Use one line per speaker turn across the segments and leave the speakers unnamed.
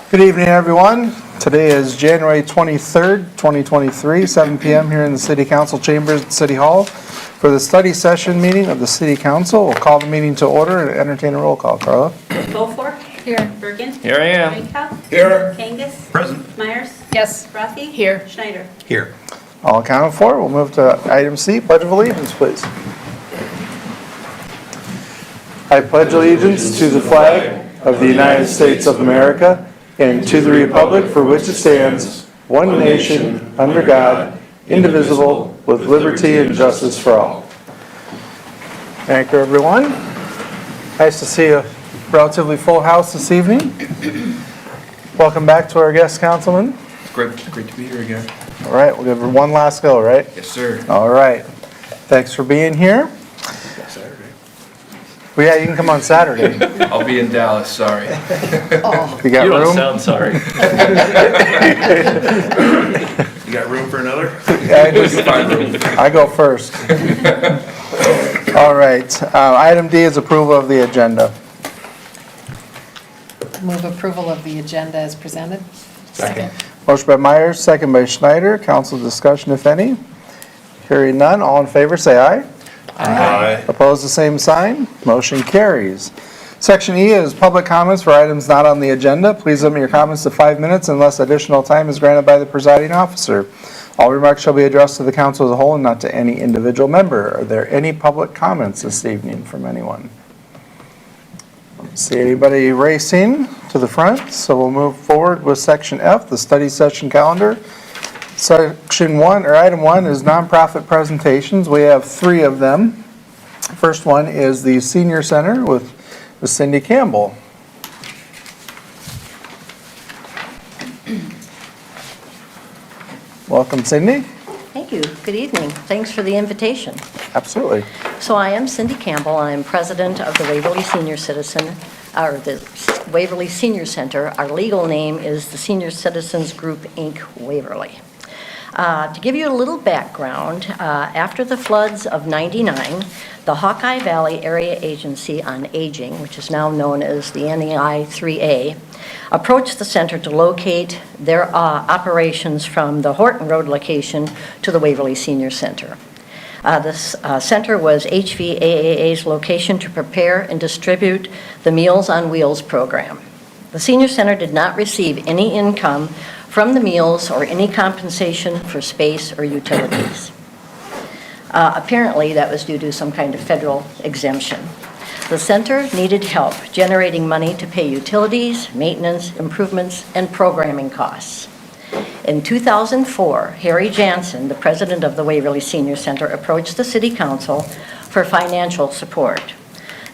Good evening, everyone. Today is January 23rd, 2023, 7 p.m. here in the City Council chambers at City Hall for the study session meeting of the City Council. We'll call the meeting to order and entertain a roll call. Carla?
Goforth.
Here.
Bergen.
Here I am.
Reinkamp.
Here.
Kangas.
Present.
Myers.
Yes.
Rafi.
Here.
Schneider.
Here.
All accounted for. We'll move to item C, Pledge of Allegiance, please. I pledge allegiance to the flag of the United States of America and to the republic for which it stands, one nation, under God, indivisible, with liberty and justice for all. Thank you, everyone. Nice to see a relatively full house this evening. Welcome back to our guest councilman.
It's great to be here again.
All right, we'll give it one last go, right?
Yes, sir.
All right. Thanks for being here.
Saturday.
Well, yeah, you can come on Saturday.
I'll be in Dallas, sorry.
Oh,
You got
You don't
room?
sound sorry.
You got room for another?
I go first. All right. Item D is approval of the agenda.
move approval of the agenda as presented.
Second.
Motion by Myers, second by Schneider. Council discussion, if any. Hearing none. All in favor, say aye.
Aye.
Opposed, the same sign. Motion carries. Section E is public comments for items not on the agenda. Please limit your comments to 5 minutes unless additional time is granted by the presiding officer. All remarks shall be addressed to the council as a whole and not to any individual member. Are there any public comments this evening from anyone? I don't see anybody racing to the front, so we'll move forward with Section F, the study session calendar. Section 1, or Item 1, is nonprofit presentations. We have 3 of them. First one is the Senior Center with Cindy Campbell. Welcome, Cindy.
Thank you. Good evening. Thanks for the invitation.
Absolutely.
So I am Cindy Campbell. I'm president of the Waverly Senior Citizen, or the Waverly Senior Center. Our legal name is the Senior Citizens Group, Inc., Waverly. To give you a little background, after the floods of '99, the Hawkeye Valley Area Agency on Aging, which is now known as the NEI 3A, approached the center to locate their operations from the Horton Road location to the Waverly Senior Center. This center was HVAA's location to prepare and distribute the Meals on Wheels program. The Senior Center did not receive any income from the meals or any compensation for space or utilities. Apparently, that was due to some kind of federal exemption. The center needed help generating money to pay utilities, maintenance, improvements, and programming costs. In 2004, Harry Jansen, the president of the Waverly Senior Center, approached the City Council for financial support.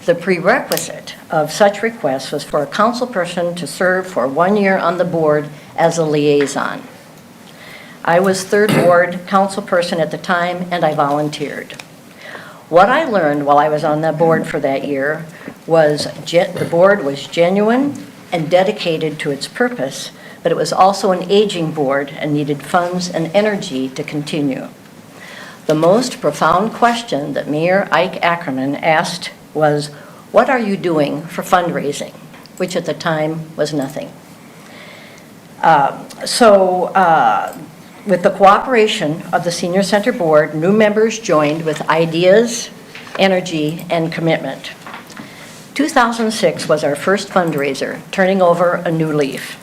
The prerequisite of such requests was for a council person to serve for 1 year on the board as a liaison. I was third ward council person at the time, and I volunteered. What I learned while I was on that board for that year was the board was genuine and dedicated to its purpose, but it was also an aging board and needed funds and energy to continue. The most profound question that Mayor Ike Ackerman asked was, "What are you doing for fundraising?" Which at the time was nothing. With the cooperation of the Senior Center Board, new members joined with ideas, energy, and commitment. 2006 was our first fundraiser, turning over a new leaf.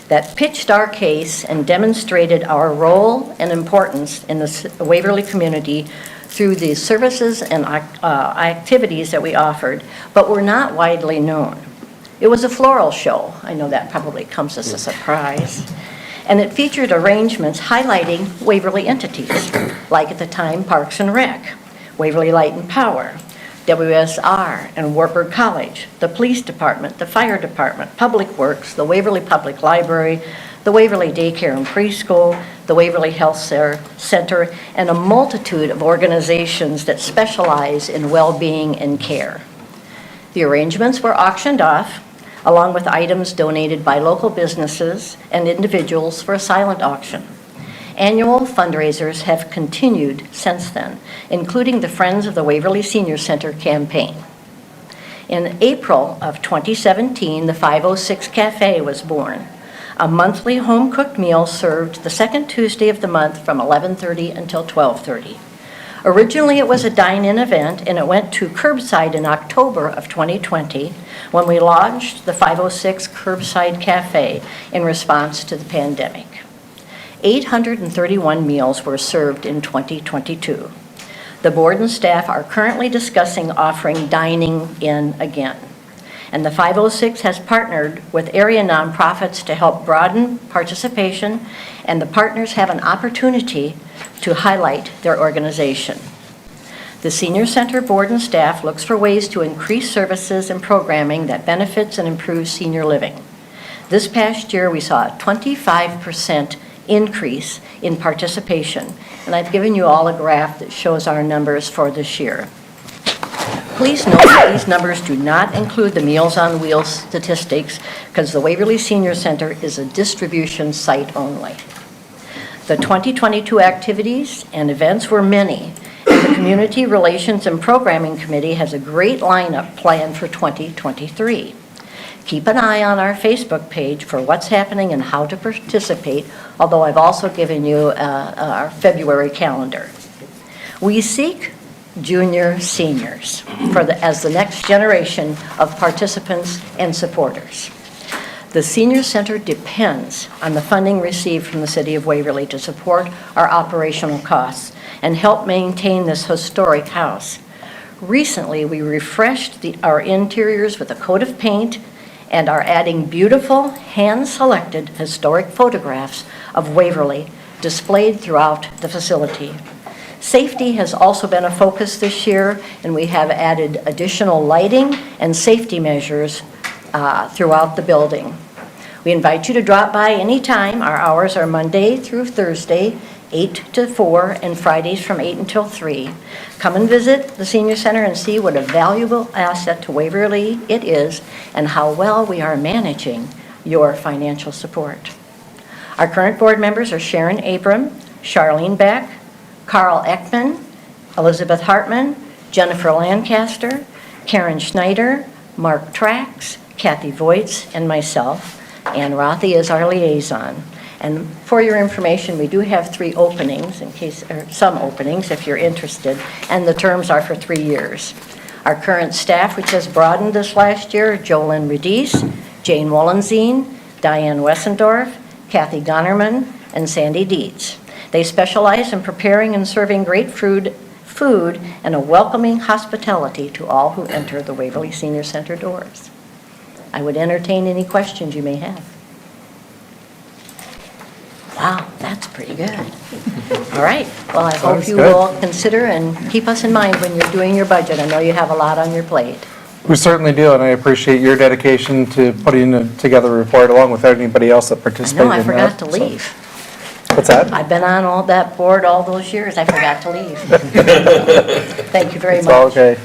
That pitched our case and demonstrated our role and importance in the Waverly community through the services and activities that we offered, but were not widely known. It was a floral show. I know that probably comes as a surprise. And it featured arrangements highlighting Waverly entities, like at the time Parks and Rec, Waverly Light and Power, WSR and Wartburg College, the Police Department, the Fire Department, Public Works, the Waverly Public Library, the Waverly Daycare and Preschool, the Waverly Health Center, and a multitude of organizations that specialize in well-being and care. The arrangements were auctioned off, along with items donated by local businesses and individuals for a silent auction. Annual fundraisers have continued since then, including the Friends of the Waverly Senior Center campaign. In April of 2017, the 506 Cafe was born, A monthly home-cooked meal served the second Tuesday of the month from 11:30 until 12:30. Originally, it was a dine-in event, and it went to curbside in October of 2020 when we launched the 506 Curbside Cafe in response to the pandemic. 831 meals were served in 2022. The board and staff are currently discussing offering dining in again. And the 506 has partnered with area nonprofits to help broaden participation, and the partners have an opportunity to highlight their organization. The Senior Center board and staff looks for ways to increase services and programming that benefits and improves senior living. This past year, we saw a 25% increase in participation, and I've given you all a graph that shows our numbers for this year. Please note that these numbers do not include the Meals on Wheels statistics because the Waverly Senior Center is a distribution site only. The 2022 activities and events were many, and the Community Relations and Programming Committee has a great lineup planned for 2023. Keep an eye on our Facebook page for what's happening and how to participate, although I've also given you our February calendar. We seek junior seniors as the next generation of participants and supporters. The Senior Center depends on the funding received from the City of Waverly to support our operational costs and help maintain this historic house. Recently, we refreshed our interiors with a coat of paint and are adding beautiful, hand-selected historic photographs of Waverly displayed throughout the facility. Safety has also been a focus this year, and we have added additional lighting and safety measures throughout the building. We invite you to drop by anytime. Our hours are Monday through Thursday, 8 to 4, and Fridays from 8 until 3. Come and visit the Senior Center and see what a valuable asset to Waverly it is and how well we are managing your financial support. Our current board members are Sharon Abram, Charlene Beck, Carl Ekman, Elizabeth Hartman, Jennifer Lancaster, Karen Schneider, Mark Trax, Kathy Voits, and myself. Ann Rothy is our liaison. And for your information, we do have 3 openings, some openings if you're interested, and the terms are for 3 years. Our current staff, which has broadened this last year, Jolyn Redies, Jane Wollenzine, Diane Wessendorf, Kathy Gunnerman, and Sandy Dietz. They specialize in preparing and serving great food and a welcoming hospitality to all who enter the Waverly Senior Center doors. I would entertain any questions you may have. Wow, that's pretty good. All right, well, I hope
Sounds
you
good.
will consider and keep us in mind when you're doing your budget. I know you have a lot on your plate.
We certainly do, and I appreciate your dedication to putting together a report along with anybody else that
I
participated
know, I
in that.
forgot to
So-
leave.
What's that?
I've been on all that board all those years, I forgot to leave. Thank you very
It's all
much.
okay.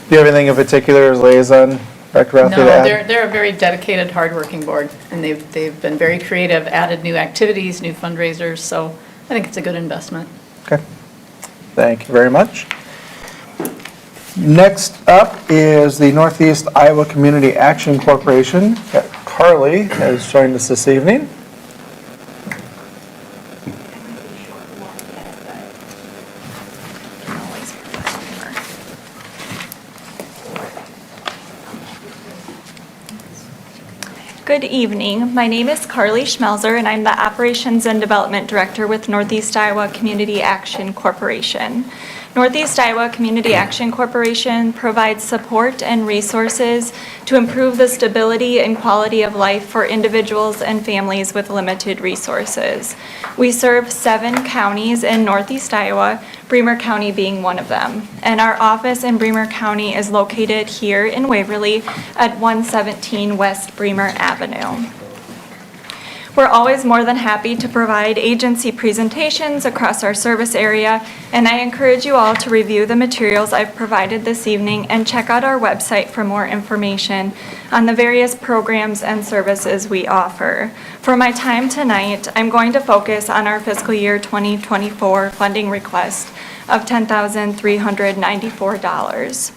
Do you have anything in particular as liaison, Dr. Rothy,
No,
to add?
they're a very dedicated, hardworking board, and they've been very creative, added new activities, new fundraisers, so I think it's a good investment.
Okay. Thank you very much. Next up is the Northeast Iowa Community Action Corporation. Carly has joined us this evening.
Good evening. My name is Carly Schmelzer, and I'm the Operations and Development Director with Northeast Iowa Community Action Corporation. Northeast Iowa Community Action Corporation provides support and resources to improve the stability and quality of life for individuals and families with limited resources. We serve 7 counties in Northeast Iowa, Bremer County being one of them. And our office in Bremer County is located here in Waverly at 117 West Bremer Avenue. We're always more than happy to provide agency presentations across our service area, and I encourage you all to review the materials I've provided this evening and check out our website for more information on the various programs and services we offer. For my time tonight, I'm going to focus on our fiscal year 2024 funding request of $10,394.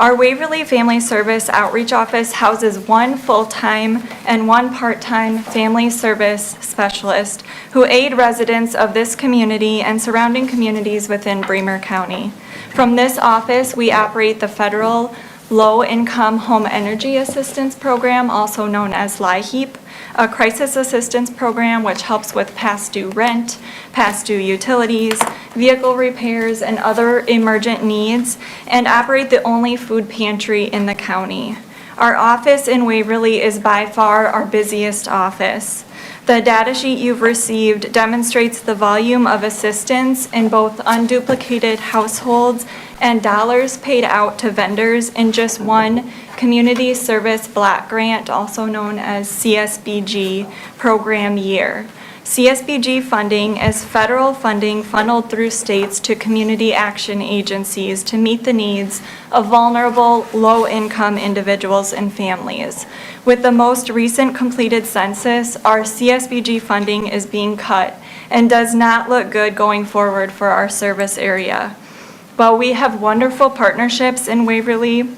Our Waverly Family Service Outreach Office houses one full-time and one part-time family service specialist who aid residents of this community and surrounding communities within Bremer County. From this office, we operate the federal Low-Income Home Energy Assistance Program, also known as LIHEAP, a crisis assistance program which helps with past due rent, past due utilities, vehicle repairs, and other emergent needs, and operate the only food pantry in the county. Our office in Waverly is by far our busiest office. The data sheet you've received demonstrates the volume of assistance in both unduplicated households and dollars paid out to vendors in just one Community Service Block Grant, also known as CSBG, program year. CSBG funding is federal funding funneled through states to community action agencies to meet the needs of vulnerable, low-income individuals and families. With the most recent completed census, our CSBG funding is being cut and does not look good going forward for our service area. While we have wonderful partnerships in Waverly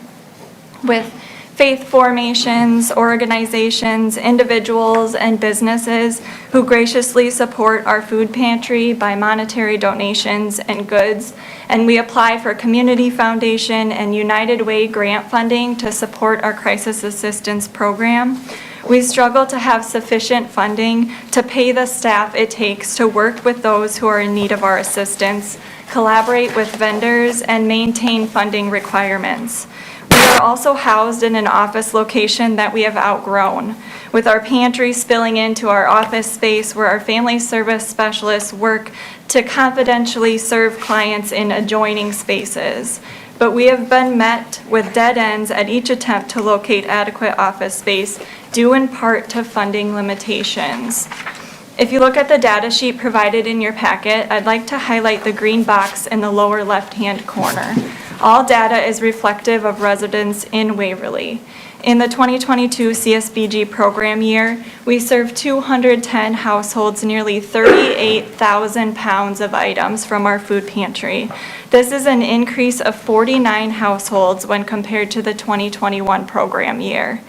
with faith formations, organizations, individuals, and businesses who graciously support our food pantry by monetary donations and goods, and we apply for Community Foundation and United Way grant funding to support our crisis assistance program, we struggle to have sufficient funding to pay the staff it takes to work with those who are in need of our assistance, collaborate with vendors, and maintain funding requirements. We are also housed in an office location that we have outgrown, with our pantry spilling into our office space where our family service specialists work to confidentially serve clients in adjoining spaces. But we have been met with dead ends at each attempt to locate adequate office space, due in part to funding limitations. If you look at the data sheet provided in your packet, I'd like to highlight the green box in the lower left-hand corner. All data is reflective of residents in Waverly. In the 2022 CSBG program year, we served 210 households, nearly 38,000 pounds of items from our food pantry. This is an increase of 49 households when compared to the 2021 program year.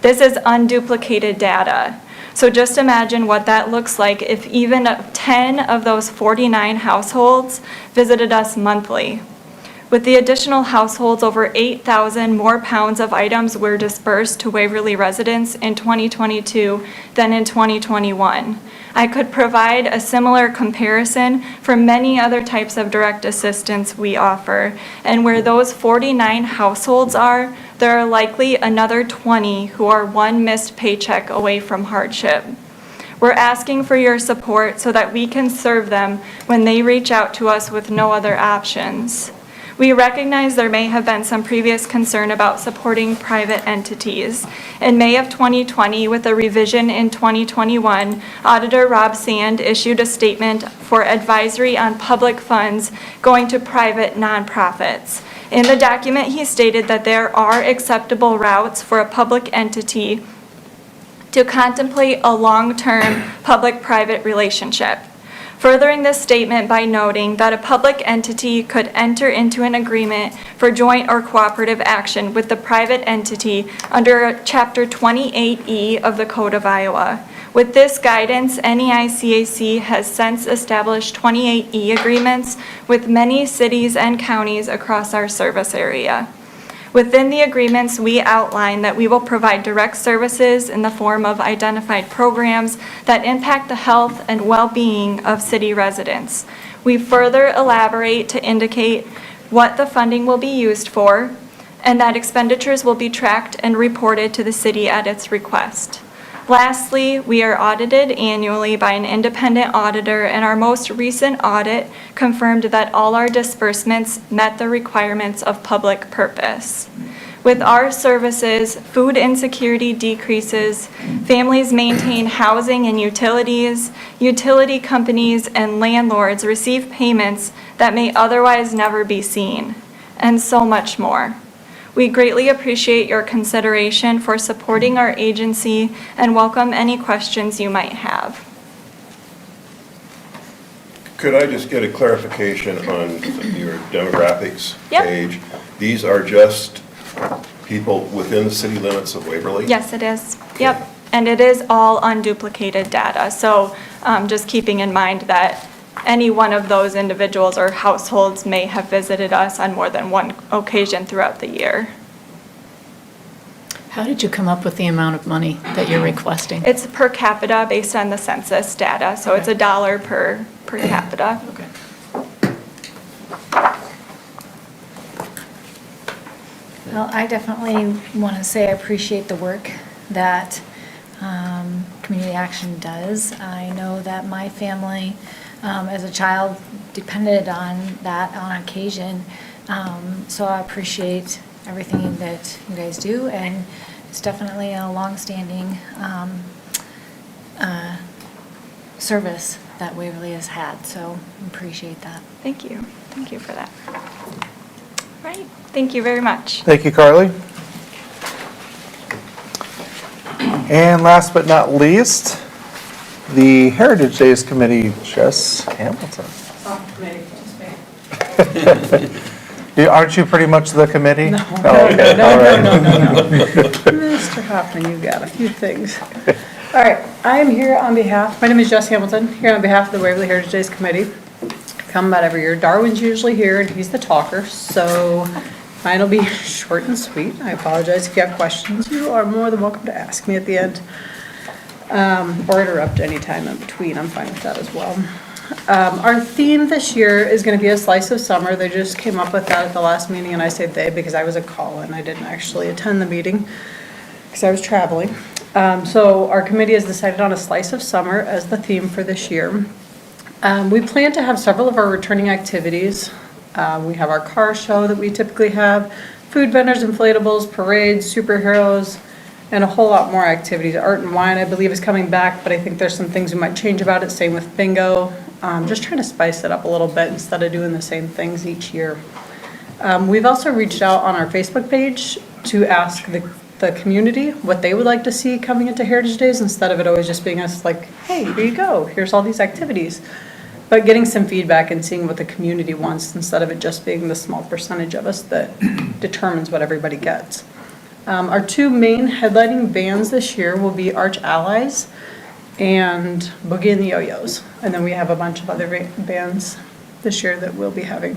This is unduplicated data. So just imagine what that looks like if even 10 of those 49 households visited us monthly. With the additional households, over 8,000 more pounds of items were dispersed to Waverly residents in 2022 than in 2021. I could provide a similar comparison for many other types of direct assistance we offer, and where those 49 households are, there are likely another 20 who are one missed paycheck away from hardship. We're asking for your support so that we can serve them when they reach out to us with no other options. We recognize there may have been some previous concern about supporting private entities. In May of 2020, with a revision in 2021, Auditor Rob Sand issued a statement for advisory on public funds going to private nonprofits. In the document, he stated that there are acceptable routes for a public entity to contemplate a long-term public-private relationship. Furthering this statement by noting that a public entity could enter into an agreement for joint or cooperative action with the private entity under Chapter 28E of the Code of Iowa. With this guidance, NEICAC has since established 28E agreements with many cities and counties across our service area. Within the agreements, we outline that we will provide direct services in the form of identified programs that impact the health and well-being of city residents. We further elaborate to indicate what the funding will be used for, and that expenditures will be tracked and reported to the city at its request. Lastly, we are audited annually by an independent auditor, and our most recent audit confirmed that all our disbursements met the requirements of public purpose. With our services, food insecurity decreases, families maintain housing and utilities, utility companies and landlords receive payments that may otherwise never be seen, and so much more. We greatly appreciate your consideration for supporting our agency and welcome any questions you might have.
Could I just get a clarification on your demographics
Yep.
page? These are just people within the city limits of Waverly?
Yes, it is. Yep. And it is all unduplicated data. So just keeping in mind that any one of those individuals or households may have visited us on more than one occasion throughout the year.
How did you come up with the amount of money that you're requesting?
It's per capita based on the census data, so it's $1 per capita.
Okay.
Well, I definitely want to say I appreciate the work that Community Action does. I know that my family, as a child, depended on that on occasion. So I appreciate everything that you guys do, and it's definitely a longstanding service that Waverly has had, so I appreciate that.
Thank you. Thank you for that. Right. Thank you very much.
Thank you, Carly. And last but not least, the Heritage Days Committee, Jess Hamilton. Aren't you pretty much the committee? No.
Mr. Hoffman, you got a few things. All right, I am here on behalf, my name is Jess Hamilton, here on behalf of the Waverly Heritage Days Committee. Come about every year. Darwin's usually here, and he's the talker, so mine will be short and sweet. I apologize if you have questions. You are more than welcome to ask me at the end, or interrupt any time in between. I'm fine with that as well. Our theme this year is going to be a slice of summer. They just came up with that at the last meeting, and I say they because I was a call-in. I didn't actually attend the meeting because I was traveling. So our committee has decided on a slice of summer as the theme for this year. We plan to have several of our returning activities. We have our car show that we typically have, food vendors, inflatables, parades, superheroes, and a whole lot more activities. Art and wine, I believe, is coming back, but I think there's some things we might change about it. Same with bingo. Just trying to spice it up a little bit instead of doing the same things each year. We've also reached out on our Facebook page to ask the community what they would like to see coming into Heritage Days, instead of it always just being us like, hey, here you go, here's all these activities. But getting some feedback and seeing what the community wants, instead of it just being the small percentage of us that determines what everybody gets. Our two main headlining bands this year will be Arch Allies and Boogie and the Yo-Yos. And then we have a bunch of other bands this year that we'll be having.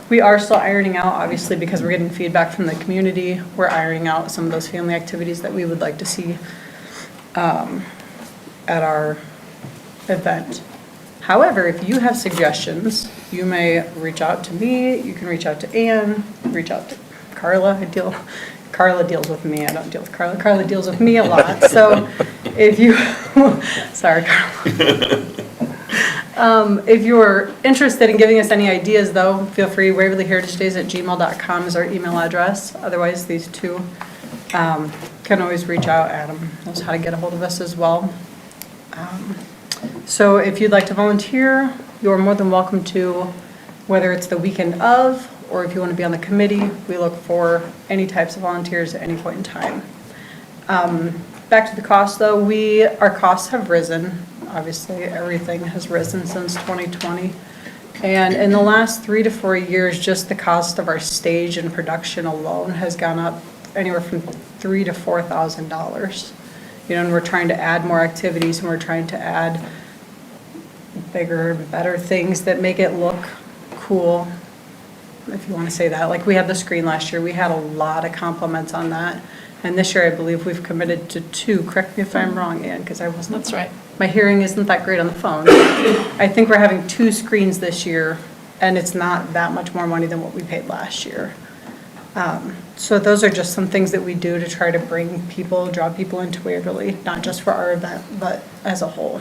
We are still ironing out, obviously, because we're getting feedback from the community. We're ironing out some of those family activities that we would like to see at our event. However, if you have suggestions, you may reach out to me. You can reach out to Ann, reach out to Carla. Carla deals with me. I don't deal with Carla. Carla deals with me a lot. So if you, sorry, Carla. If you're interested in giving us any ideas, though, feel free. WaverlyHeritageDays@gmail.com is our email address. Otherwise, these two can always reach out. Adam knows how to get a hold of us as well. So if you'd like to volunteer, you're more than welcome to, whether it's the weekend of, or if you want to be on the committee. We look for any types of volunteers at any point in time. Back to the cost, though, our costs have risen. Obviously, everything has risen since 2020. And in the last 3 to 4 years, just the cost of our stage and production alone has gone up anywhere from $3,000 to $4,000. You know, and we're trying to add more activities, and we're trying to add bigger, better things that make it look cool, if you want to say that. Like, we had the screen last year. We had a lot of compliments on that. And this year, I believe we've committed to 2. Correct me if I'm wrong, Ann, because I wasn't.
That's right.
My hearing isn't that great on the phone. I think we're having 2 screens this year, and it's not that much more money than what we paid last year. So those are just some things that we do to try to bring people, draw people into Waverly, not just for our event, but as a whole.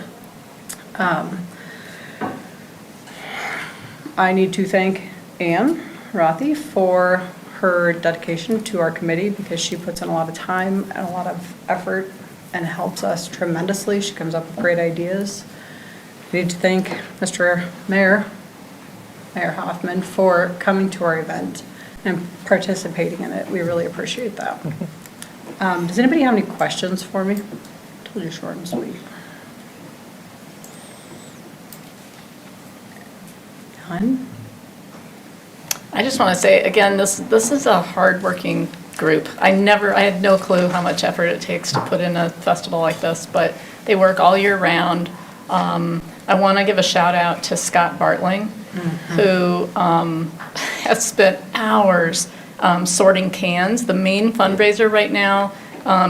I need to thank Ann Rothy for her dedication to our committee, because she puts in a lot of time and a lot of effort and helps us tremendously. She comes up with great ideas. We need to thank Mr. Mayor Hoffman, for coming to our event and participating in it. We really appreciate that. Does anybody have any questions for me? Told you short and sweet. None?
I just want to say, again, this is a hardworking group. I had no clue how much effort it takes to put in a festival like this, but they work all year round. I want to give a shout out to Scott Bartling, who has spent hours sorting cans. The main fundraiser right now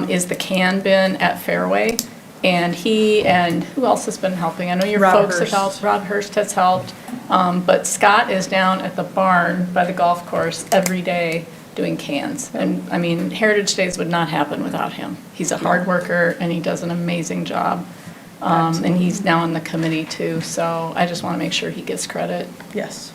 is the can bin at Fairway. And who else has been helping? I know your
Rob
folks have
Hurst.
helped. Rob Hurst has helped. But Scott is down at the barn by the golf course every day doing cans. And, I mean, Heritage Days would not happen without him. He's a hard worker, and he does an amazing job. And he's now on the committee, too. So I just want to make sure he gets credit,
Yes.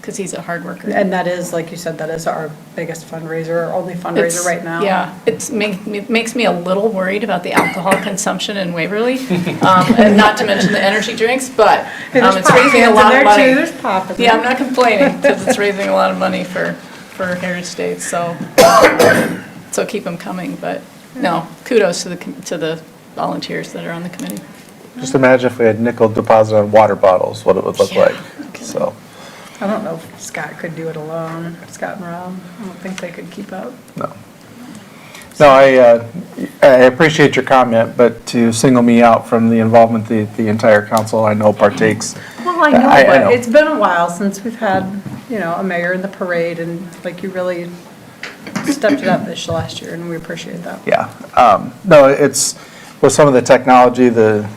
because he's a hard worker.
And that is, like you said, that is our biggest fundraiser, our only fundraiser right now.
Yeah, it makes me a little worried about the alcohol consumption in Waverly, and not to mention the energy drinks, but it's raising a lot of money.
There's pop in there.
Yeah, I'm not complaining, because it's raising a lot of money for Heritage Days, so keep them coming, but no, kudos to the volunteers that are on the committee.
Just imagine if we had nickel deposit on water bottles, what it would look like, so.
I don't know if Scott could do it alone, Scott and Rob. I don't think they could keep up.
No. No, I appreciate your comment, but to single me out from the involvement the entire council I know partakes.
Well, I know,
I
but
know.
it's been a while since we've had, a mayor in the parade, and like you really stepped it up this last year, and we appreciate that.
Yeah, no, it's, with some of the technology, the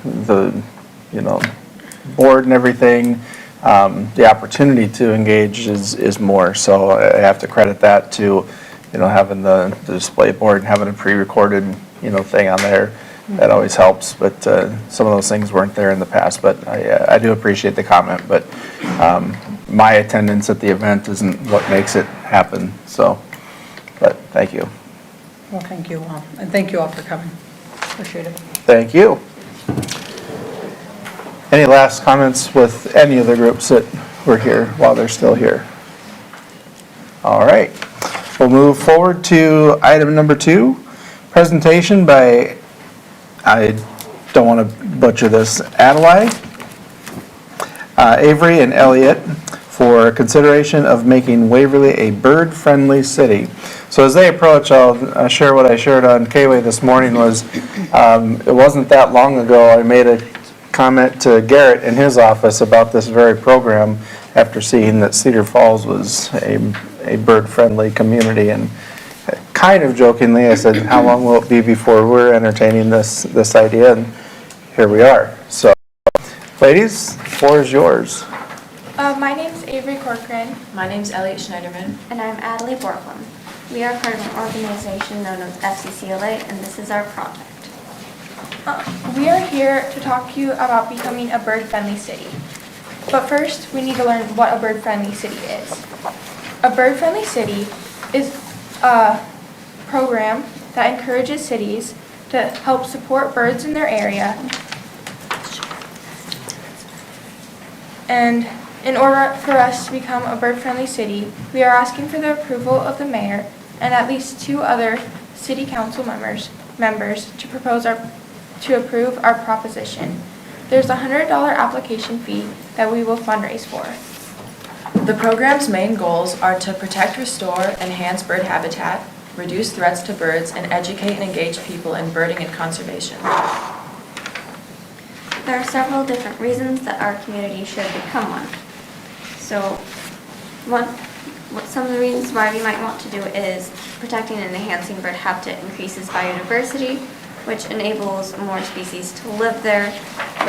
board and everything, the opportunity to engage is more, so I have to credit that to, having the display board and having a pre-recorded, thing on there. That always helps, but some of those things weren't there in the past, but I do appreciate the comment, but my attendance at the event isn't what makes it happen, so, but thank you.
Well, thank you all, and thank you all for coming. Appreciate it.
Thank you. Any last comments with any of the groups that were here while they're still here? All right, we'll move forward to item number 2, presentation by, I don't want to butcher this, Adelaide, Avery, and Elliott for consideration of making Waverly a bird-friendly city. So as they approach, I'll share what I shared on K-Way this morning was, it wasn't that long ago, I made a comment to Garrett in his office about this very program after seeing that Cedar Falls was a bird-friendly community, and kind of jokingly, I said, how long will it be before we're entertaining this idea? And here we are. So, ladies, the floor is yours.
My name's Avery Corcoran.
My name's Elliot Schneiderman.
And I'm Adley Borglum. We are part of an organization known as FCCLA, and this is our project. We are here to talk to you about becoming a bird-friendly city. But first, we need to learn what a bird-friendly city is. A bird-friendly city is a program that encourages cities to help support birds in their area. And in order for us to become a bird-friendly city, we are asking for the approval of the mayor and at least 2 other city council members to approve our proposition. There's a $100 application fee that we will fundraise for.
The program's main goals are to protect, restore, enhance bird habitat, reduce threats to birds, and educate and engage people in birding and conservation.
There are several different reasons that our community should become one. So some of the reasons why we might want to do is protecting and enhancing bird habitat increases biodiversity, which enables more species to live there,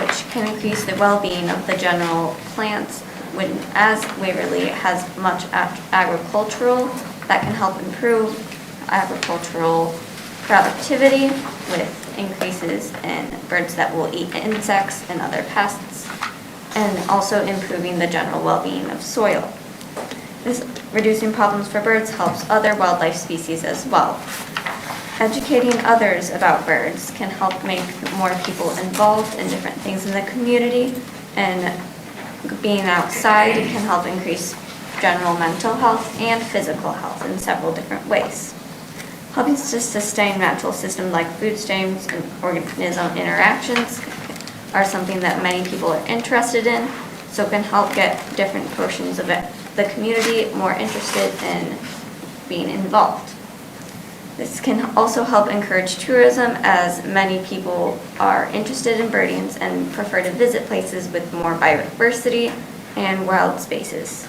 which can increase the well-being of the general plants. As Waverly has much agricultural, that can help improve agricultural productivity with increases in birds that will eat insects and other pests, and also improving the general well-being of soil. This reducing problems for birds helps other wildlife species as well. Educating others about birds can help make more people involved in different things in the community, and being outside can help increase general mental health and physical health in several different ways. Helping to sustain natural systems like food streams and organism interactions are something that many people are interested in, so it can help get different portions of it the community more interested in being involved. This can also help encourage tourism, as many people are interested in birdings and prefer to visit places with more biodiversity and wild spaces.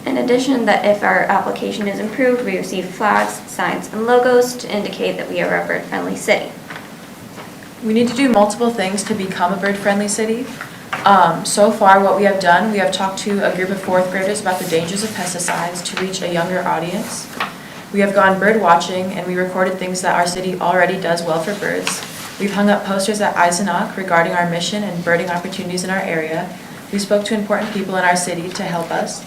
In addition, that if our application is approved, we receive flags, signs, and logos to indicate that we are a bird-friendly city.
We need to do multiple things to become a bird-friendly city. So far, what we have done, we have talked to a group of fourth graders about the dangers of pesticides to reach a younger audience. We have gone bird watching, and we recorded things that our city already does well for birds. We've hung up posters at Eisenach regarding our mission and birding opportunities in our area. We spoke to important people in our city to help us.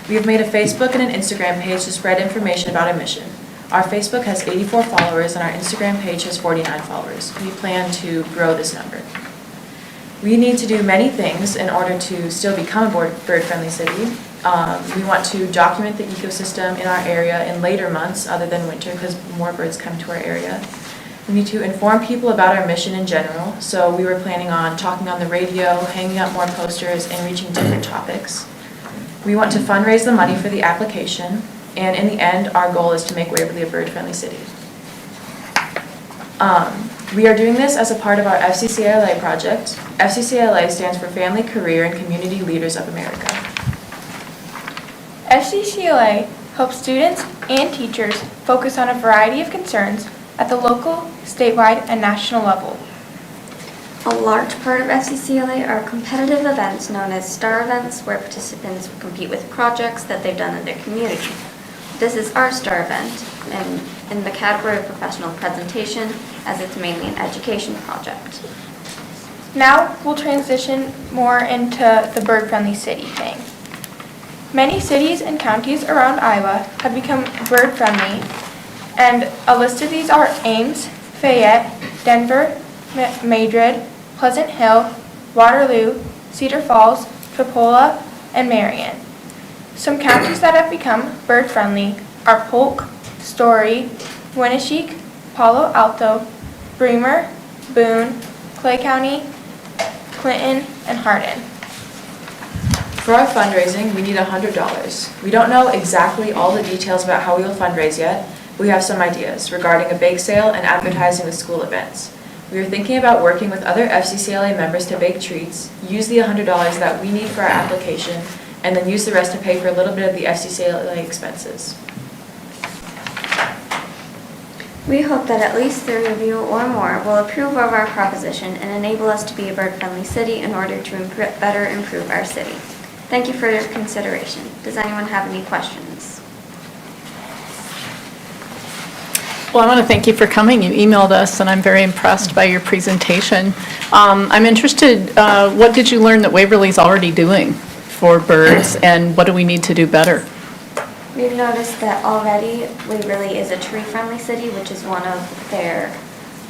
We have made a Facebook and an Instagram page to spread information about our mission. Our Facebook has 84 followers, and our Instagram page has 49 followers. We plan to grow this number. We need to do many things in order to still become a bird-friendly city. We want to document the ecosystem in our area in later months other than winter, because more birds come to our area. We need to inform people about our mission in general. So we were planning on talking on the radio, hanging up more posters, and reaching different topics. We want to fundraise the money for the application, and in the end, our goal is to make Waverly a bird-friendly city. We are doing this as a part of our FCCLA project. FCCLA stands for Family, Career, and Community Leaders of America.
FCCLA helps students and teachers focus on a variety of concerns at the local, statewide, and national level.
A large part of FCCLA are competitive events known as STAR events, where participants compete with projects that they've done in their community. This is our STAR event, and in the category of professional presentation, as it's mainly an education project.
Now we'll transition more into the bird-friendly city thing. Many cities and counties around Iowa have become bird-friendly, and a list of these are Ames, Fayette, Denver, Madrid, Pleasant Hill, Waterloo, Cedar Falls, Papola, and Marion. Some counties that have become bird-friendly are Polk, Story, Winneshiek, Palo Alto, Bremer, Boone, Clay County, Clinton, and Hardin.
For our fundraising, we need $100. We don't know exactly all the details about how we will fundraise yet, but we have some ideas regarding a bake sale and advertising with school events. We are thinking about working with other FCCLA members to bake treats, use the $100 that we need for our application, and then use the rest to pay for a little bit of the FCCLA expenses.
We hope that at least 3 of you or more will approve of our proposition and enable us to be a bird-friendly city in order to better improve our city. Thank you for your consideration. Does anyone have any questions?
Well, I want to thank you for coming. You emailed us, and I'm very impressed by your presentation. I'm interested, what did you learn that Waverly's already doing for birds, and what do we need to do better?
We've noticed that already Waverly is a tree-friendly city, which is one of their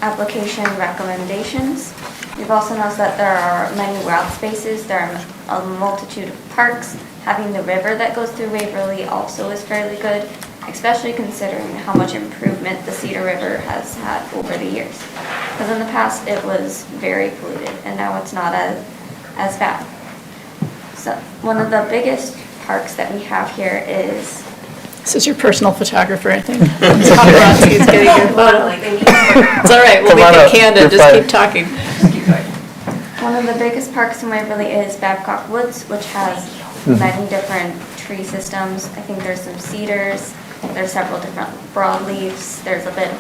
application recommendations. We've also noticed that there are many wild spaces, there are a multitude of parks. Having the river that goes through Waverly also is fairly good, especially considering how much improvement the Cedar River has had over the years. Because in the past it was very polluted, and now it's not as bad. So one of the biggest parks that we have here is...
This is your personal photographer, I think. Paparazzi's getting your photo. It's all right, we'll
Come on
make
up.
it candid,
You're
just
fine.
keep talking.
One of the biggest parks in Waverly is Babcock Woods, which has many different tree systems. I think there's some cedars, there's several different broadleafs, there's a bit of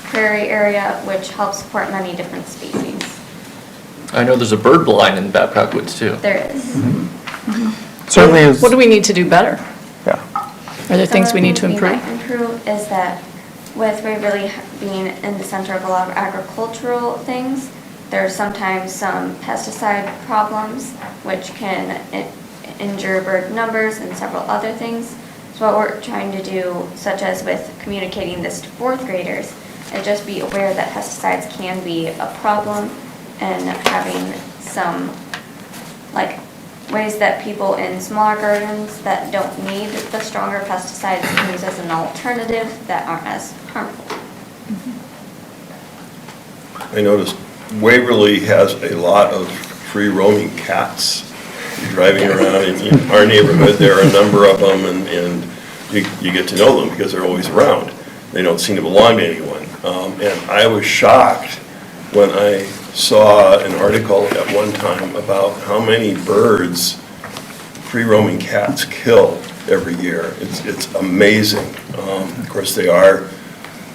prairie area, which helps support many different species.
I know there's a bird blind in Babcock Woods too.
There is.
Certainly is.
What do we need to do better?
Yeah.
Are there things we need to
Some of the
improve?
things we might improve is that with Waverly being in the center of a lot of agricultural things, there's sometimes some pesticide problems which can injure bird numbers and several other things. So what we're trying to do, such as with communicating this to fourth graders, is just be aware that pesticides can be a problem, and having some ways that people in smaller gardens that don't need the stronger pesticides can use as an alternative that aren't as harmful.
I noticed Waverly has a lot of free roaming cats. You're driving around in our neighborhood, there are a number of them, and you get to know them because they're always around. They don't seem to belong to anyone. And I was shocked when I saw an article at one time about how many birds free-roaming cats kill every year. It's amazing. Of course, they are,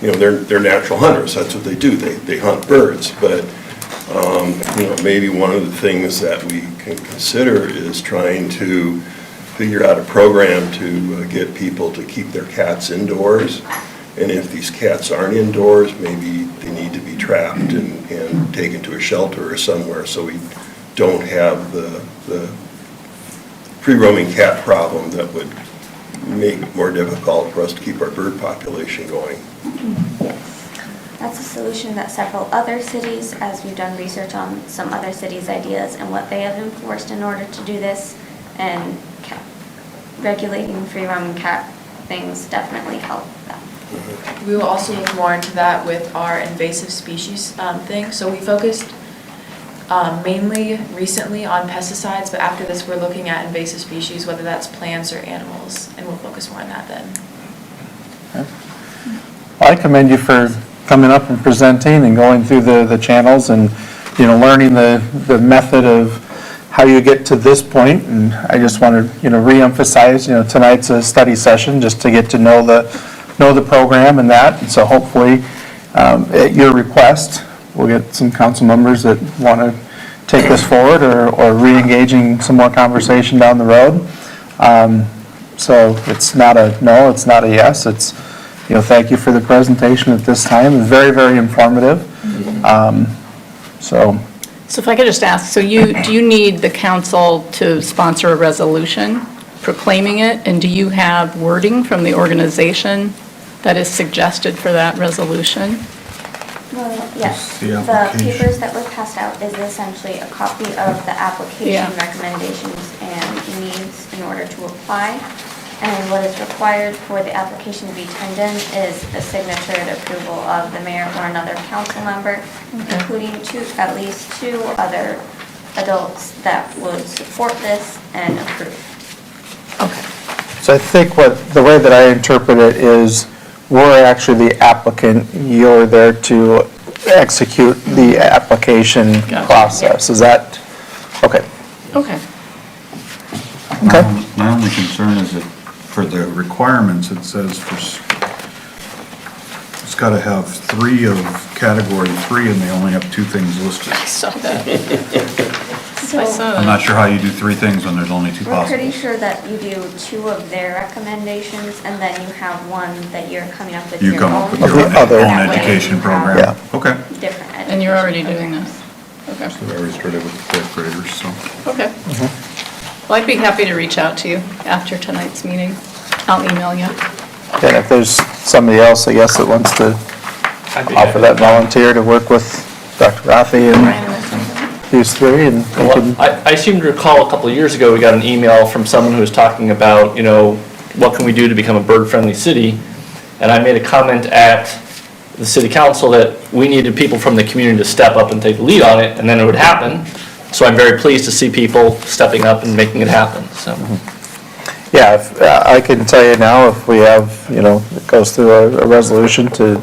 they're natural hunters. That's what they do. They hunt birds. But, maybe one of the things that we can consider is trying to figure out a program to get people to keep their cats indoors. And if these cats aren't indoors, maybe they need to be trapped and taken to a shelter or somewhere so we don't have the free-roaming cat problem that would make it more difficult for us to keep our bird population going.
Yes. That's a solution that several other cities, as we've done research on some other cities' ideas and what they have enforced in order to do this, and regulating free-roaming cat things definitely help them.
We will also look more into that with our invasive species thing. So we focused mainly recently on pesticides, but after this we're looking at invasive species, whether that's plants or animals, and we'll focus more on that then.
I commend you for coming up and presenting and going through the channels and, learning the method of how you get to this point. And I just want to, reemphasize, tonight's a study session just to get to know the program and that. And so hopefully, at your request, we'll get some council members that want to take this forward or re-engaging some more conversation down the road. So it's not a no, it's not a yes. It's, thank you for the presentation at this time. Very, very informative. So
if I could just ask, do you need the council to sponsor a resolution proclaiming it? And do you have wording from the organization that is suggested for that resolution?
Well, yes.
The
The
application.
papers that were passed out is essentially a copy of the application
Yeah.
recommendations and needs in order to apply. And what is required for the application to be turned in is a signature and approval of the mayor or another council member, including at least 2 other adults that would support this and approve.
So I think the way that I interpret it is we're actually the applicant, you're there to execute the application
Gotcha.
process. Is that, okay.
Okay.
Okay.
My only concern is that for the requirements, it says it's got to have 3 of category 3, and they only have 2 things listed.
I saw that. I saw
I'm
that.
not sure how you do 3 things when there's only 2
We're pretty
possible.
sure that you do 2 of their recommendations, and then you have one that you're coming up with
You
your
come
own.
up with your
Of the other.
own
That way
education
you
program.
have
Okay.
Different education.
And you're already doing this? Okay.
I already started with the 5th graders, so.
Okay. Well, I'd be happy to reach out to you after tonight's meeting. I'll email you.
And if there's somebody else, I guess, that wants to offer that volunteer to work with Dr. Rafi and
Brian, or something.
these 3, and they can,
I seem to recall a couple of years ago, we got an email from someone who was talking about, what can we do to become a bird-friendly city? And I made a comment at the city council that we needed people from the community to step up and take the lead on it, and then it would happen. So I'm very pleased to see people stepping up and making it happen, so.
yeah, I can tell you now, if we have, it goes through a resolution to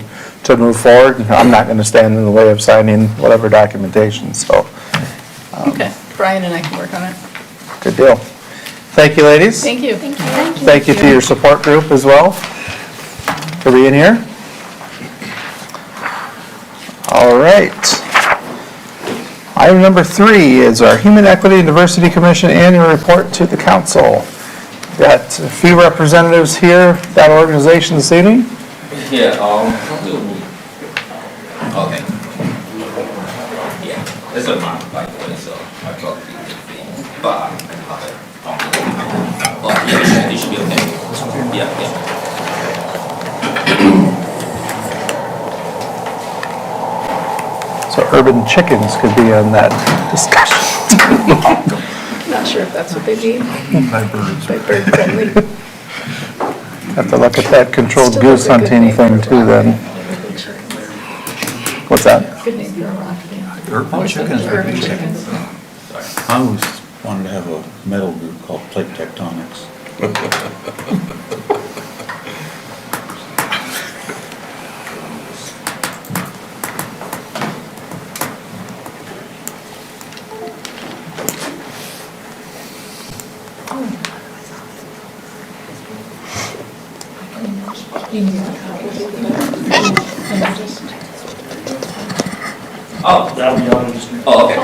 move forward, I'm not going to stand in the way of signing whatever documentation, so.
Okay. Brian and I can work on it.
Good deal. Thank you, ladies.
Thank you.
Thank you to your support group as well for being here. All right. Item number 3 is our Human Equity and Diversity Commission Annual Report to the Council. Got a few representatives here, that organization this evening.
Yeah, okay. Yeah, it's a month, by the way, so I thought it would be, but, yeah, it should be okay. Yeah.
So urban chickens could be on that discussion.
Not sure if that's what they mean
By birds.
by bird friendly.
Have to look at that controlled
Still
goose
is a good
hunting
name
thing
for
too then. What's that?
Good name for a rock.
Urban chickens.
Urban chickens.
I was wanted to have a metal group called Plate Tectonics.
Oh, that'll be on just.
Oh, okay.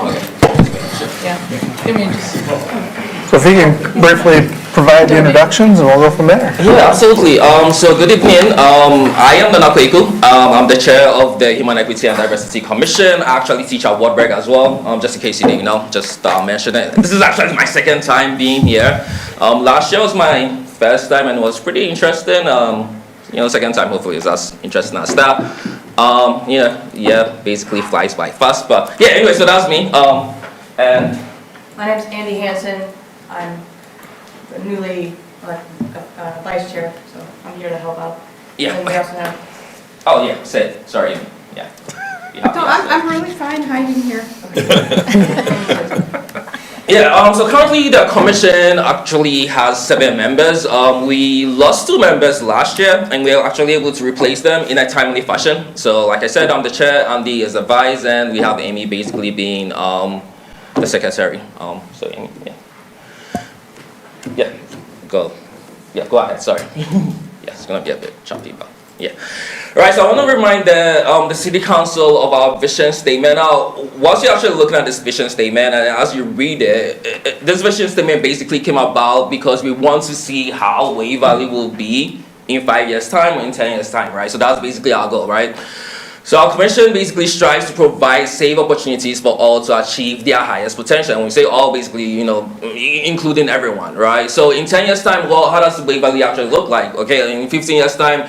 So if you can briefly provide the introductions and we'll go from there.
Yeah, absolutely. So good evening. I am Nana Kweku. I'm the chair of the Human Equity and Diversity Commission. I actually teach at Wartburg as well, just in case you didn't know, just mention it. This is actually my second time being here. Last year was my first time and it was pretty interesting. Second time hopefully is as interesting as that. Basically flies by fast, but yeah, anyway, so that's me. And
My name's Andy Hansen. I'm the newly vice chair, so I'm here to help out.
yeah.
And we also have,
Oh yeah, say it. Sorry. Yeah.
No, I'm really fine hiding here.
Yeah, so currently the commission actually has 7 members. We lost 2 members last year and we were actually able to replace them in a timely fashion. So like I said, I'm the chair, Andy is the vice, and we have Amy basically being the secretary. So Amy, go ahead, sorry. Yeah, it's gonna be a bit choppy, but yeah. Right, so I want to remind the City Council of our vision statement. Now, once you're actually looking at this vision statement, and as you read it, this vision statement basically came about because we want to see how Waverly will be in 5 years' time or in 10 years' time, right? So that's basically our goal, right? So our commission basically strives to provide safe opportunities for all to achieve their highest potential. And when we say all, basically, including everyone, right? So in 10 years' time, well, how does Waverly actually look like? Okay, in 15 years' time,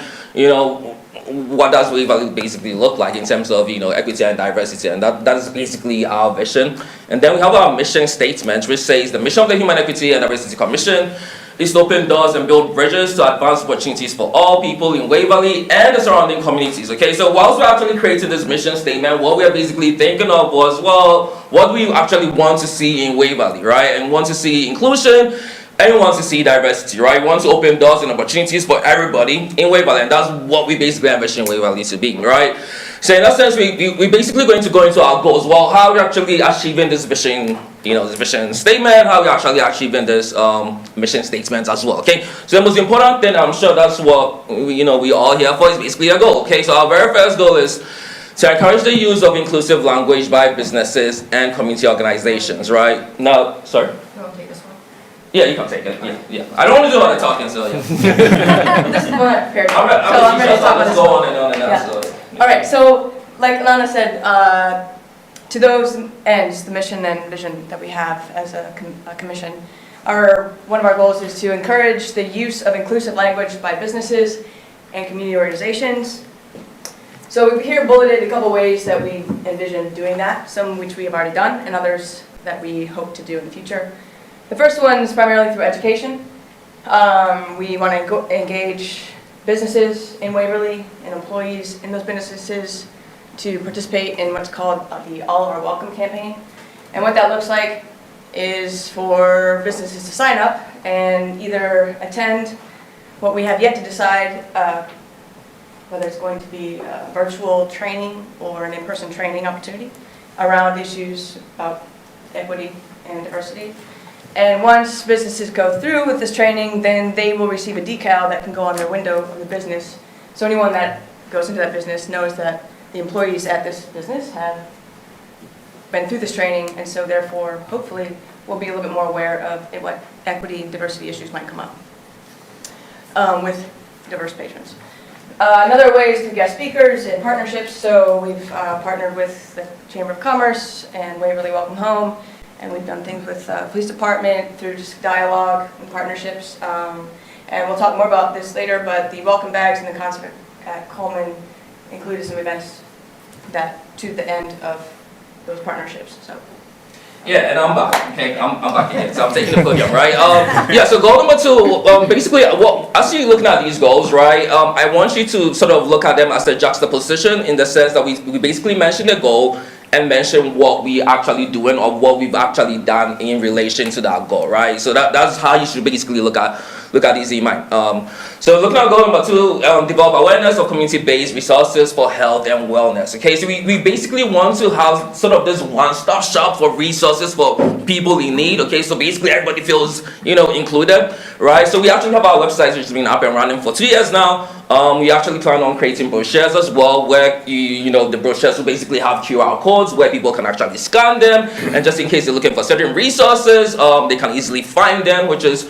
what does Waverly basically look like in terms of, equity and diversity? And that is basically our vision. And then we have our mission statement, which says the mission of the Human Equity and Diversity Commission is to open doors and build bridges to advance opportunities for all people in Waverly and the surrounding communities. Okay, so whilst we're actually creating this mission statement, what we're basically thinking of was, well, what do we actually want to see in Waverly, right? And want to see inclusion, and we want to see diversity, right? We want to open doors and opportunities for everybody in Waverly, and that's what we basically envision Waverly to be, right? So in that sense, we're basically going to go into our goals. Well, how are we actually achieving this vision, this vision statement? How are we actually achieving this mission statement as well, okay? So the most important thing, I'm sure that's what, we all here for, is basically a goal, okay? So our very first goal is to encourage the use of inclusive language by businesses and community organizations, right? Now, sorry. Yeah, you can take it. Yeah. I don't want to do all the talking, so yeah.
this is what I prepared.
I'm ready to talk about this. Go on and on and on.
Yeah.
So.
All right, so like Alana said, to those ends, the mission and vision that we have as a commission, one of our goals is to encourage the use of inclusive language by businesses and community organizations. So we've here bulleted a couple ways that we envision doing that, some which we have already done and others that we hope to do in the future. The first one is primarily through education. We want to engage businesses in Waverly and employees in those businesses to participate in what's called the All Are Welcome campaign. And what that looks like is for businesses to sign up and either attend what we have yet to decide, whether it's going to be a virtual training or an in-person training opportunity around issues about equity and diversity. And once businesses go through with this training, then they will receive a decal that can go on their window of the business. So anyone that goes into that business knows that the employees at this business have been through this training, and so therefore, hopefully, will be a little bit more aware of what equity and diversity issues might come up with diverse patrons. Another way is through guest speakers and partnerships. So we've partnered with the Chamber of Commerce and Waverly Welcome Home. And we've done things with the police department through just dialogue and partnerships. And we'll talk more about this later, but the welcome bags and the concert at Coleman included some events that to the end of those partnerships. So.
Yeah, and I'm back. Okay, I'm back again. So I'm taking the podium, right? Yeah. So goal number 2, basically, as you're looking at these goals, right? I want you to sort of look at them as a juxtaposition in the sense that we basically mentioned the goal, and mention what we actually doing or what we've actually done in relation to that goal, right? So that's how you should basically look at these in mind. So looking at goal number 2, develop awareness of community-based resources for health and wellness. Okay, so we basically want to have sort of this one-stop shop for resources for people in need. Okay, so basically everybody feels, included, right? So we actually have our website, which has been up and running for 2 years now. We actually plan on creating brochures as well, where the brochures will basically have QR codes where people can actually scan them, and just in case they're looking for certain resources, they can easily find them, which is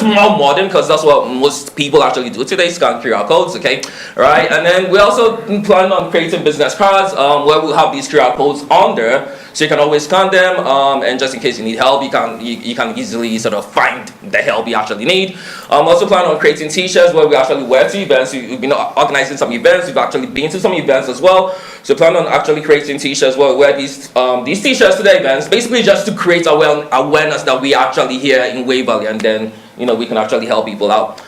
more modern because that's what most people actually do today, scan QR codes. Okay, right? And then we also plan on creating business cards where we'll have these QR codes on there, so you can always scan them, and just in case you need help, you can easily sort of find the help you actually need. Also plan on creating t-shirts where we actually wear to events. We've been organizing some events. We've actually been to some events as well. So plan on actually creating t-shirts where we wear these t-shirts to the events, basically just to create awareness that we are actually here in Waverly, and then we can actually help people out.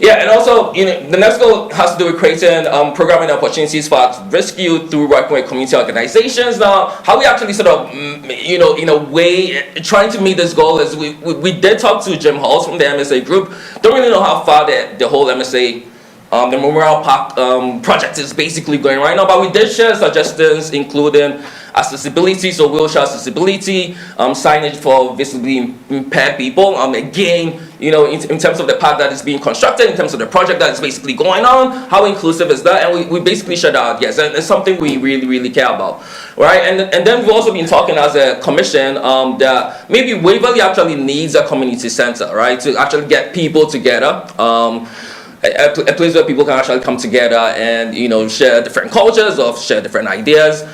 Yeah, and also, the next goal has to do with creating programming opportunities for at-risk youth through working with community organizations. Now, how we actually sort of, in a way, trying to meet this goal is we did talk to Jim Halls from the MSA group. Don't really know how far the whole MSA, the Memorial Park project is basically going right now, but we did share suggestions, including accessibility, so wheelchair accessibility, signage for visibly impaired people. Again, in terms of the path that is being constructed, in terms of the project that is basically going on, how inclusive is that? And we basically shared our ideas, and it's something we really, really care about, right? And then we've also been talking as a commission that maybe Waverly actually needs a community center, right, to actually get people together. A place where people can actually come together and share different cultures or share different ideas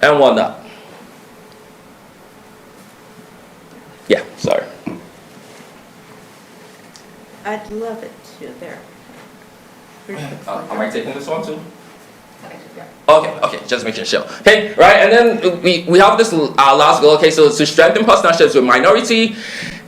and whatnot. Yeah, sorry.
I'd love it to, there.
Am I taking this one too? Okay, just making sure. Okay, right, and then we have this last goal, okay, so to strengthen partnerships with minority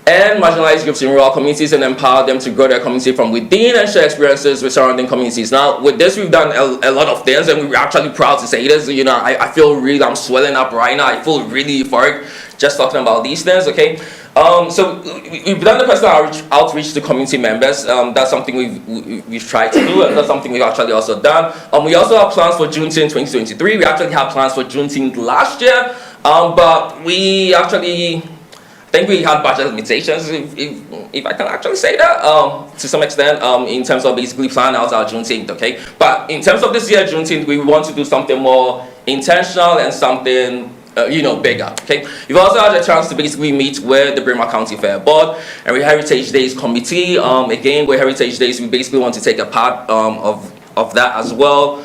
and marginalized groups in rural communities and empower them to grow their community from within and share experiences with surrounding communities. Now, with this, we've done a lot of things, and we're actually proud to say this. I feel really, I'm swelling up right now. I feel really euphoric just talking about these things, okay? So we've done the personal outreach to community members. That's something we've tried to do, and that's something we've actually also done. We also have plans for Juneteenth 2023. We actually had plans for Juneteenth last year, but we actually, I think we had budget limitations, if I can actually say that, to some extent, in terms of basically planning out our Juneteenth, okay? But in terms of this year Juneteenth, we want to do something more intentional and something bigger, okay? We've also had a chance to basically meet with the Braemar County Fair Board and with Heritage Days Committee. Again, with Heritage Days, we basically want to take a part of that as well.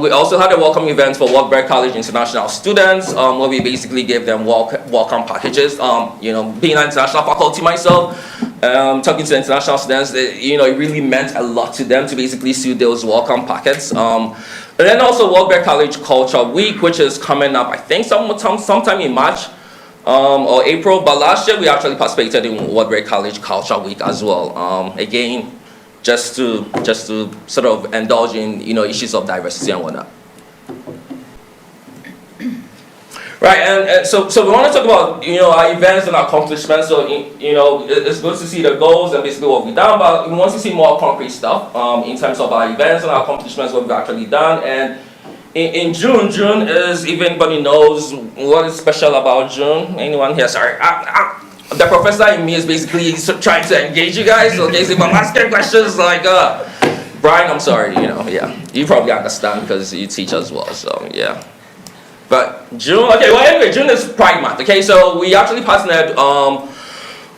We also had a welcome event for Wartburg College international students, where we basically gave them welcome packages. Being an international faculty myself, talking to international students, it really meant a lot to them to basically see those welcome packets. And then also Wartburg College Culture Week, which is coming up, I think sometime in March or April. But last year we actually participated in Wartburg College Culture Week as well. Again, just to sort of indulge in issues of diversity and whatnot. Right, and so we want to talk about our events and our accomplishments. So it's good to see the goals and basically what we've done, but we want to see more concrete stuff in terms of our events and our accomplishments, what we've actually done. And in June is, if anybody knows what is special about June. Anyone here? Sorry. The professor in me is basically trying to engage you guys. Okay, so if I'm asking questions like, Brian, I'm sorry, yeah, you probably understand because you teach as well, so yeah. But June, okay, well anyway, June is Pride Month, okay, so we actually partnered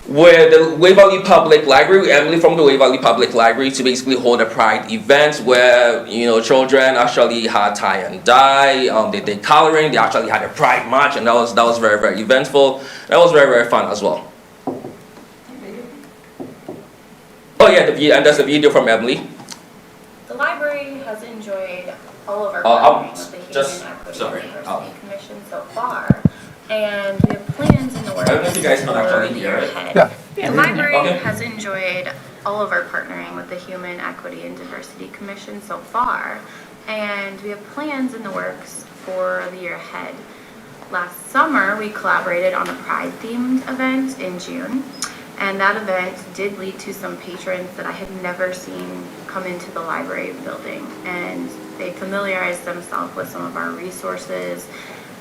with the Waverly Public Library, Emily from the Waverly Public Library, to basically hold a Pride event where, children actually had tie and dye, they did coloring, they actually had a Pride march, and that was very, very eventful. That was very, very fun as well. Oh yeah, and there's a video from Emily.
The library has enjoyed all of our partnering with the Human Equity and Diversity Commission so far, and we have plans in the works.
I don't know if you guys can actually hear it.
The library has enjoyed all of our partnering with the Human Equity and Diversity Commission so far, and we have plans in the works for the year ahead. Last summer, we collaborated on a Pride-themed event in June, and that event did lead to some patrons that I had never seen come into the library building, and they familiarized themselves with some of our resources,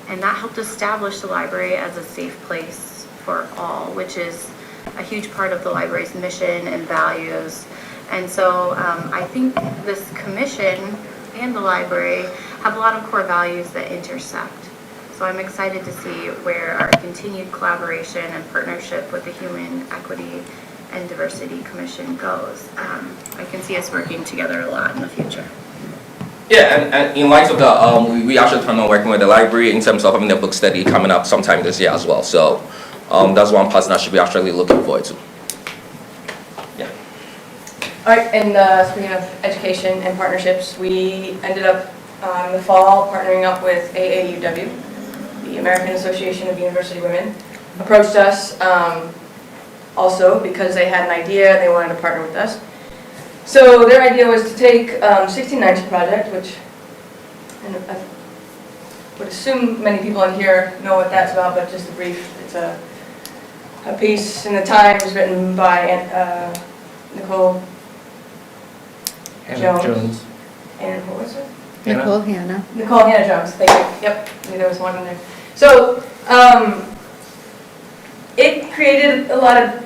and that helped establish the library as a safe place for all, which is a huge part of the library's mission and values. And so I think this commission and the library have a lot of core values that intersect. So I'm excited to see where our continued collaboration and partnership with the Human Equity and Diversity Commission goes. I can see us working together a lot in the future.
Yeah, and in light of the, we actually plan on working with the library in terms of having the book study coming up sometime this year as well. So that's one partnership we're actually looking forward to. Yeah.
All right, and speaking of education and partnerships, we ended up in the fall partnering up with AAUW, the American Association of University Women, approached us also because they had an idea, they wanted to partner with us. So their idea was to take 1619 Project, which I would assume many people in here know what that's about, but just a brief, it's a piece in the Times written by Nicole Jones. And what was it?
Nicole Hannah.
Nicole Hannah Jones, thank you. Yep, I knew there was one in there. So it created a lot of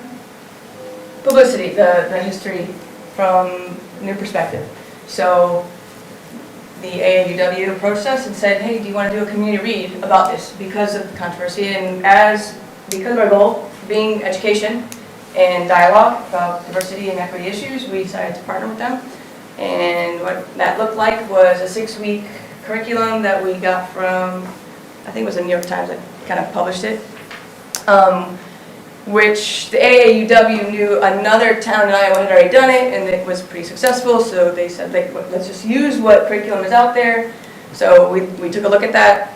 publicity, the history from a new perspective. So the AAUW approached us and said, hey, do you want to do a community read about this because of the controversy? And because of our goal being education and dialogue about diversity and equity issues, we decided to partner with them. And what that looked like was a 6-week curriculum that we got from, I think it was the New York Times that kind of published it, which the AAUW knew another town in Iowa had already done it, and it was pretty successful, so they said, let's just use what curriculum is out there. So we took a look at that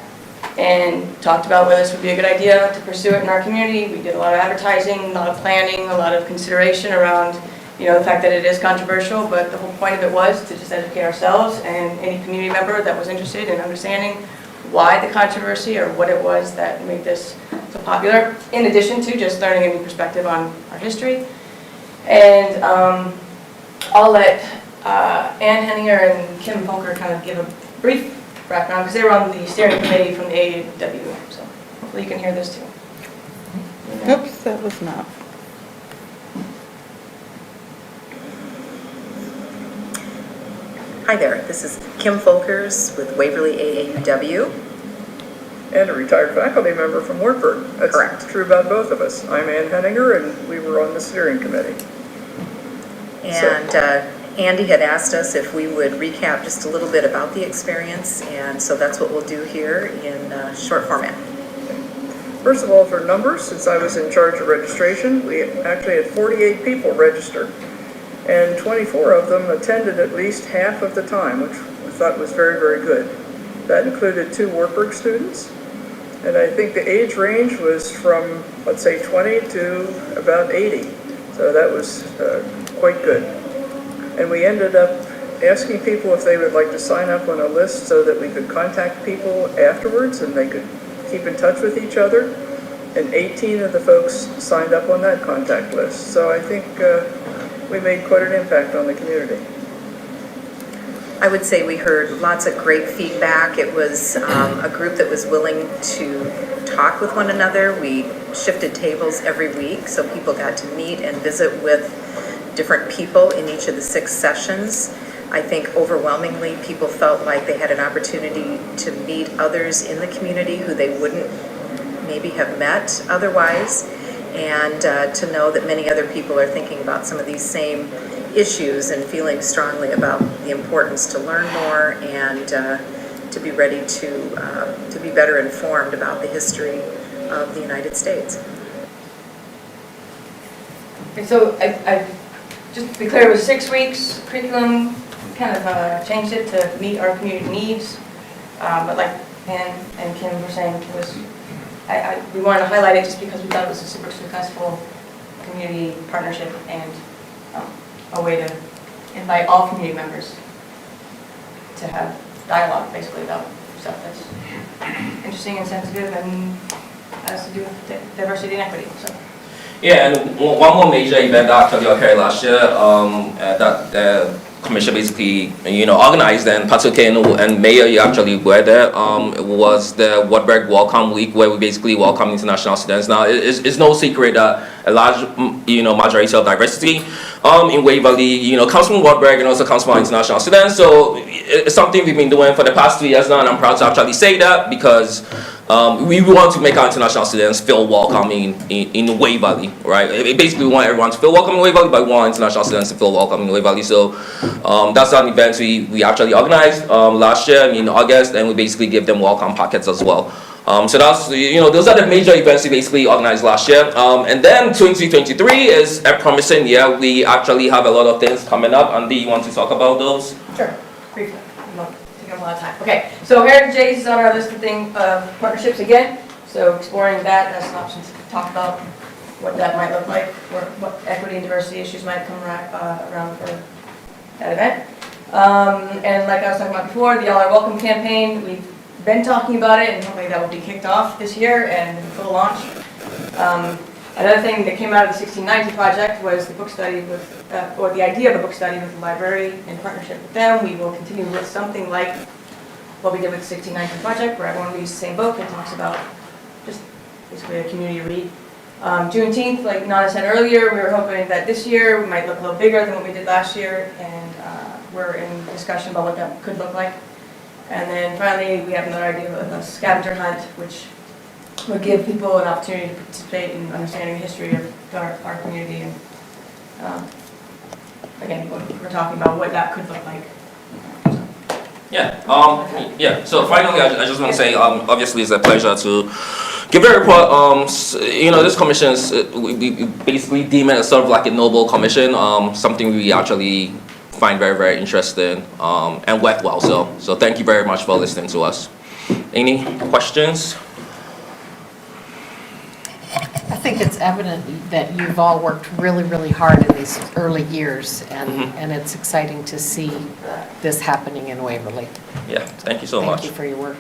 and talked about whether this would be a good idea to pursue it in our community. We did a lot of advertising, a lot of planning, a lot of consideration around the fact that it is controversial, but the whole point of it was to just educate ourselves and any community member that was interested in understanding why the controversy or what it was that made this so popular, in addition to just learning a new perspective on our history. And I'll let Ann Henninger and Kim Folker kind of give a brief background, because they were on the steering committee from the AAUW, so hopefully you can hear this too.
Oops, that was not.
Hi there, this is Kim Folkers with Waverly AAUW. And a retired faculty member from Wartburg. That's correct. True about both of us. I'm Ann Henninger, and we were on the steering committee. And Andy had asked us if we would recap just a little bit about the experience, and so that's what we'll do here in short format. First of all, for numbers, since I was in charge of registration, we actually had 48 people registered, and 24 of them attended at least half of the time, which we thought was very, very good. That included 2 Wartburg students, and I think the age range was from, let's say, 20 to about 80, so that was quite good. And we ended up asking people if they would like to sign up on a list so that we could contact people afterwards and they could keep in touch with each other. And 18 of the folks signed up on that contact list. So I think we made quite an impact on the community. I would say we heard lots of great feedback. It was a group that was willing to talk with one another. We shifted tables every week so people got to meet and visit with different people in each of the 6 sessions. I think overwhelmingly people felt like they had an opportunity to meet others in the community who they wouldn't maybe have met otherwise, and to know that many other people are thinking about some of these same issues and feeling strongly about the importance to learn more and to be ready to be better informed about the history of the United States.
And so I just to be clear, it was 6 weeks curriculum, kind of changed it to meet our community needs. But like Ann and Kim were saying, it was, we wanted to highlight it just because we thought it was a super successful community partnership and a way to invite all community members to have dialogue, basically, about stuff that's interesting and sensitive and has to do with diversity and equity, so.
Yeah, and one more major event that actually occurred last year, that the commission basically, organized and participated in, and Mayor, you actually were there, it was the Wartburg Welcome Week, where we basically welcome international students. Now, it's no secret that a large, majority of diversity in Waverly, comes from Wartburg and also comes from international students. So it's something we've been doing for the past 2 years now, and I'm proud to actually say that because we want to make our international students feel welcome in Waverly, right? Basically, we want everyone to feel welcome in Waverly, but we want international students to feel welcome in Waverly. So that's an event we actually organized last year in August, and we basically give them welcome packets as well. So that's, those are the major events we basically organized last year. And then 2023 is a promising year. We actually have a lot of things coming up. Andy, you want to talk about those?
Sure, briefly, I'm not taking up a lot of time. Okay, so Heritage Days is on our list of partnerships again. So exploring that as an option to talk about what that might look like, or what equity and diversity issues might come around for that event. And like I was talking about before, the Y'all Are Welcome campaign, we've been talking about it, and hopefully that will be kicked off this year and in full launch. Another thing that came out of the 1690 project was the book study with, or the idea of a book study with the library in partnership with them. We will continue with something like what we did with the 1690 project, where everyone reads the same book and talks about just basically a community read. Juneteenth, like Nana said earlier, we were hoping that this year we might look a little bigger than what we did last year, and we're in discussion about what that could look like. And then finally, we have another idea of a scavenger hunt, which would give people an opportunity to participate in understanding the history of our community. And again, we're talking about what that could look like.
Yeah, so finally, I just want to say, obviously, it's a pleasure to give a report. This commission is, we basically deem it as sort of like a noble commission, something we actually find very, very interesting and work well. So thank you very much for listening to us. Any questions?
I think it's evident that you've all worked really, really hard in these early years, and it's exciting to see this happening in Waverly.
Yeah, thank you so much.
Thank you for your work.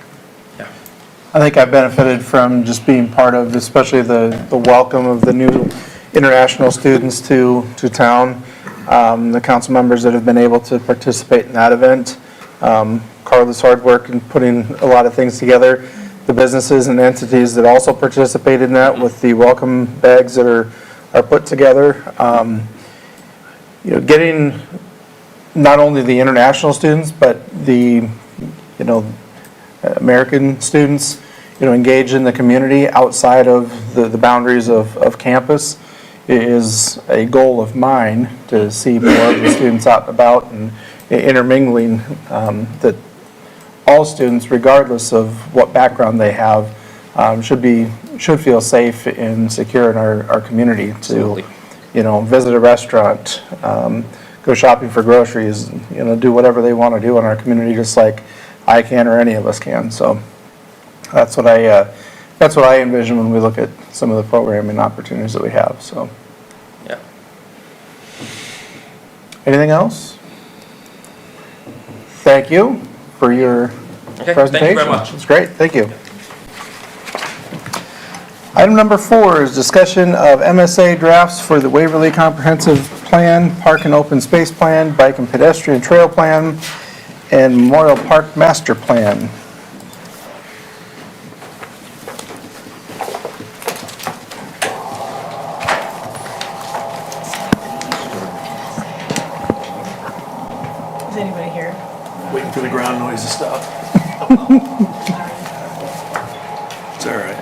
I think I benefited from just being part of, especially the welcome of the new international students to town. The council members that have been able to participate in that event. Carla's hard work in putting a lot of things together. The businesses and entities that also participated in that with the welcome bags that are put together. Getting not only the international students, but the, American students, engaged in the community outside of the boundaries of campus is a goal of mine, to see more of the students out and about and intermingling, that all students, regardless of what background they have, should feel safe and secure in our community to, visit a restaurant, go shopping for groceries, do whatever they want to do in our community, just like I can or any of us can. So that's what I envision when we look at some of the programming opportunities that we have. So,
yeah.
Anything else? Thank you for your presentation.
Thank you very much.
It's great. Thank you. Item number 4 is discussion of MSA drafts for the Waverly Comprehensive Plan, Park and Open Space Plan, Bike and Pedestrian Trail Plan, and Memorial Park Master Plan.
Is anybody here?
Waiting for the ground noise to stop. It's all right.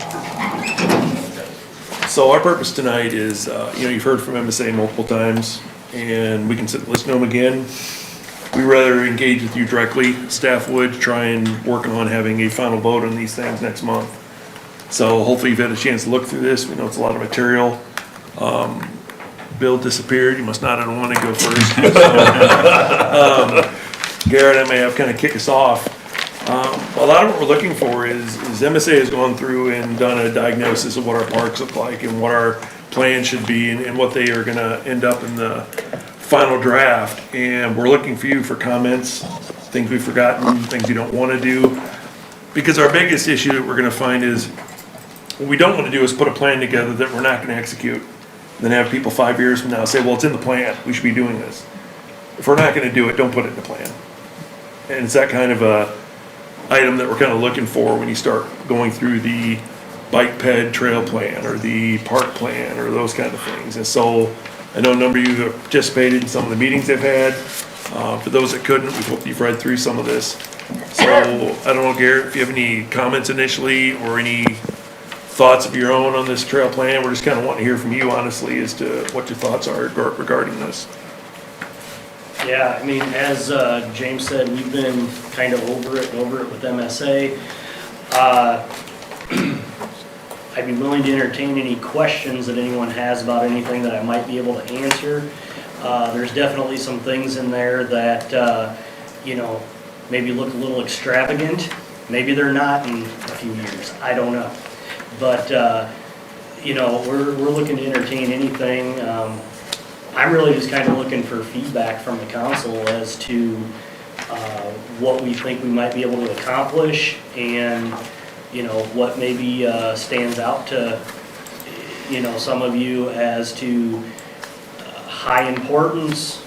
So our purpose tonight is, you've heard from MSA multiple times, and we can sit and listen to them again. We rather engage with you directly, staff would, try and work on having a final vote on these things next month. So hopefully you've had a chance to look through this. We know it's a lot of material. Bill disappeared. You must not have wanted to go first. Garrett, I may have kind of kick us off. A lot of what we're looking for is MSA has gone through and done a diagnosis of what our parks look like and what our plan should be and what they are gonna end up in the final draft. And we're looking for you for comments things we've forgotten, things you don't want to do. Because our biggest issue that we're going to find is, what we don't want to do is put a plan together that we're not going to execute. Then have people 5 years from now say, well, it's in the plan, we should be doing this. If we're not going to do it, don't put it in the plan. And it's that kind of a item that we're kind of looking for when you start going through the bike ped trail plan or the park plan or those kind of things. And so I know a number of you have participated in some of the meetings they've had. For those that couldn't, we hope you've read through some of this. So I don't know, Garrett, if you have any comments initially or any thoughts of your own on this trail plan. We're just kind of wanting to hear from you honestly as to what your thoughts are regarding this.
Yeah, I mean, as James said, we've been kind of over it with MSA. I'd be willing to entertain any questions that anyone has about anything that I might be able to answer. There's definitely some things in there that, you know, maybe look a little extravagant. Maybe they're not in a few years, I don't know. But, you know, we're looking to entertain anything. I'm really just kind of looking for feedback from the council as to what we think we might be able to accomplish and, you know, what maybe stands out to, you know, some of you as to high importance,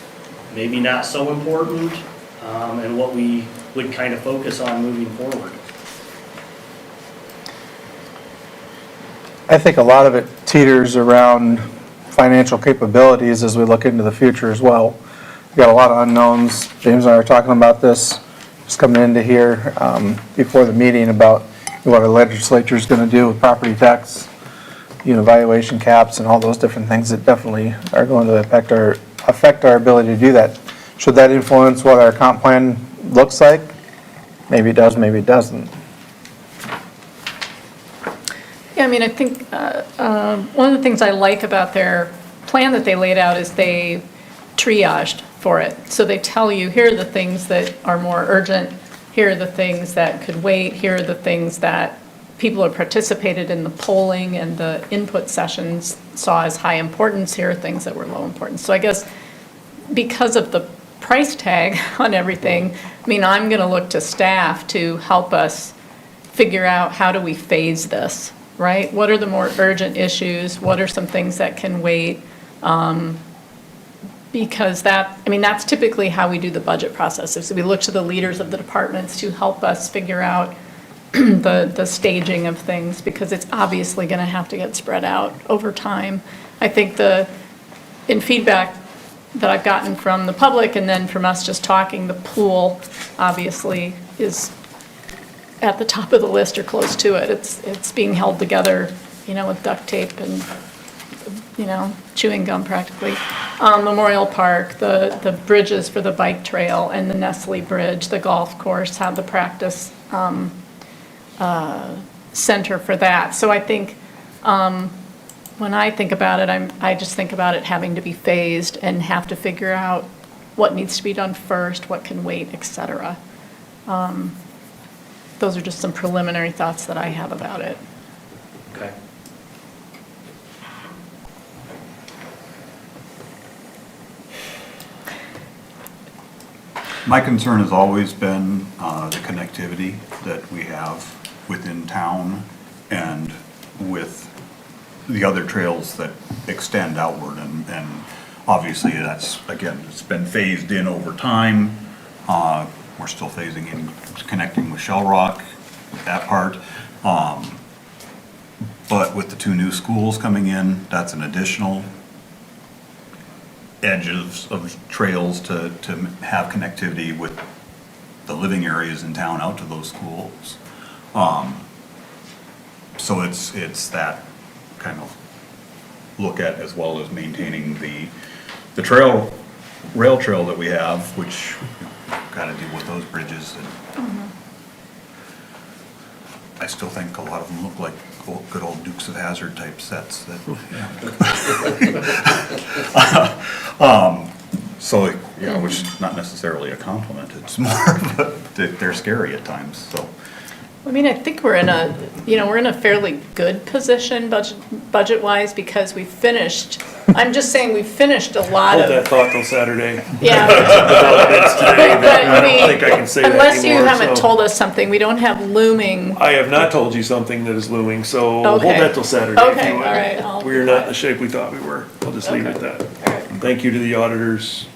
maybe not so important, and what we would kind of focus on moving forward.
I think a lot of it teeters around financial capabilities as we look into the future as well. We've got a lot of unknowns. James and I were talking about this, just coming into here before the meeting about what our legislature is going to do with property tax, you know, valuation caps and all those different things that definitely are going to affect our ability to do that. Should that influence what our comp plan looks like? Maybe it does, maybe it doesn't.
Yeah, I mean, I think one of the things I like about their plan that they laid out is they triaged for it. So they tell you, here are the things that are more urgent, here are the things that could wait, here are the things that people who participated in the polling and the input sessions saw as high importance, here are things that were low importance. So I guess because of the price tag on everything, I mean, I'm going to look to staff to help us figure out how do we phase this. Right? What are the more urgent issues? What are some things that can wait? Because that's typically how we do the budget process. So we look to the leaders of the departments to help us figure out the staging of things, because it's obviously going to have to get spread out over time. I think in feedback that I've gotten from the public and then from us just talking, the pool obviously is at the top of the list or close to it. It's being held together, you know, with duct tape and, you know, chewing gum practically. Memorial Park, the bridges for the bike trail and the Nestle Bridge, the golf course, have the practice center for that. So I think when I think about it, I just think about it having to be phased and have to figure out what needs to be done first, what can wait, et cetera. Those are just some preliminary thoughts that I have about it.
Okay.
My concern has always been the connectivity that we have within town and with the other trails that extend outward. And obviously that's, again, it's been phased in over time. We're still phasing in, connecting with Shell Rock, that part. But with the 2 new schools coming in, that's an additional edges of trails to have connectivity with the living areas in town out to those schools. So it's that kind of look at, as well as maintaining the rail trail that we have, which, you know, gotta deal with those bridges. And I still think a lot of them look like good old Dukes of Hazzard type sets that, so, you know, which is not necessarily a compliment, it's more of they're scary at times, so.
I mean, I think we're in a, we're in a fairly good position budget-wise because we finished, I'm just saying we finished a lot
Hold that
of.
thought till Saturday.
Yeah.
Developments today,
But,
I don't think I can say that anymore.
Unless you haven't
so-
told us something, we don't have looming.
I have not told you something that is looming, so hold
Okay.
that till Saturday. if
Okay,
you would.
all right, I'll-
We are not in the shape we thought we were. I'll just leave it at that. Thank you to the auditors.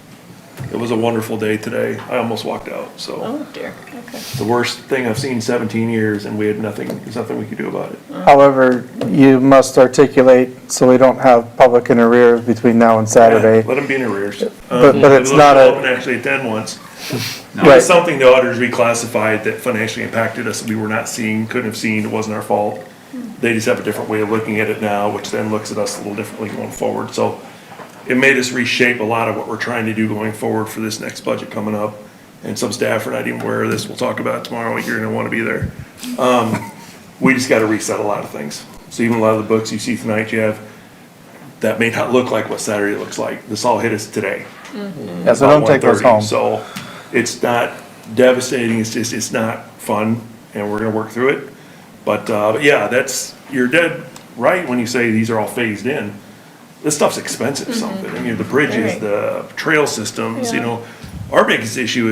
It was a wonderful day today. I almost walked out, so.
Oh dear, okay.
The worst thing I've seen in 17 years, and we had nothing, there's nothing we could do about it.
However, you must articulate so we don't have public in arrears between now and Saturday.
Let them be in arrears.
But it's not a-
Actually, attend once. It
Right.
was something the auditors reclassified that financially impacted us, that we were not seeing, couldn't have seen, it wasn't our fault. They just have a different way of looking at it now, which then looks at us a little differently going forward. So it made us reshape a lot of what we're trying to do going forward for this next budget coming up. And some staff are not even aware of this. We'll talk about it tomorrow. You're gonna wanna be there. We just gotta reset a lot of things. So even a lot of the books you see tonight, you have, that may not look like what Saturday looks like. This all hit us today.
Yeah, so don't take those
1:30.
home.
So it's not devastating, it's just, it's not fun, and we're gonna work through it. But yeah, you're dead right when you say these are all phased in. This stuff's expensive, something. I mean, the bridges,
Right.
the trail systems,
Yeah.
Our biggest issue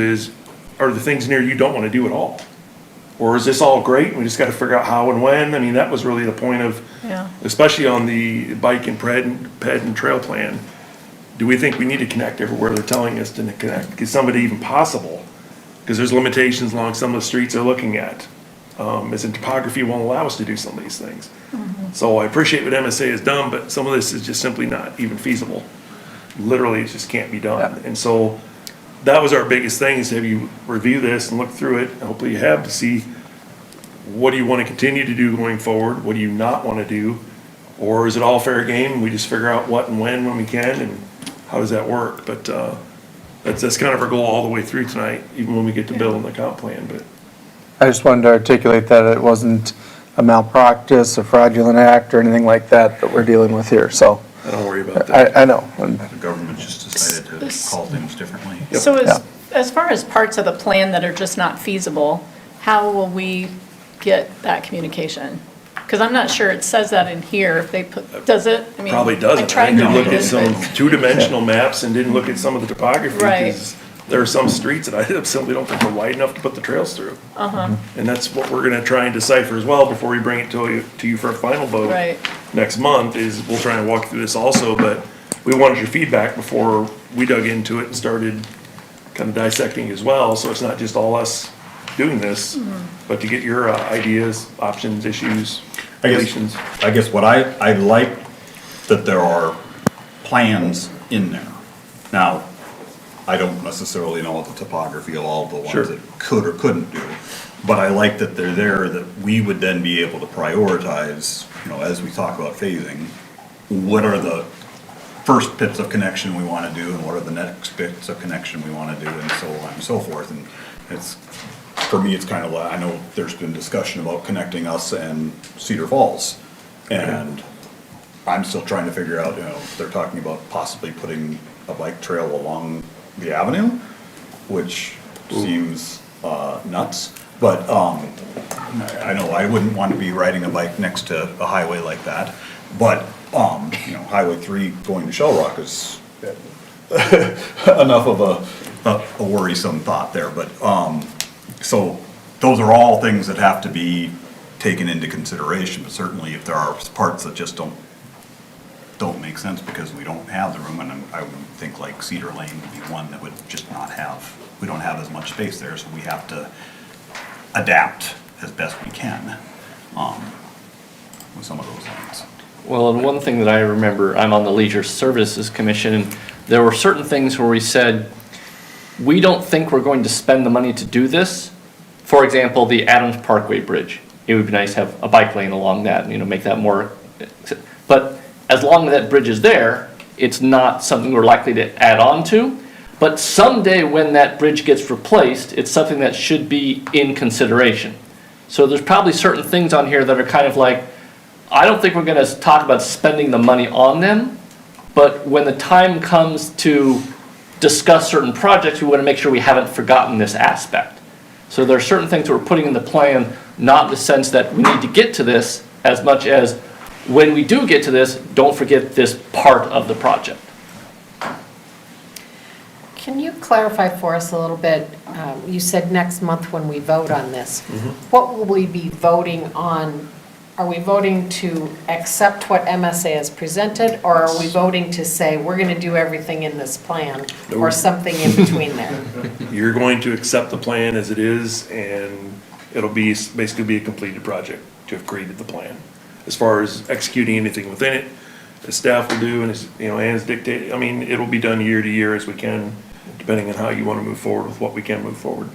are the things near you don't wanna do at all? Or is this all great, and we just gotta figure out how and when? I mean, that was really the point of,
Yeah.
especially on the bike and ped and trail plan. Do we think we need to connect everywhere they're telling us to connect? Is some of it even possible? Because there's limitations along some of the streets they're looking at. As in topography won't allow us to do some of these things. So I appreciate what MSA has done, but some of this is just simply not even feasible. Literally, it just can't be done. And so that was our biggest thing, is have you review this and look through it, and hopefully you have, to see what do you want to continue to do going forward? What do you not want to do? Or is it all fair game, and we just figure out what and when we can, and how does that work? But that's kind of our goal all the way through tonight, even when we get to building the comp plan, but.
I just wanted to articulate that it wasn't a malpractice, a fraudulent act, or anything like that that we're dealing with here, so.
Don't worry about that.
I know. And
The government just decided to call things differently.
So
Yeah.
as far as parts of the plan that are just not feasible, how will we get that communication? Because I'm not sure it says that in here, if they put, does it? I mean,
Probably doesn't. I
tried
think
to
they looked
read
at
it,
some
but-
two-dimensional maps and didn't look at some of the topography.
Right.
'Cause there are some streets that I simply don't think are wide enough to put the trails through.
Uh-huh,
And that's what we're gonna try and decipher as well before we bring it to you for a final vote.
Right.
Next month, is we'll try and walk through this also, but we wanted your feedback before we dug into it and started kind of dissecting as well, so it's not just all us doing this, but to get your ideas, options, issues, deletions.
I guess what I like that there are plans in there. Now, I don't necessarily know the topography of all the
Sure.
ones that could or couldn't do, but I like that they're there, that we would then be able to prioritize, as we talk about phasing, what are the first bits of connection we wanna do, and what are the next bits of connection we wanna do, and so on and so forth. And it's, for me, it's kind of like, I know there's been discussion about connecting us and Cedar Falls. And I'm still trying to figure out, they're talking about possibly putting a bike trail along the avenue, which seems nuts. But I know I wouldn't want to be riding a bike next to a highway like that. But Highway 3 going to Shell Rock is enough of a worrisome thought there. But so those are all things that have to be taken into consideration. But certainly, if there are parts that just don't make sense because we don't have the room, and I would think like Cedar Lane would be one that would just not have, we don't have as much space there, so we have to adapt as best we can with some of those things.
Well, and one thing that I remember, I'm on the Leisure Services Commission, and there were certain things where we said, we don't think we're going to spend the money to do this. For example, the Adams Parkway Bridge. It would be nice to have a bike lane along that, make that more, but as long as that bridge is there, it's not something we're likely to add on to. But someday when that bridge gets replaced, it's something that should be in consideration. So there's probably certain things on here that are kind of like, I don't think we're gonna talk about spending the money on them, but when the time comes to discuss certain projects, we wanna make sure we haven't forgotten this aspect. So there are certain things we're putting in the plan, not in the sense that we need to get to this, as much as when we do get to this, don't forget this part of the project.
Can you clarify for us a little bit? You said next month when we vote on this. What will we be voting on? Are we voting to accept what MSA has presented, or are we voting to say, we're going to do everything in this plan, or something in between there?
You're going to accept the plan as it is, and it'll be, basically be a completed project to have created the plan. As far as executing anything within it, the staff will do, and as, you know, Ann's dictated, I mean, it'll be done year to year as we can, depending on how you want to move forward with what we can move forward.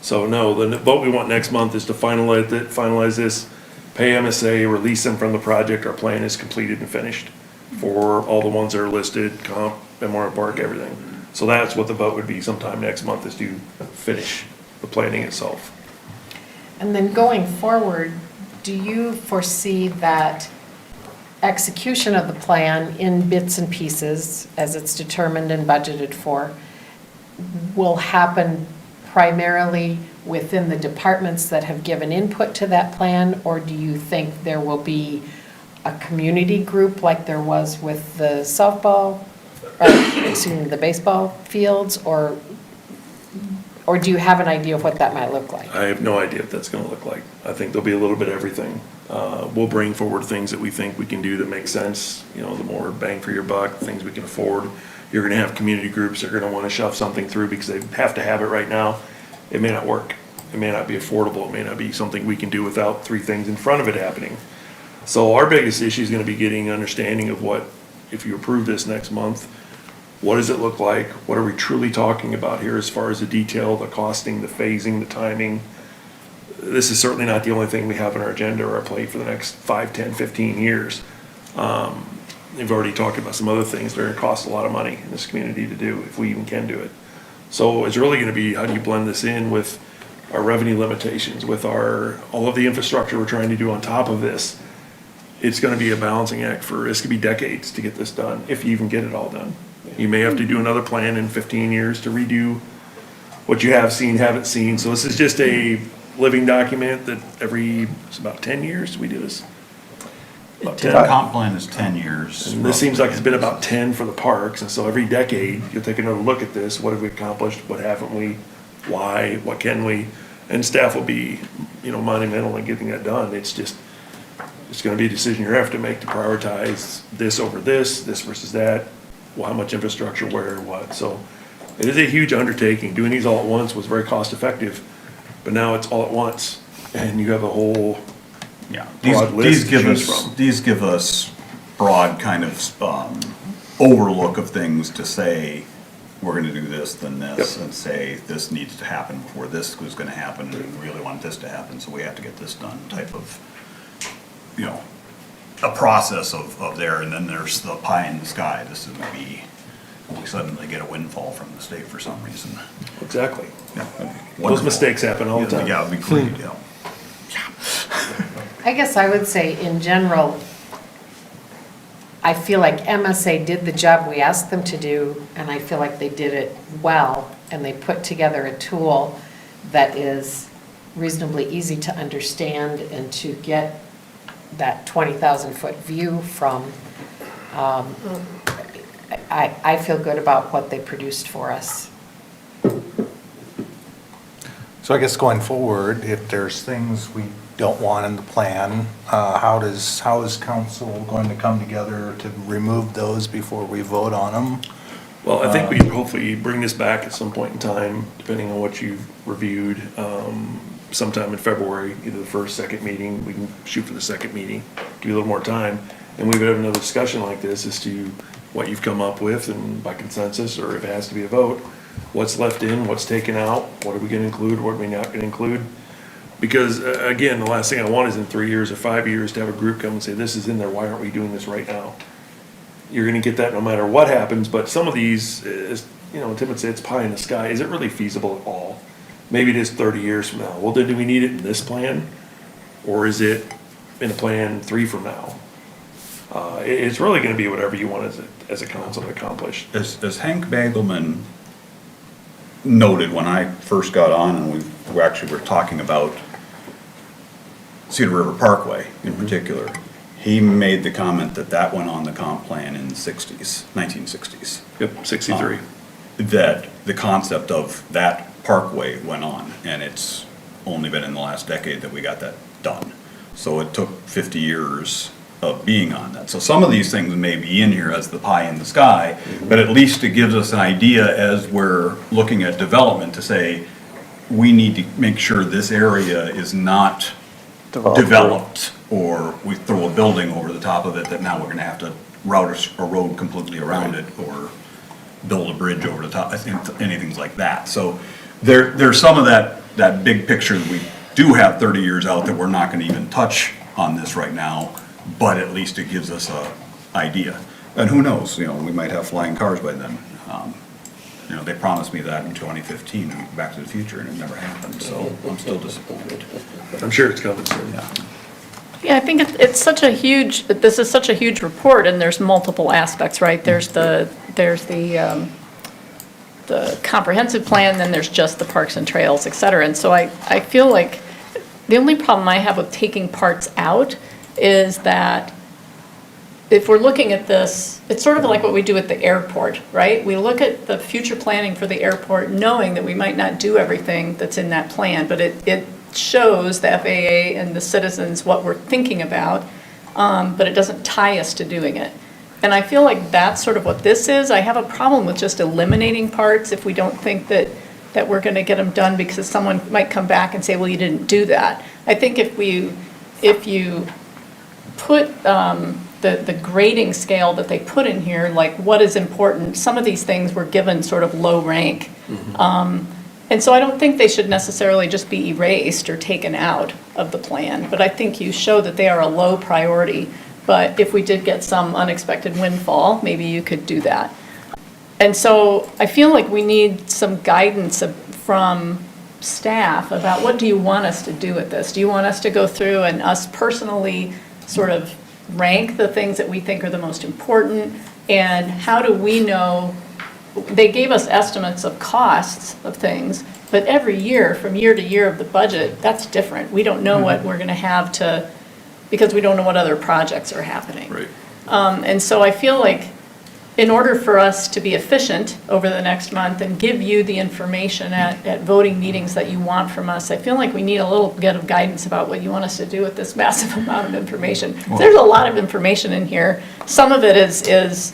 So no, the vote we want next month is to finalize this, pay MSA, release them from the project. Our plan is completed and finished for all the ones that are listed, comp, Memorial Park, everything. So that's what the vote would be sometime next month, is to finish the planning itself.
And then going forward, do you foresee that execution of the plan in bits and pieces, as it's determined and budgeted for, will happen primarily within the departments that have given input to that plan? Or do you think there will be a community group like there was with the softball, the baseball fields? Or do you have an idea of what that might look like?
I have no idea what that's gonna look like. I think there'll be a little bit of everything. We'll bring forward things that we think we can do that make sense, you know, the more bang for your buck, things we can afford. You're gonna have community groups that are gonna wanna shove something through because they have to have it right now. It may not work. It may not be affordable. It may not be something we can do without three things in front of it happening. So our biggest issue is gonna be getting understanding of what, if you approve this next month, what does it look like? What are we truly talking about here as far as the detail, the costing, the phasing, the timing? This is certainly not the only thing we have on our agenda or our plate for the next 5, 10, 15 years. They've already talked about some other things that are gonna cost a lot of money in this community to do, if we even can do it. So it's really gonna be, how do you blend this in with our revenue limitations, with all of the infrastructure we're trying to do on top of this? It's gonna be a balancing act this could be decades to get this done, if you even get it all done. You may have to do another plan in 15 years to redo what you have seen, haven't seen. So this is just a living document that it's about 10 years we do this. About 10.
The comp plan is 10 years.
And this seems like it's been about 10 for the parks, and so every decade, you'll take another look at this, what have we accomplished, what haven't we, why, what can we? And staff will be, you know, monumental in getting that done. It's gonna be a decision you have to make to prioritize this over this versus that, well, how much infrastructure, where, what. So it is a huge undertaking. Doing these all at once was very cost effective, but now it's all at once, and you have a whole broad list to choose from.
These give us broad kind of overlook of things to say, we're gonna do this, then this, and say, this needs to happen before this was gonna happen, and we really want this to happen, so we have to get this done type of, you know, a process of there, and then there's the pie in the sky. This is gonna be, we suddenly get a windfall from the state for some reason.
Exactly.
Yeah,
Those mistakes happen all the time.
Yeah, it'd be great, yeah.
I guess I would say, in general, I feel like MSA did the job we asked them to do, and I feel like they did it well, and they put together a tool that is reasonably easy to understand and to get that 20,000-foot view from. I feel good about what they produced for us.
So I guess going forward, if there's things we don't want in the plan, how is council going to come together to remove those before we vote on them?
Well, I think we hopefully bring this back at some point in time, depending on what you've reviewed, sometime in February, either the first, second meeting. We can shoot for the second meeting, give you a little more time, and we would have another discussion like this as to what you've come up with, and by consensus, or if it has to be a vote, what's left in, what's taken out, what are we gonna include, what are we not gonna include? Because, again, the last thing I want is in 3 years or 5 years to have a group come and say, this is in there, why aren't we doing this right now? You're gonna get that no matter what happens, but some of these, you know, Tim would say it's pie in the sky. Is it really feasible at all? Maybe it is 30 years from now. Well, then do we need it in this plan? Or is it in a plan 3 from now? It's really gonna be whatever you want as a council to accomplish.
As Hank Bagelman noted when I first got on, and we actually were talking about Cedar River Parkway in particular, he made the comment that that went on the comp plan in the 60s, 1960s.
Yep, 63.
That the concept of that parkway went on, and it's only been in the last decade that we got that done. So it took 50 years of being on that. So some of these things may be in here as the pie in the sky, but at least it gives us an idea as we're looking at development to say, we need to make sure this area is not developed, or we throw a building over the top of it that now we're gonna have to route a road completely around it, or build a bridge over the top, anything like that. So there's some of that big picture that we do have 30 years out that we're not gonna even touch on this right now, but at least it gives us a idea. And who knows, you know, we might have flying cars by then. You know, they promised me that in 2015, and Back to the Future, and it never happened, so I'm still disappointed.
I'm sure it's coming soon.
Yeah, I think it's such a huge, this is such a huge report, and there's multiple aspects, right? There's the comprehensive plan, then there's just the parks and trails, et cetera. And so I feel like the only problem I have with taking parts out is that if we're looking at this, it's sort of like what we do at the airport, right? We look at the future planning for the airport knowing that we might not do everything that's in that plan, but it shows the FAA and the citizens what we're thinking about, but it doesn't tie us to doing it. And I feel like that's sort of what this is. I have a problem with just eliminating parts if we don't think that we're going to get them done, because someone might come back and say, well, you didn't do that. I think if you put the grading scale that they put in here, like what is important, some of these things were given sort of low rank. And so I don't think they should necessarily just be erased or taken out of the plan, but I think you show that they are a low priority. But if we did get some unexpected windfall, maybe you could do that. And so I feel like we need some guidance from staff about what do you want us to do with this? Do you want us to go through and us personally sort of rank the things that we think are the most important? And how do we know? They gave us estimates of costs of things, but every year, from year to year of the budget, that's different. We don't know what we're going to have to, because we don't know what other projects are happening.
Right.
And so I feel like in order for us to be efficient over the next month and give you the information at voting meetings that you want from us, I feel like we need a little bit of guidance about what you want us to do with this massive amount of information. There's a lot of information in here. Some of it is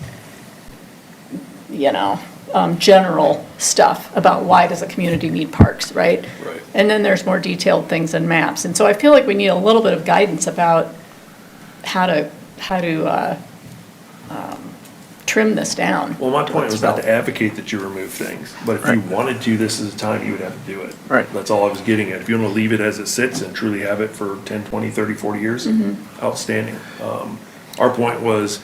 you know, general stuff about why does a community need parks, right?
Right.
And then there's more detailed things and maps. And so I feel like we need a little bit of guidance about how to trim this down.
Well, my point was not to advocate that you remove things, but if you wanted to, this is the time you would have to do it.
Right.
That's all I was getting at. If you want to leave it as it sits and truly have it for 10, 20, 30, 40 years, outstanding. Our point was,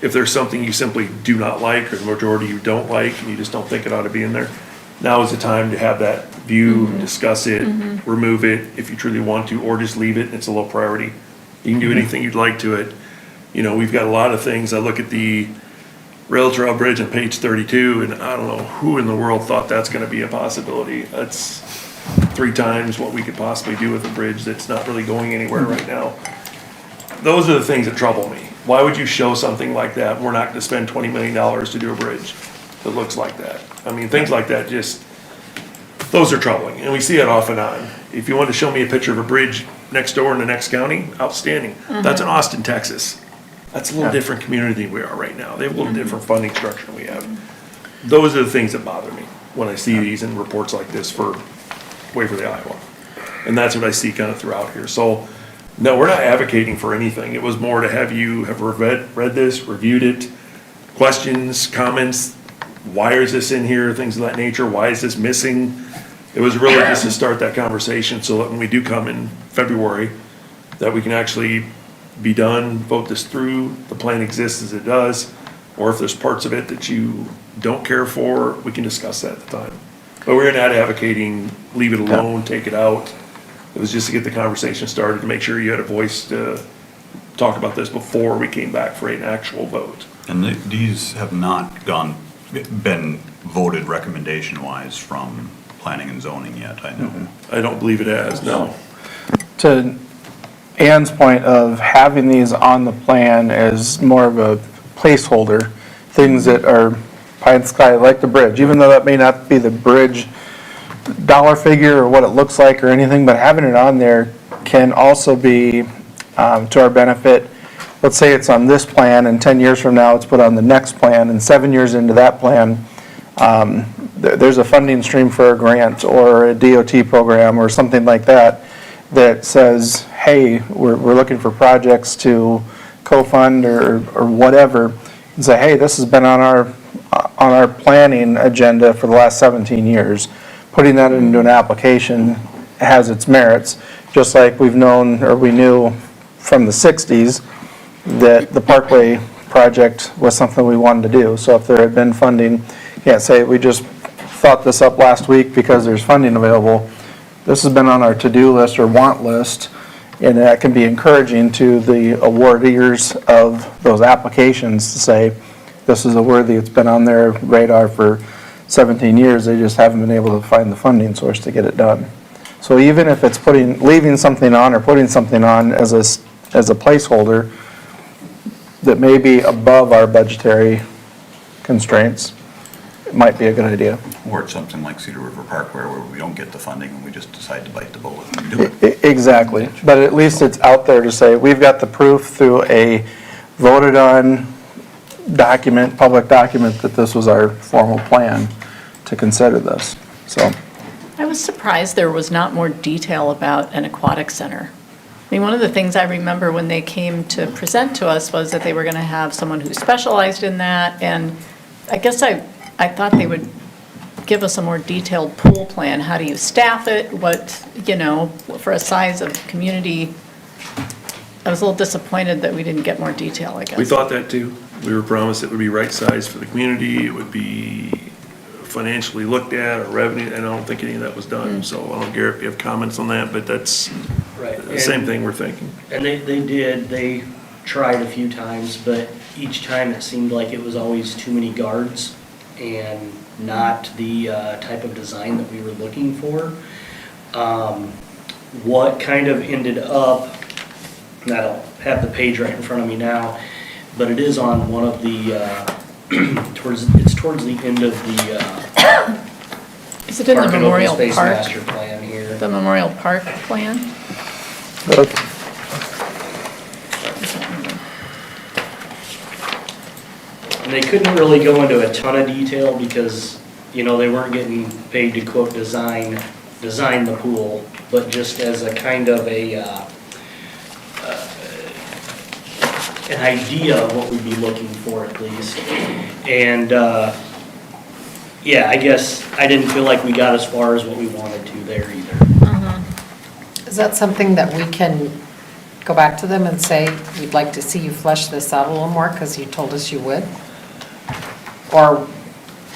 if there's something you simply do not like, or the majority you don't like, and you just don't think it ought to be in there, now is the time to have that view, discuss it, remove it if you truly want to, or just leave it, it's a low priority. You can do anything you'd like to it. You know, we've got a lot of things. I look at the rail trail bridge on page 32, and I don't know who in the world thought that's gonna be a possibility. That's 3 times what we could possibly do with a bridge that's not really going anywhere right now. Those are the things that trouble me. Why would you show something like that? We're not gonna spend $20 million to do a bridge that looks like that. I mean, things like that just, those are troubling, and we see it off and on. If you want to show me a picture of a bridge next door in the next county, outstanding. That's in Austin, Texas. That's a little different community than we are right now. They have a little different funding structure than we have. Those are the things that bother me when I see these in reports like this for Waverly, Iowa. And that's what I see kind of throughout here. So, no, we're not advocating for anything. It was more to have you have read this, reviewed it, questions, comments. Why is this in here? Things of that nature. Why is this missing? It was really just to start that conversation so that when we do come in February, that we can actually be done, vote this through, the plan exists as it does, or if there's parts of it that you don't care for, we can discuss that at the time. But we're not advocating, leave it alone, take it out. It was just to get the conversation started, to make sure you had a voice to talk about this before we came back for an actual vote.
And these have not been voted recommendation-wise from planning and zoning yet, I know.
I don't believe it has, no.
To Ann's point of having these on the plan as more of a placeholder, things that are pie in the sky, like the bridge, even though that may not be the bridge dollar figure or what it looks like or anything, but having it on there can also be to our benefit. Let's say it's on this plan, and 10 years from now, it's put on the next plan, and 7 years into that plan, there's a funding stream for a grant or a DOT program or something like that that says, hey, we're looking for projects to co-fund or whatever, and say, hey, this has been on our planning agenda for the last 17 years. Putting that into an application has its merits, just like we've known, or we knew from the 60s, that the Parkway project was something we wanted to do. So if there had been funding, you can't say we just thought this up last week because there's funding available. This has been on our to-do list or want list, and that can be encouraging to the awardees of those applications to say, this is a worthy, it's been on their radar for 17 years, they just haven't been able to find the funding source to get it done. So even if it's leaving something on or putting something on as a placeholder that may be above our budgetary constraints, it might be a good idea.
Or it's something like Cedar River Parkway where we don't get the funding and we just decide to bite the bullet and do it.
Exactly, but at least it's out there to say, we've got the proof through a voted on document, public document, that this was our formal plan to consider this, so.
I was surprised there was not more detail about an aquatic center. I mean, one of the things I remember when they came to present to us was that they were going to have someone who specialized in that, and I guess I thought they would give us a more detailed pool plan. How do you staff it? What, for a size of community. I was a little disappointed that we didn't get more detail, I guess.
We thought that too. We were promised it would be right size for the community, it would be financially looked at, or revenue, and I don't think any of that was done. So I don't know, Garrett, if you have comments on that, but that's
Right.
the same thing we're thinking.
And they tried a few times, but each time it seemed like it was always too many guards and not the type of design that we were looking for. What kind of ended up, and I don't have the page right in front of me now, but it is on one of the, it's towards the end of the
Is it in the
Park and Open
Memorial
Space
Park?
Master Plan here.
The Memorial Park plan?
And they couldn't really go into a ton of detail because, they weren't getting paid to quote design the pool, but just as a kind of an idea of what we'd be looking for at least. And, I guess I didn't feel like we got as far as what we wanted to there either.
Is that something that we can go back to them and say, we'd like to see you flesh this out a little more because you told us you would? Or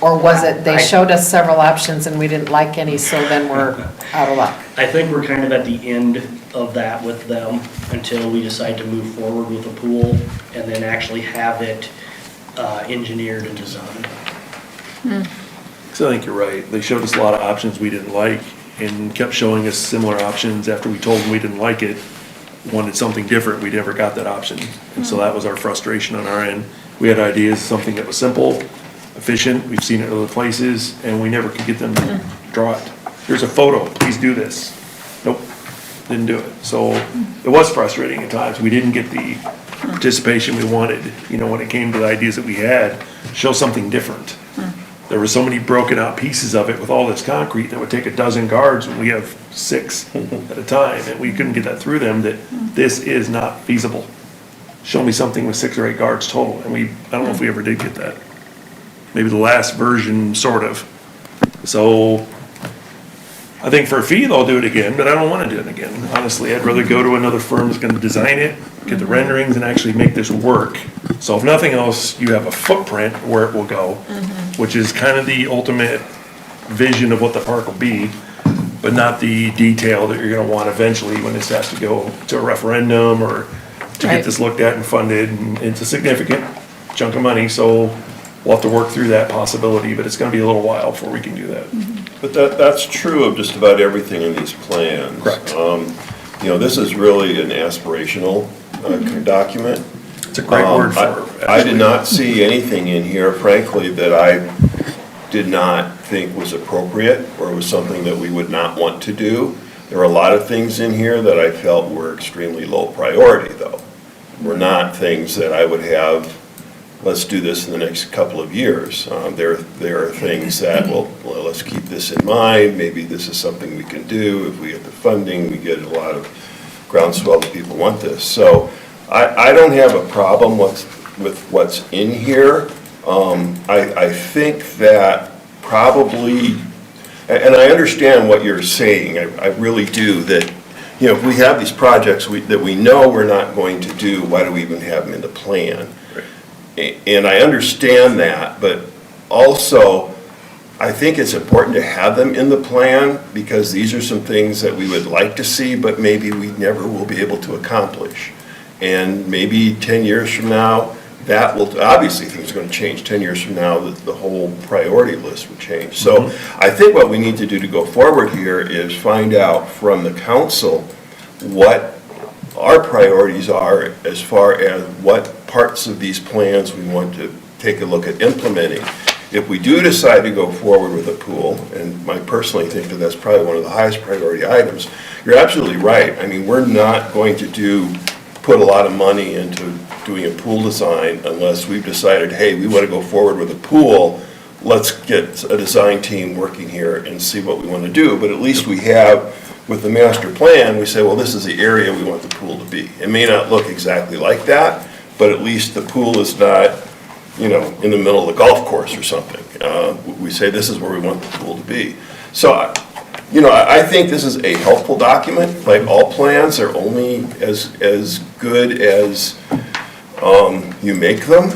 was it, they showed us several options and we didn't like any, so then we're out of luck?
I think we're kind of at the end of that with them until we decide to move forward with the pool and then actually have it engineered and designed.
So I think you're right. They showed us a lot of options we didn't like and kept showing us similar options after we told them we didn't like it. Wanted something different, we never got that option. And so that was our frustration on our end. We had ideas, something that was simple, efficient, we've seen it in other places, and we never could get them to draw it. Here's a photo, please do this. Nope, didn't do it. So it was frustrating at times. We didn't get the participation we wanted, when it came to the ideas that we had, show something different. There were so many broken out pieces of it with all this concrete that would take a dozen guards when we have 6 at a time, and we couldn't get that through them, that this is not feasible. Show me something with 6 or 8 guards total, and I don't know if we ever did get that. Maybe the last version, sort of. So, I think for a fee, they'll do it again, but I don't want to do it again. Honestly, I'd rather go to another firm that's going to design it, get the renderings, and actually make this work. So if nothing else, you have a footprint where it will go, which is kind of the ultimate vision of what the park will be, but not the detail that you're going to want eventually when this has to go to a referendum or to get this looked at and funded. And it's a significant chunk of money, so we'll have to work through that possibility, but it's gonna be a little while before we can do that.
But that's true of just about everything in these plans.
Correct.
You know, this is really an aspirational document.
It's a great word for it.
I did not see anything in here, frankly, that I did not think was appropriate or was something that we would not want to do. There are a lot of things in here that I felt were extremely low priority, though. Were not things that I would have, let's do this in the next couple of years. There are things that, well, let's keep this in mind, maybe this is something we can do, if we get the funding, we get a lot of groundswell that people want this. So I don't have a problem with what's in here. I think that probably, and I understand what you're saying, I really do, that, you know, if we have these projects that we know we're not going to do, why do we even have them in the plan? And I understand that, but also, I think it's important to have them in the plan, because these are some things that we would like to see, but maybe we never will be able to accomplish. And maybe 10 years from now, that will, obviously things are going to change. 10 years from now, the whole priority list will change. So I think what we need to do to go forward here is find out from the council what our priorities are as far as what parts of these plans we want to take a look at implementing. If we do decide to go forward with a pool, and I personally think that that's probably one of the highest priority items, you're absolutely right. I mean, we're not going to put a lot of money into doing a pool design unless we've decided, hey, we want to go forward with a pool, let's get a design team working here and see what we want to do. But at least we have, with the master plan, we say, well, this is the area we want the pool to be. It may not look exactly like that, but at least the pool is not, you know, in the middle of the golf course or something. We say this is where we want the pool to be. So, you know, I think this is a helpful document. Like all plans are only as good as you make them.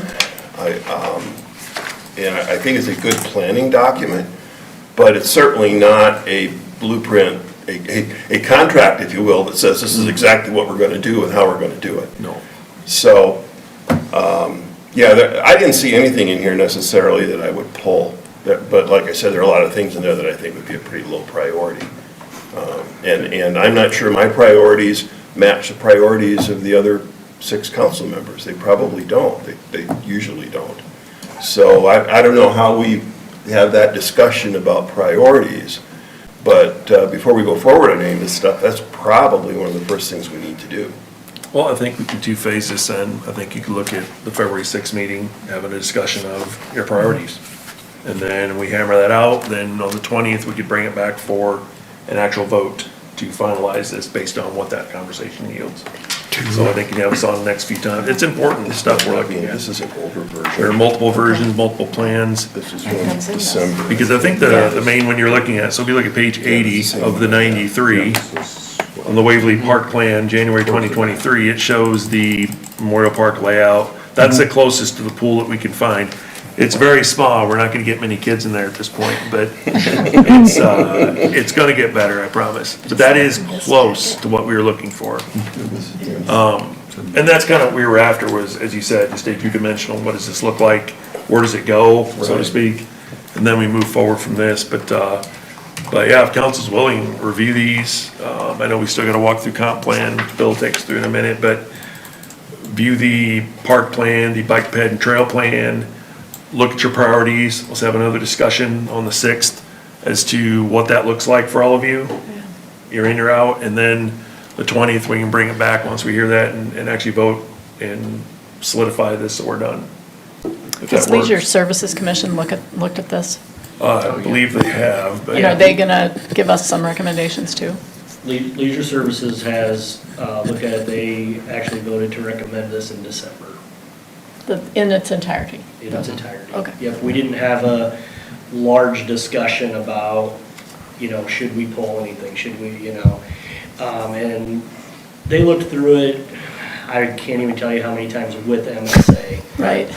And I think it's a good planning document, but it's certainly not a blueprint, a contract, if you will, that says this is exactly what we're going to do and how we're going to do it.
No.
So, yeah, I didn't see anything in here necessarily that I would pull. But like I said, there are a lot of things in there that I think would be a pretty low priority. And I'm not sure my priorities match the priorities of the other 6 council members. They probably don't. They usually don't. So I don't know how we have that discussion about priorities, but before we go forward on any of this stuff, that's probably one of the first things we need to do.
Well, I think we can two-phase this in. I think you could look at the February 6th meeting, having a discussion of your priorities. And then we hammer that out, then on the 20th, we could bring it back for an actual vote to finalize this based on what that conversation yields. So I think you have us on the next few times. It's important stuff we're looking at.
This is an older version.
There are multiple versions, multiple plans.
This is from December.
Because I think the main one you're looking at, so if you look at page 80 of the 93, on the Waverly Park Plan, January 2023, it shows the Memorial Park layout. That's the closest to the pool that we can find. It's very small, we're not gonna get many kids in there at this point, but it's gonna get better, I promise. But that is close to what we were looking for. And that's kind of what we were after was, as you said, just a two-dimensional, what does this look like? Where does it go, so to speak? And then we move forward from this, but yeah, if council's willing, review these. I know we still gotta walk through comp plan, Bill takes through in a minute, but view the park plan, the bike ped and trail plan, look at your priorities. Let's have another discussion on the 6th as to what that looks like for all of you. You're in, you're out, and then the 20th, we can bring it back once we hear that and actually vote and solidify this so we're done. If
Has
that works.
Leisure Services Commission looked at this?
I believe they have, but.
And are they gonna give us some recommendations too?
Leisure Services has looked at it, they actually voted to recommend this in December.
In its entirety?
In its entirety.
Okay.
Yep, we didn't have a large discussion about, you know, should we pull anything, should we, you know, and they looked through it, I can't even tell you how many times with MSA.
Right.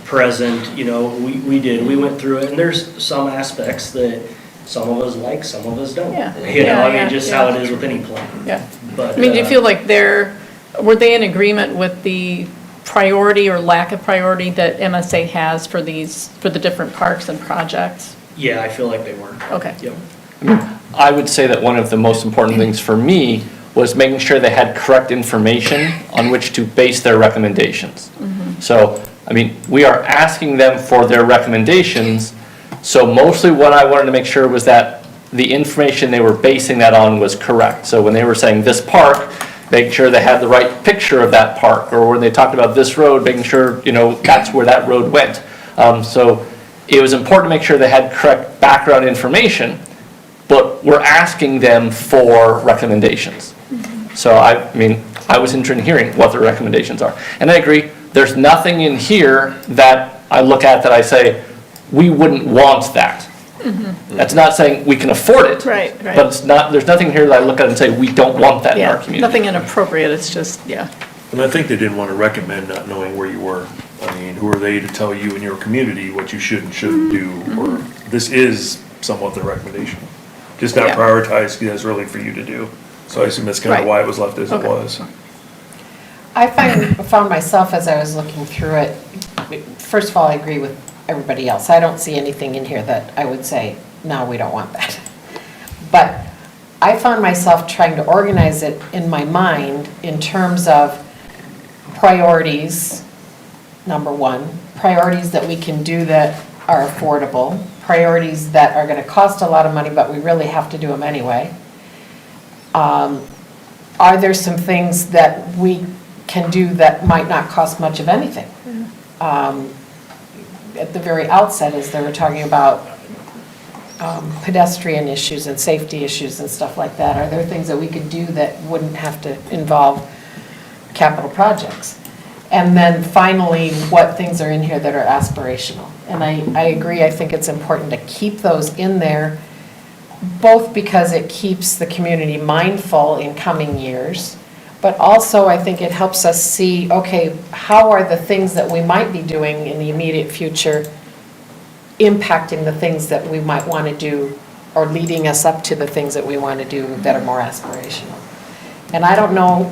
Present, you know, we went through it, and there's some aspects that some of us like, some of us don't.
Yeah.
You know, I
Yeah,
mean, just
yeah.
how it is with any plan.
Yeah.
But,
I mean, do you feel like were they in agreement with the priority or lack of priority that MSA has for the different parks and projects?
Yeah, I feel like they were.
Okay.
Yep.
I would say that one of the most important things for me was making sure they had correct information on which to base their recommendations. So, I mean, we are asking them for their recommendations, so mostly what I wanted to make sure was that the information they were basing that on was correct. So when they were saying this park, making sure they had the right picture of that park, or when they talked about this road, making sure, you know, that's where that road went. So it was important to make sure they had correct background information, but we're asking them for recommendations. So I mean, I was interested in hearing what their recommendations are. And I agree, there's nothing in here that I look at that I say, we wouldn't want that. That's not saying we can afford it.
Right.
But it's not, there's nothing here that I look at and say, we don't want that in our
Yeah,
community.
nothing inappropriate, it's just, yeah.
And I think they didn't want to recommend not knowing where you were. I mean, who are they to tell you in your community what you should and shouldn't do? Or this is somewhat their recommendation. Just not
Yeah.
prioritized as really for you to do. So I assume that's kind of
Right.
why it was left as it
Okay.
was.
I found myself as I was looking through it, first of all, I agree with everybody else. I don't see anything in here that I would say, no, we don't want that. But I found myself trying to organize it in my mind in terms of priorities, number one, priorities that we can do that are affordable, priorities that are going to cost a lot of money, but we really have to do them anyway. Are there some things that we can do that might not cost much of anything? At the very outset, as they were talking about pedestrian issues and safety issues and stuff like that, are there things that we could do that wouldn't have to involve capital projects? And then finally, what things are in here that are aspirational? And I agree, I think it's important to keep those in there, both because it keeps the community mindful in coming years, but also I think it helps us see, okay, how are the things that we might be doing in the immediate future impacting the things that we might want to do, or leading us up to the things that we want to do that are more aspirational. And I don't know,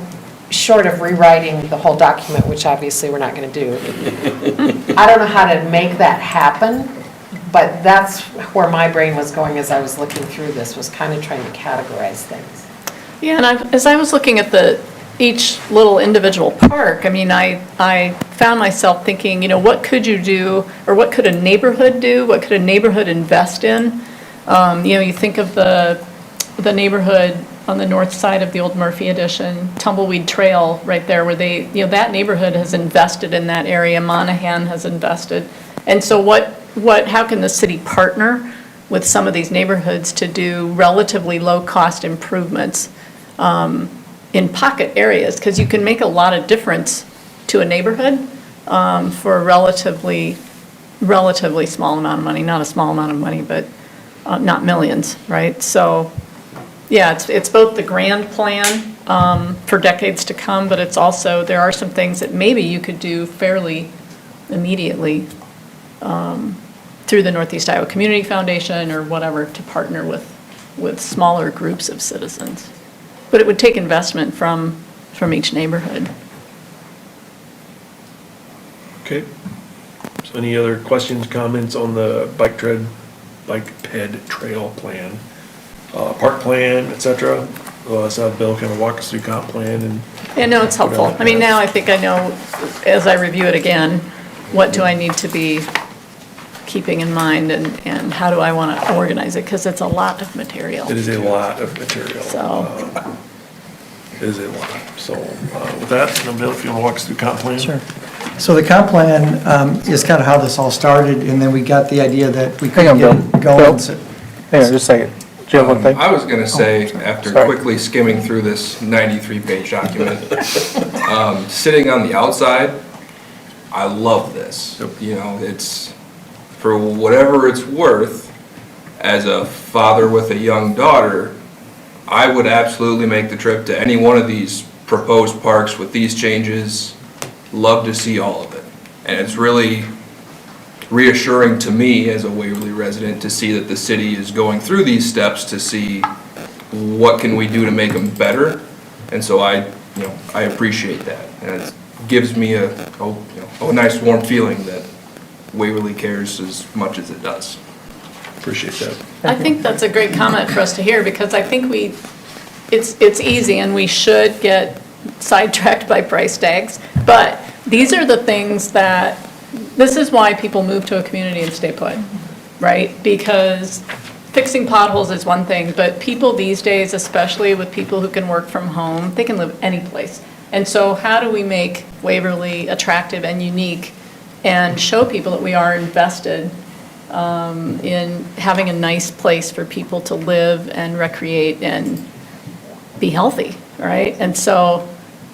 short of rewriting the whole document, which obviously we're not going to do, I don't know how to make that happen, but that's where my brain was going as I was looking through this, was kind of trying to categorize things.
Yeah, and as I was looking at each little individual park, I mean, I found myself thinking, you know, what could you do, or what could a neighborhood do? What could a neighborhood invest in? You know, you think of the neighborhood on the north side of the old Murphy Addition, Tumbleweed Trail right there, where you know, that neighborhood has invested in that area, Monahan has invested. And so how can the city partner with some of these neighborhoods to do relatively low-cost improvements in pocket areas? Because you can make a lot of difference to a neighborhood for a relatively small amount of money, not a small amount of money, but not millions, right? So, yeah, it's both the grand plan for decades to come, but it's also, there are some things that maybe you could do fairly immediately through the Northeast Iowa Community Foundation or whatever, to partner with smaller groups of citizens. But it would take investment from each neighborhood.
Okay. So any other questions, comments on the bike ped trail plan, park plan, et cetera? Let's have Bill kind of walk us through comp plan and.
Yeah, no, it's helpful. I mean, now I think I know, as I review it again, what do I need to be keeping in mind, and how do I want to organize it? Because it's a lot of material.
It is a lot of material.
So.
It is a lot. So with that, Bill, if you want to walk us through comp plan?
Sure. So the comp plan is kind of how this all started, and then we got the idea that we could
Hang on,
get
Bill.
it going.
Bill. Hang on, just a second. Do you have one thing?
I was going to say, after
Sorry.
quickly skimming through this 93-page document, sitting on the outside, I love this. You know, it's, for whatever it's worth, as a father with a young daughter, I would absolutely make the trip to any one of these proposed parks with these changes. Love to see all of it. And it's really reassuring to me as a Waverly resident to see that the city is going through these steps to see what can we do to make them better. And so I appreciate that. And it's gives me a nice warm feeling that Waverly cares as much as it does.
Appreciate that.
I think that's a great comment for us to hear, because I think it's easy, and we should get sidetracked by price tags, but these are the things this is why people move to a community and stay put, right? Because fixing potholes is one thing, but people these days, especially with people who can work from home, they can live any place. And so how do we make Waverly attractive and unique and show people that we are invested in having a nice place for people to live and recreate and be healthy, right? And so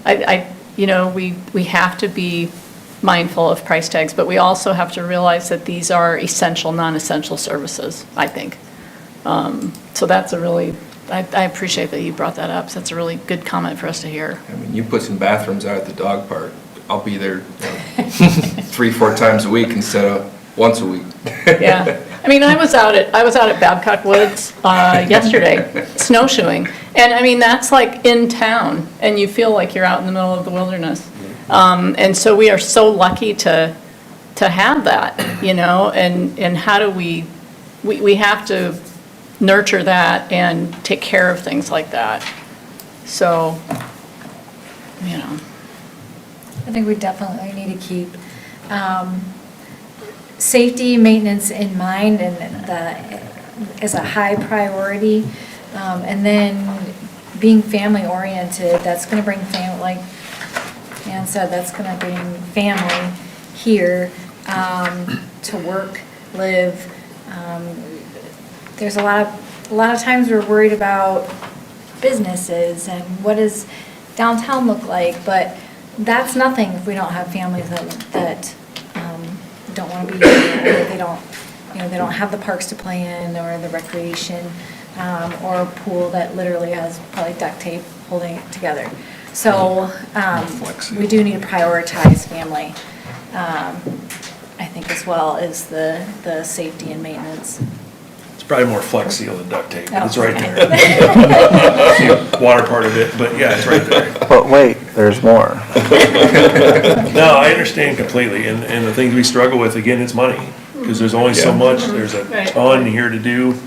we have to be mindful of price tags, but we also have to realize that these are essential, non-essential services, I think. So that's I appreciate that you brought that up. So that's a really good comment for us to hear.
I mean, you put some bathrooms out at the dog park, I'll be there 3-4 times a week instead of once a week.
Yeah. I mean, I was out at Babcock Woods yesterday, snowshoeing. And I mean, that's like in town, and you feel like you're out in the middle of the wilderness. And so we are so lucky to have that, and how do we have to nurture that and take care of things like that. So,
I think we definitely need to keep safety, maintenance in mind, and as a high priority. And then being family oriented, that's going to bring family, like Ann said, that's going to bring family here to work, live. There's a lot of times we're worried about businesses and what does downtown look like, but that's nothing if we don't have families that don't want to be here, or they don't have the parks to play in, or the recreation, or a pool that literally has probably duct tape holding it together. So we do need to prioritize family, I think, as well as the safety and maintenance.
It's probably more Flex Seal than duct tape, but
Oh.
it's right there. The water part of it, but yeah, it's right there.
But wait, there's more.
No, I understand completely, and the things we struggle with, again, it's money, because there's only so much, there's a
Right.
ton here to do,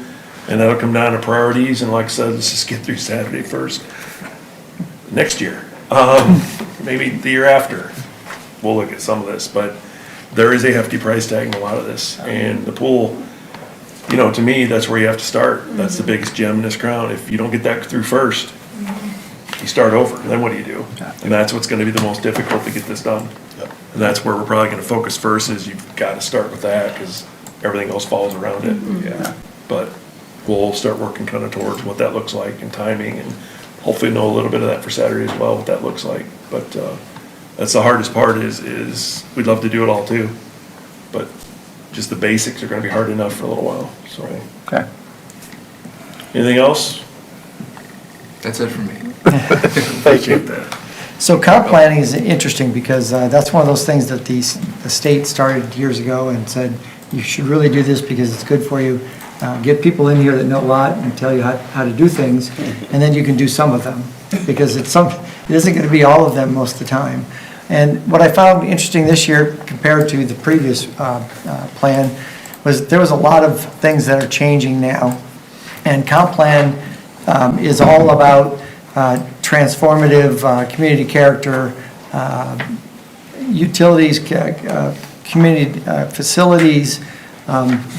and that'll come down to priorities, and like I said, let's just get through Saturday first. Next year, maybe the year after, we'll look at some of this, but there is a hefty price tag in a lot of this, and the pool, to me, that's where you have to start. That's the biggest gem in this crown. If you don't get that through first, you start over, then what do you do? And that's what's gonna be the most difficult to get this done. And that's where we're probably gonna focus first, is you've gotta start with that, because everything else falls around it. Yeah. But we'll start working kind of towards what that looks like and timing, and hopefully know a little bit of that for Saturday as well, what that looks like. But that's the hardest part is we'd love to do it all too, but just the basics are gonna be hard enough for a little while, so.
Okay.
Anything else?
That's it for me.
Thank you.
So comp planning is interesting because that's one of those things that the state started years ago and said, you should really do this because it's good for you. Get people in here that know a lot and tell you how to do things, and then you can do some of them, because it isn't going to be all of them most of the time. And what I found interesting this year compared to the previous plan was there was a lot of things that are changing now. And comp plan is all about transformative community character, utilities, community facilities,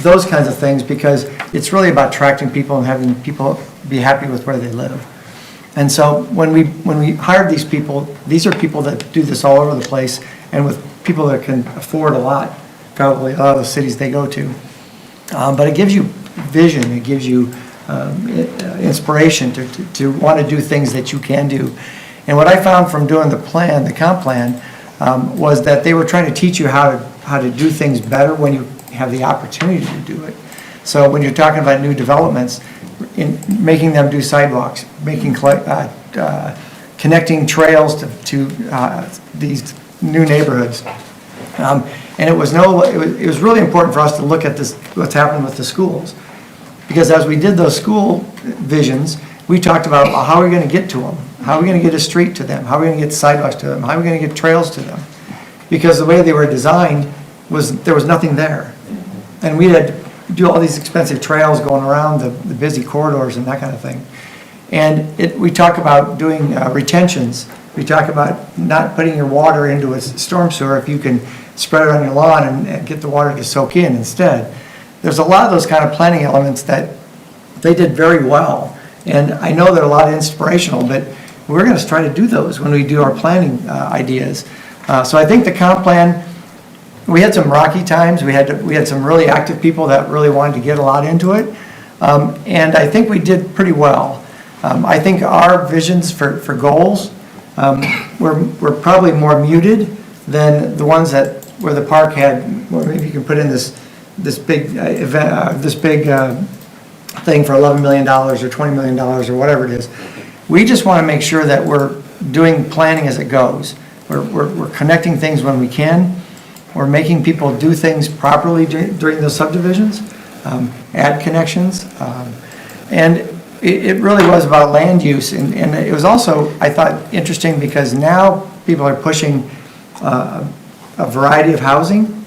those kinds of things, because it's really about attracting people and having people be happy with where they live. And so when we hired these people, these are people that do this all over the place, and with people that can afford a lot, probably a lot of the cities they go to. But it gives you vision, it gives you inspiration to want to do things that you can do. And what I found from doing the comp plan, was that they were trying to teach you how to do things better when you have the opportunity to do it. So when you're talking about new developments, in making them do sidewalks, connecting trails to these new neighborhoods. And it was really important for us to look at this, what's happening with the schools. Because as we did those school visions, we talked about how are we going to get to them? How are we gonna get a street to them? How are we gonna get sidewalks to them? How are we gonna get trails to them? Because the way they were designed there was nothing there. And we had to do all these expensive trails going around the busy corridors and that kind of thing. And we talk about doing retentions. We talk about not putting your water into a storm sewer if you can spread it on your lawn and get the water to soak in instead. There's a lot of those kind of planning elements that they did very well. And I know they're a lot inspirational, but we're going to try to do those when we do our planning ideas. So I think the comp plan, we had some rocky times. We had some really active people that really wanted to get a lot into it. And I think we did pretty well. I think our visions for goals were probably more muted than the ones where the park had, well, maybe you can put in this big event, this big thing for $11 million or $20 million or whatever it is. We just want to make sure that we're doing planning as it goes. We're connecting things when we can. We're making people do things properly during those subdivisions, add connections. And it really was about land use. And it was also, I thought, interesting because now people are pushing a variety of housing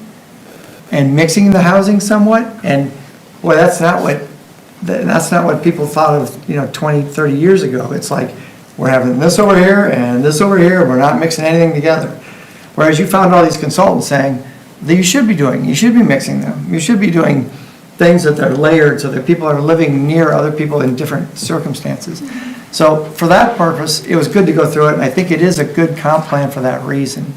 and mixing the housing somewhat. And boy, that's not what people thought of, 20, 30 years ago. It's like, we're having this over here and this over here, and we're not mixing anything together. Whereas you found all these consultants saying that you should be mixing them. You should be doing things that are layered so that people are living near other people in different circumstances. So for that purpose, it was good to go through it, and I think it is a good comp plan for that reason.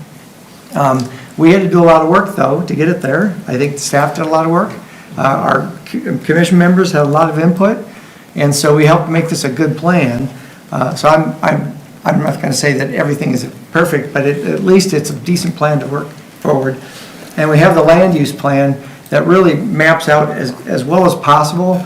We had to do a lot of work, though, to get it there. I think the staff did a lot of work. Our commission members had a lot of input, and so we helped make this a good plan. So I'm not going to say that everything is perfect, but at least it's a decent plan to work forward. And we have the land use plan that really maps out as well as possible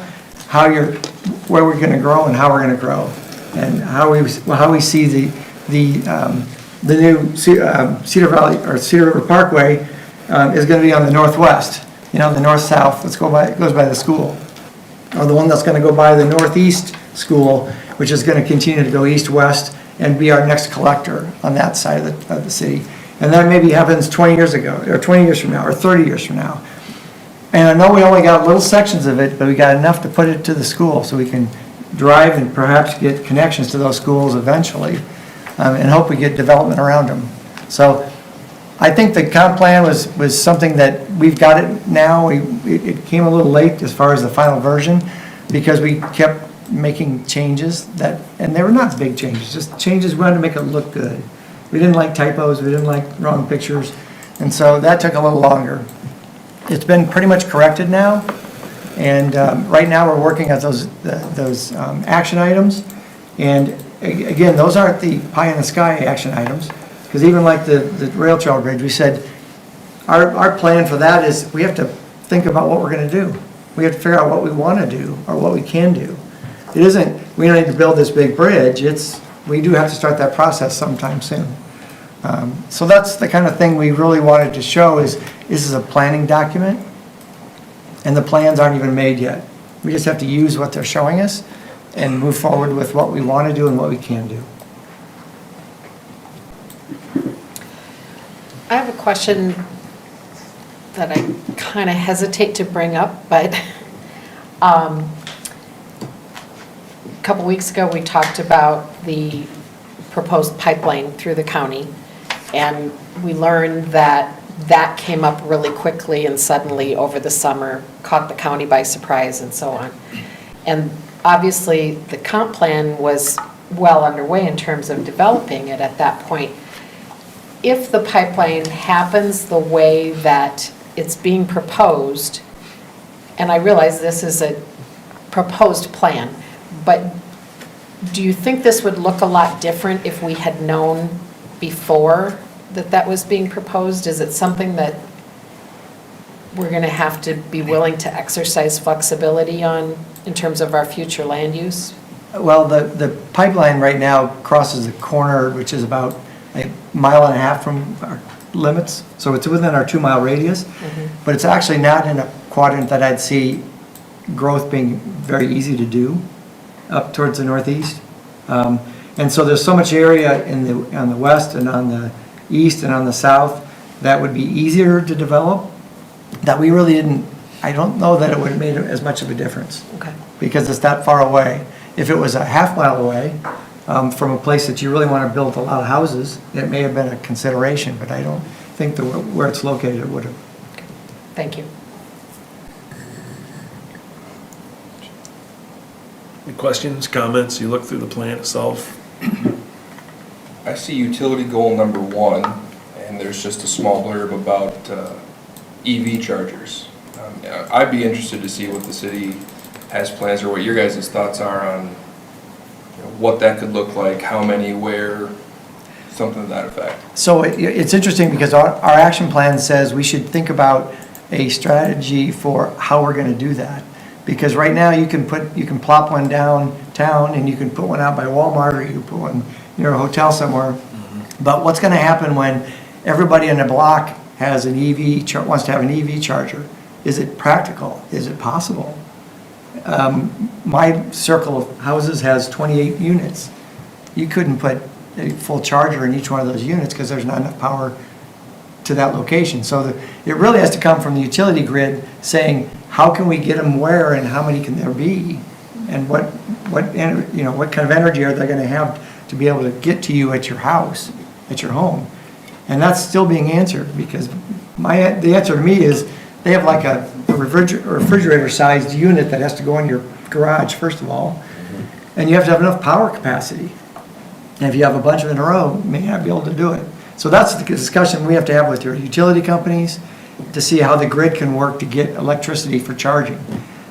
where we're going to grow and how we're going to grow, and how we see the new Cedar Valley or Cedar River Parkway is going to be on the northwest. The north-south that goes by the school, or the one that's going to go by the northeast school, which is going to continue to go east-west and be our next collector on that side of the city. And that maybe happens 20 years ago, or 20 years from now, or 30 years from now. And I know we only got little sections of it, but we got enough to put it to the school so we can drive and perhaps get connections to those schools eventually, and hope we get development around them. So I think the comp plan was something that we've got it now. It came a little late as far as the final version because we kept making changes and they were not big changes, just changes we wanted to make it look good. We didn't like typos, we didn't like wrong pictures, and so that took a little longer. It's been pretty much corrected now, and right now we're working at those action items. And again, those aren't the pie in the sky action items, because even like the rail trail bridge, we said our plan for that is we have to think about what we're going to do. We have to figure out what we want to do or what we can do. It isn't, we don't need to build this big bridge, we do have to start that process sometime soon. So that's the kind of thing we really wanted to show is this is a planning document, and the plans aren't even made yet. We just have to use what they're showing us and move forward with what we want to do and what we can do.
I have a question that I kind of hesitate to bring up, but a couple weeks ago we talked about the proposed pipeline through the county, and we learned that came up really quickly and suddenly over the summer, caught the county by surprise and so on. And obviously the comp plan was well underway in terms of developing it at that point. If the pipeline happens the way that it's being proposed, and I realize this is a proposed plan, but do you think this would look a lot different if we had known before that was being proposed? Is it something that we're going to have to be willing to exercise flexibility on in terms of our future land use?
Well, the pipeline right now crosses the corner, which is about a mile and a half from our limits, so it's within our 2-mile radius, but it's actually not in a quadrant that I'd see growth being very easy to do up towards the northeast. And And so there's so much area on the west and on the east and on the south that would be easier to develop, that we really didn't, I don't know that it would have made as much of a difference.
Okay.
Because it's that far away. If it was a half mile away, from a place that you really want to build a lot of houses, it may have been a consideration, but I don't think that where it's located it would have.
Thank you.
Any questions, comments? You look through the plan itself.
I see utility goal number 1, and there's just a small blurb about EV chargers. I'd be interested to see what the city has plans, or what your guys' thoughts are on, you know, what that could look like, how many, where, something to that effect.
So it's interesting because our action plan says we should think about a strategy for how we're going to do that. Because right now you can plop one downtown and you can put one out by Walmart, or you can put one near a hotel somewhere. But what's going to happen when everybody in the block has an EV, wants to have an EV charger? Is it practical? Is it possible? My circle of houses has 28 units. You couldn't put a full charger in each one of those units because there's not enough power to that location. So it really has to come from the utility grid saying, how can we get them where and how many can there be? And what kind of energy are they going to have to be able to get to you at your house, at your home? And that's still being answered, because the answer to me is they have like a refrigerator-sized unit that has to go in your garage, first of all, and you have to have enough power capacity. And if you have a bunch of them in a row, you may not be able to do it. So that's the discussion we have to have with your utility companies to see how the grid can work to get electricity for charging.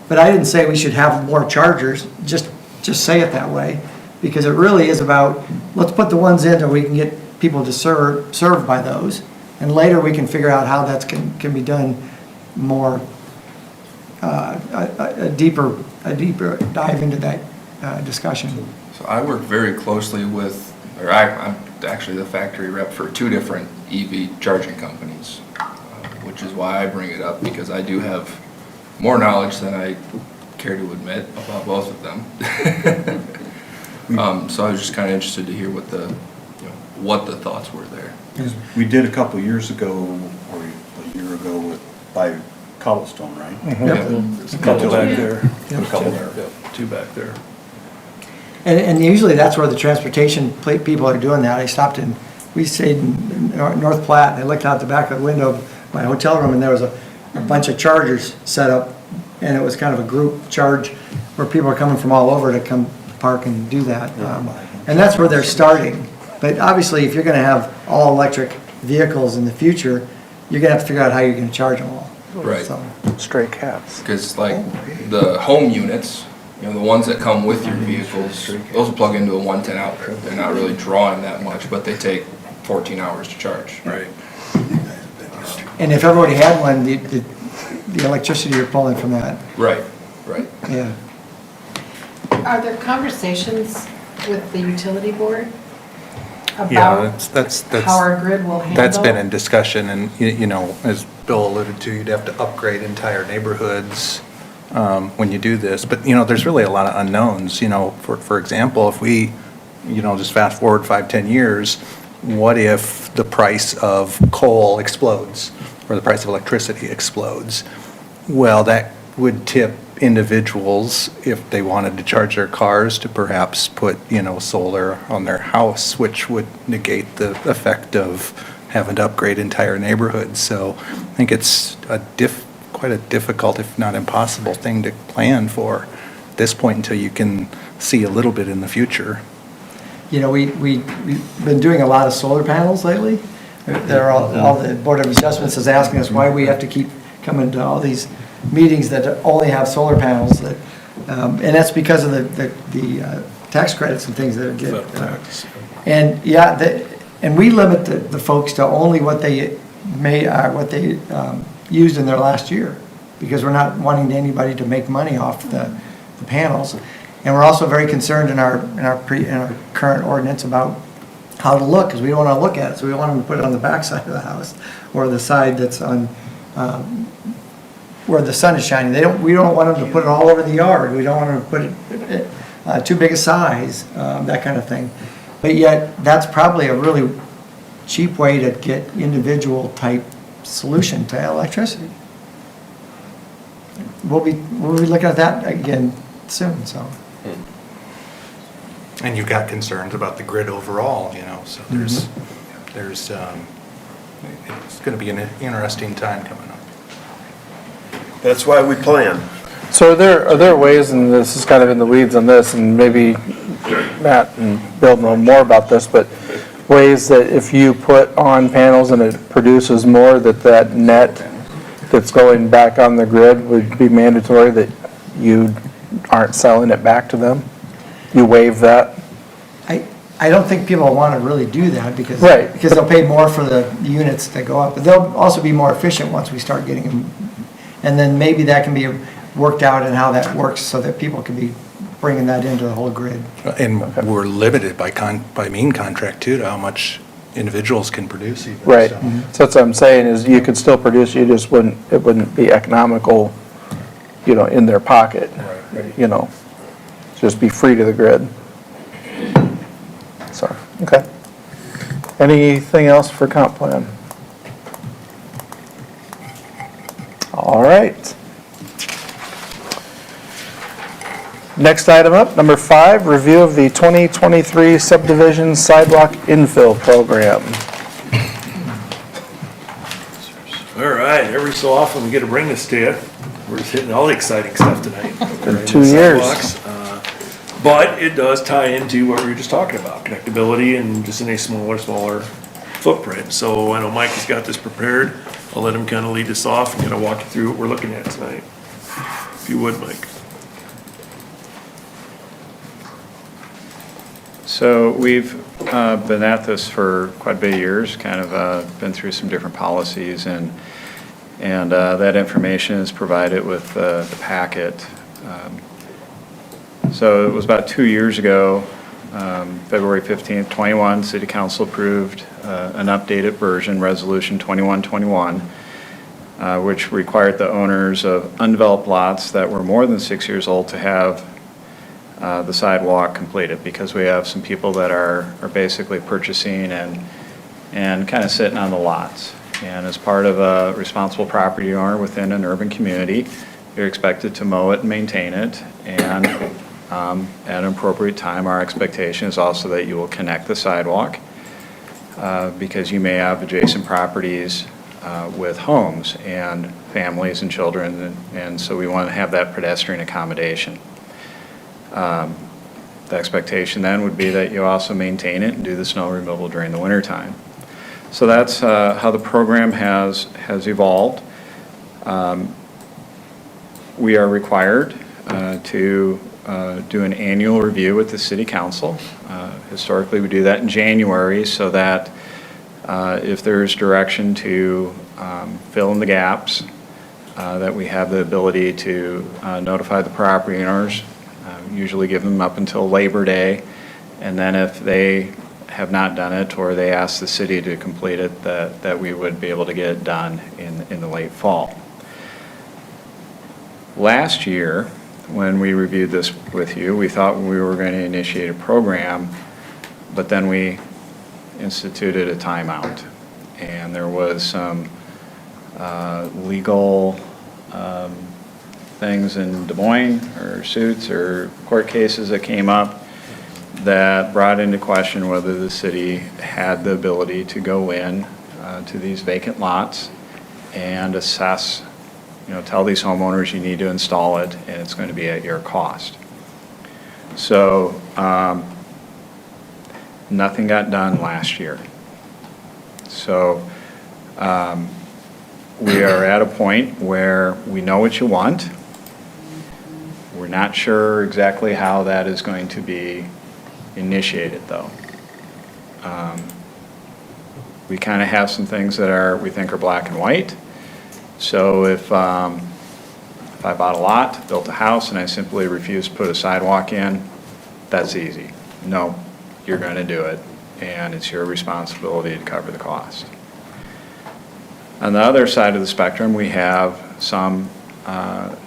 But I didn't say we should have more chargers, just say it that way, because it really is about, let's put the ones in that we can get people to served by those, and later we can figure out how that can be done more, a deeper dive into that discussion.
So I work very closely with, I'm actually the factory rep for 2 different EV charging companies, which is why I bring it up, because I do have more knowledge than I care to admit about both of them. So I was just kind of interested to hear what the thoughts were there.
We did a couple years ago, or a year ago, by Cobblestone, right?
There's a couple back there.
Put a couple there.
Yep, 2 back there.
And usually that's where the transportation people are doing that. We stayed in North Platte, and I looked out the back of the window of my hotel room, and there was a bunch of chargers set up, and it was kind of a group charge where people are coming from all over to come park and do that. And that's where they're starting. But obviously, if you're going to have all electric vehicles in the future, you're going to have to figure out how you're going to charge them all.
Right.
So,
Stray cats.
Because like the home units, the ones that come with your vehicles, those will plug into a 110 outlet. They're not really drawing that much, but they take 14 hours to charge.
Right.
and if everybody had one, the electricity you're pulling from that.
Right.
Yeah.
Are there conversations with the utility board
Yeah,
about
that's
how our grid will handle?
That's been in discussion, and, as Bill alluded to, you'd have to upgrade entire neighborhoods when you do this. But, there's really a lot of unknowns, for example, if we, just fast forward 5-10 years, what if the price of coal explodes, or the price of electricity explodes? Well, that would tip individuals, if they wanted to charge their cars, to perhaps put, solar on their house, which would negate the effect of having to upgrade entire neighborhoods. So I think it's quite a difficult, if not impossible, thing to plan for at this point until you can see a little bit in the future.
We've been doing a lot of solar panels lately. All the Board of Adjustments is asking us why we have to keep coming to all these meetings that only have solar panels. And that's because of the tax credits and things that get. And we limit the folks to only what they used in their last year, because we're not wanting anybody to make money off the panels. And we're also very concerned in our current ordinance about how to look, because we don't want to look at it. So we want them to put it on the back side of the house, or the side that's on where the sun is shining. We don't want them to put it all over the yard. We don't want them to put it too big a size, that kind of thing. But yet, that's probably a really cheap way to get individual type solution to electricity. We'll be looking at that again soon, so.
And you've got concerns about the grid overall, so there's, it's going to be an interesting time coming up.
That's why we plan.
So are there ways, and this is kind of in the weeds on this, and maybe Matt and Bill know more about this, but ways that if you put on panels and it produces more, that net that's going back on the grid would be mandatory, that you aren't selling it back to them? You waive that?
I don't think people want to really do that because
Right.
because they'll pay more for the units that go up. But they'll also be more efficient once we start getting them. And then maybe that can be worked out and how that works so that people can be bringing that into the whole grid.
And we're limited by mean contract too, to how much individuals can produce even.
Right.
so.
So that's what I'm saying, is you could still produce, it wouldn't be economical, in their pocket. Just be free to the grid. So, okay. Anything else for comp plan? All right. Next item up, number 5, review of the 2023 subdivision sidewalk infill program.
All right, every so often we get to bring this to you. We're just hitting all the exciting stuff tonight.
Been 2 years.
Sidewalks, but it does tie into what we were just talking about, connectability and just in a smaller footprint. So I know Mike has got this prepared. I'll let him kind of lead us off and kind of walk you through what we're looking at tonight. If you would, Mike.
So we've been at this for quite a bit of years, kind of been through some different policies, and that information is provided with the packet. So it was about 2 years ago, February 15th, 21, City Council approved an updated version, Resolution 2121, which required the owners of undeveloped lots that were more than 6 years old to have the sidewalk completed, because we have some people that are basically purchasing and kind of sitting on the lots. And as part of a responsible property owner within an urban community, you're expected to mow it and maintain it. And at an appropriate time, our expectation is also that you will connect the sidewalk because you may have adjacent properties with homes and families and children. And so we want to have that pedestrian accommodation. The expectation then would be that you also maintain it and do the snow removal during the wintertime. So that's how the program has evolved. We are required to do an annual review with the City Council. Historically, we do that in January so that if there's direction to fill in the gaps, that we have the ability to notify the property owners. Usually give them up until Labor Day, and then if they have not done it or they ask the city to complete it, that we would be able to get it done in the late fall. Last year, when we reviewed this with you, we thought we were going to initiate a program, but then we instituted a timeout. And there was some legal things in Des Moines, or suits or court cases that came up that brought into question whether the city had the ability to go in to these vacant lots and assess, tell these homeowners you need to install it and it's going to be at your cost. So nothing got done last year. So we are at a point where we know what you want. We're not sure exactly how that is going to be initiated, though. We kind of have some things that we think are black and white. So if I bought a lot, built a house, and I simply refuse to put a sidewalk in, that's easy. No, you're going to do it, and it's your responsibility to cover the cost. On the other side of the spectrum, we have some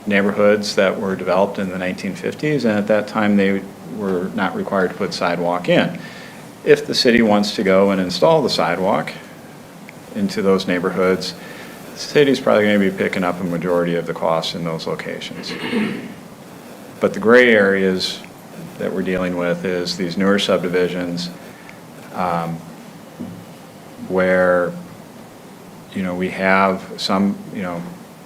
neighborhoods that were developed in the 1950s, and at that time they were not required to put sidewalk in. if the city wants to go and install the sidewalk into those neighborhoods, the city's probably going to be picking up a majority of the costs in those locations. But the gray areas that we're dealing with is these newer subdivisions where, you know, we have some, you know,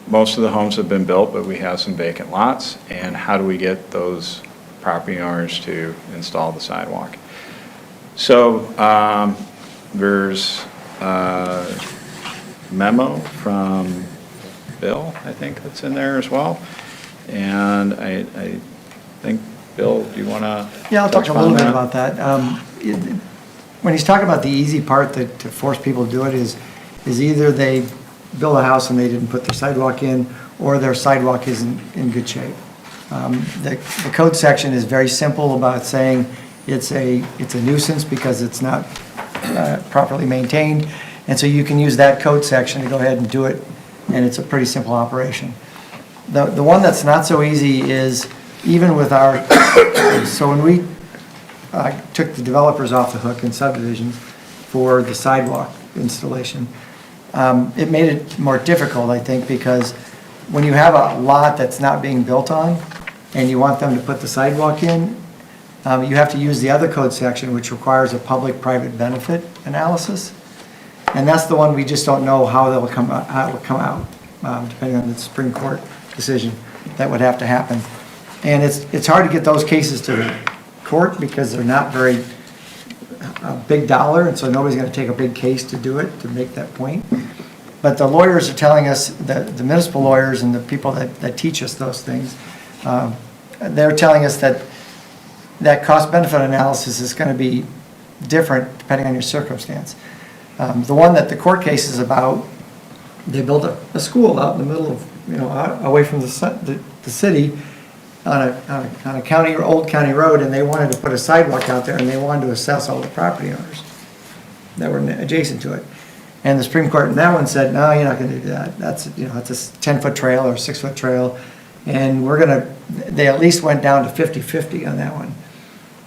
most of the homes have been built, but we have some vacant lots. And how do we get those property owners to install the sidewalk? So there's a memo from Bill, I think, that's in there as well. And I think, Bill, do you want to?
Yeah, I'll talk a little bit about that. When he's talking about the easy part that to force people to do it is either they build a house and they didn't put their sidewalk in, or their sidewalk isn't in good shape. The code section is very simple about saying it's a nuisance because it's not properly maintained, and so you can use that code section to go ahead and do it, and it's a pretty simple operation. The one that's not so easy is even with our, so when we took the developers off the hook in subdivisions for the sidewalk installation, it made it more difficult, I think, because when you have a lot that's not being built on and you want them to put the sidewalk in, you have to use the other code section, which requires a public-private benefit analysis. And that's the one we just don't know how it'll come out, depending on the Supreme Court decision that would have to happen. And it's hard to get those cases to the court because they're not very big dollar, and so nobody's going to take a big case to do it, to make that point. But the lawyers are telling us, the municipal lawyers and the people that teach us those things, they're telling us that cost-benefit analysis is going to be different depending on your circumstance. The one that the court case is about, they built a school out in the middle of, you know, away from the city, on a county, old county road, and they wanted to put a sidewalk out there, and they wanted to assess all the property owners that were adjacent to it. And the Supreme Court in that one said, no, you're not gonna do that. That's, you know, it's a 10-foot trail or a 6-foot trail, and they at least went down to 50-50 on that one.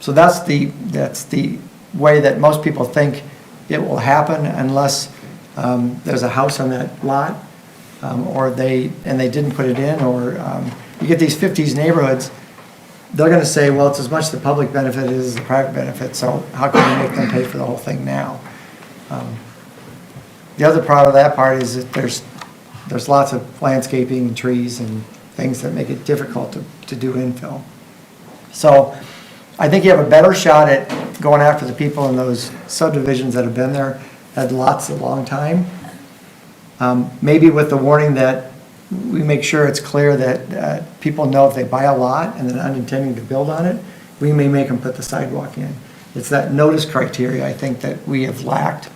So that's the way that most people think it will happen unless there's a house on that lot, or they didn't put it in, or you get these 50s neighborhoods, they're gonna say, well, it's as much the public benefit as the private benefit, so how can we make them pay for the whole thing now? The other part of that part is that there's lots of landscaping and trees and things that make it difficult to do infill. So I think you have a better shot at going after the people in those subdivisions that have been there, had lots a long time. Maybe with the warning that we make sure it's clear that people know if they buy a lot and they're not intending to build on it, we may make them put the sidewalk in. It's that notice criteria, I think, that we have lacked.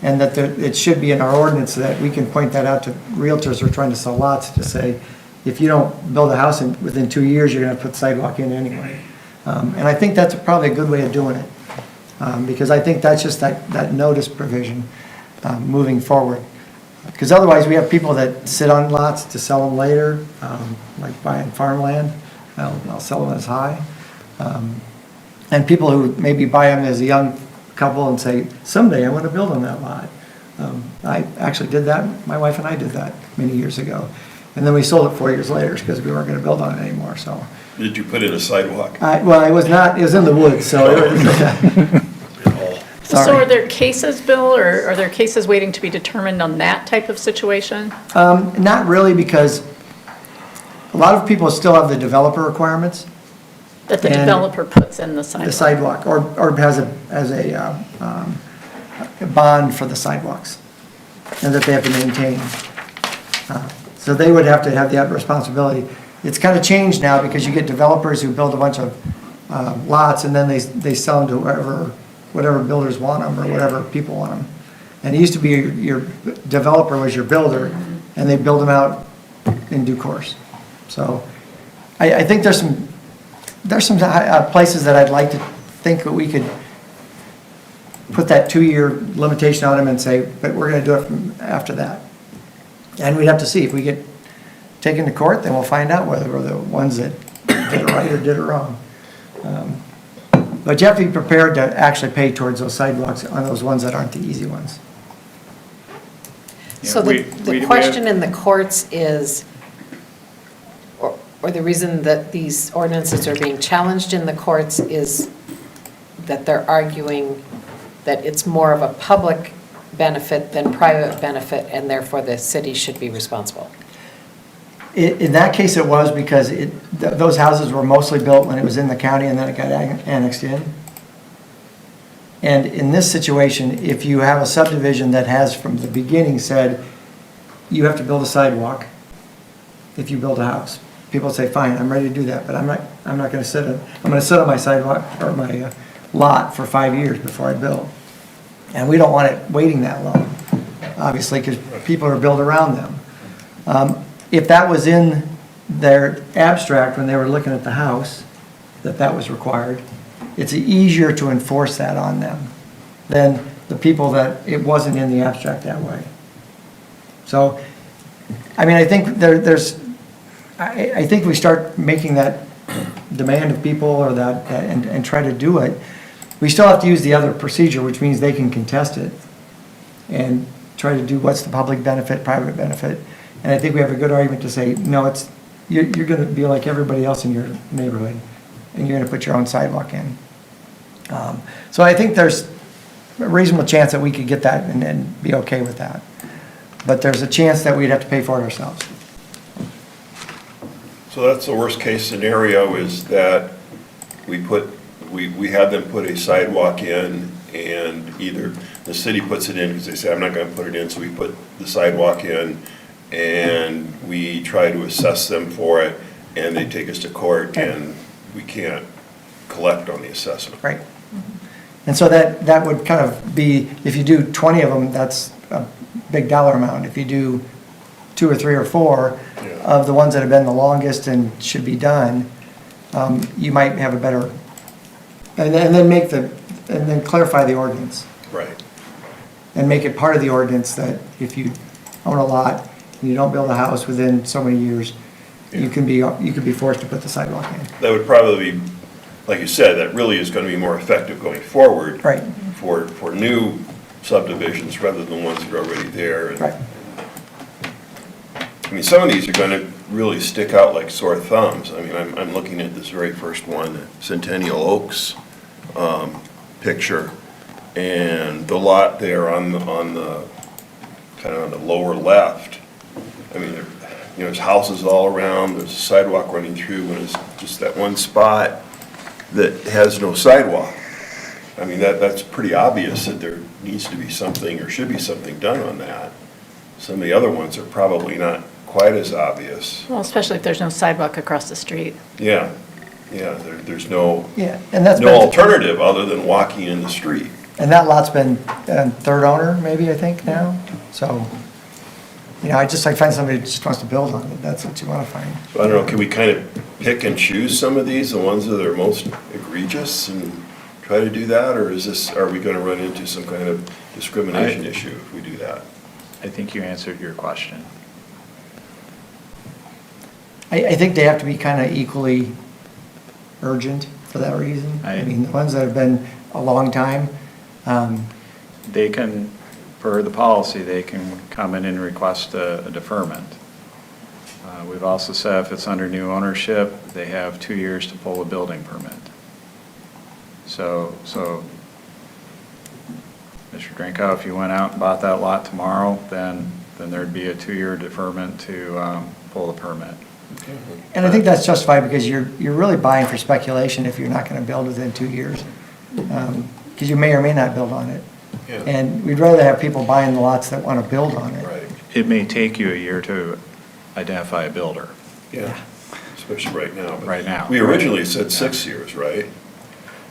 And that it should be in our ordinance so that we can point that out to realtors who are trying to sell lots to say, if you don't build a house within 2 years, you're gonna put sidewalk in anyway. And I think that's probably a good way of doing it. Because I think that's just that notice provision moving forward. Because otherwise, we have people that sit on lots to sell them later, like buying farmland. I'll sell them as high. And people who maybe buy them as a young couple and say, someday I want to build on that lot. I actually did that. My wife and I did that many years ago. And then we sold it 4 years later because we weren't going to build on it anymore, so.
Did you put in a sidewalk?
Well, it was in the woods, so.
So are there cases, Bill, or are there cases waiting to be determined on that type of situation?
Not really, because a lot of people still have the developer requirements.
That the developer puts in the sidewalk?
The sidewalk, or has a bond for the sidewalks, and that they have to maintain. So they would have to have that responsibility. It's kind of changed now because you get developers who build a bunch of lots, and then they sell them to whatever builders want them, or whatever people want them. And it used to be your developer was your builder, and they build them out in due course. So I think there's some places that I'd like to think that we could put that 2-year limitation on them and say, but we're gonna do it from after that. And we'd have to see, if we get taken to court, then we'll find out whether we're the ones that did it right or did it wrong. But you have to be prepared to actually pay towards those sidewalks on those ones that aren't the easy ones.
So the question in the courts is, or the reason that these ordinances are being challenged in the courts is that they're arguing that it's more of a public benefit than private benefit, and therefore the city should be responsible.
In that case, it was because those houses were mostly built when it was in the county and then it got annexed in. And in this situation, if you have a subdivision that has from the beginning said, you have to build a sidewalk if you build a house. People say, fine, I'm ready to do that, but I'm not gonna sit on my sidewalk or my lot for 5 years before I build. And we don't want it waiting that long, obviously, because people are built around them. If that was in their abstract when they were looking at the house, that was required, it's easier to enforce that on them than the people that it wasn't in the abstract that way. So, I mean, I think I think we start making that demand of people or that, and try to do it. We still have to use the other procedure, which means they can contest it and try to do what's the public benefit, private benefit. And I think we have a good argument to say, no, you're gonna be like everybody else in your neighborhood, and you're gonna put your own sidewalk in. So I think there's a reasonable chance that we could get that and be okay with that. But there's a chance that we'd have to pay for it ourselves.
So that's the worst case scenario, is that we have them put a sidewalk in, and either the city puts it in because they say, I'm not gonna put it in, so we put the sidewalk in, and we try to assess them for it, and they take us to court, and we can't collect on the assessment.
Right. And so that would kind of be, if you do 20 of them, that's a big dollar amount. If you do 2 or 3 or 4 of the ones that have been the longest and should be done, you might have a better, and then clarify the ordinance.
Right.
And make it part of the ordinance that if you own a lot and you don't build a house within so many years, you can be forced to put the sidewalk in.
That would probably be, like you said, that really is gonna be more effective going forward.
Right.
For new subdivisions rather than ones that are already there. And,
Right.
I mean, some of these are gonna really stick out like sore thumbs. I mean, I'm looking at this very first one, the Centennial Oaks picture, and the lot there on the kind of on the lower left. I mean, there's houses all around, there's a sidewalk running through, and it's just that one spot that has no sidewalk. I mean, that's pretty obvious that there needs to be something, or should be something done on that. Some of the other ones are probably not quite as obvious.
Well, especially if there's no sidewalk across the street.
Yeah, there's no,
and that's
no
been-
alternative other than walking in the street.
And that lot's been third owner, maybe, I think, now. So, I just like find somebody who just wants to build on it. That's what you want to find.
So I don't know, can we kind of pick and choose some of these, the ones that are most egregious, and try to do that? Or are we going to run into some kind of discrimination issue if we do that?
I think you answered your question.
I think they have to be kind of equally urgent for that reason. I mean, the ones that have been a long time,
They can, per the policy, they can come in and request a deferment. We've also said if it's under new ownership, they have 2 years to pull a building permit. So, Mr. Drinkow, if you went out and bought that lot tomorrow, then there'd be a 2-year deferment to pull the permit.
and I think that's justified because you're really buying for speculation if you're not going to build within 2 years. Because you may or may not build on it.
Yeah.
And we'd rather have people buying the lots that want to build on it.
Right.
It may take you a year to identify a builder.
Yeah, especially right now. But
Right now.
We originally said 6 years, right?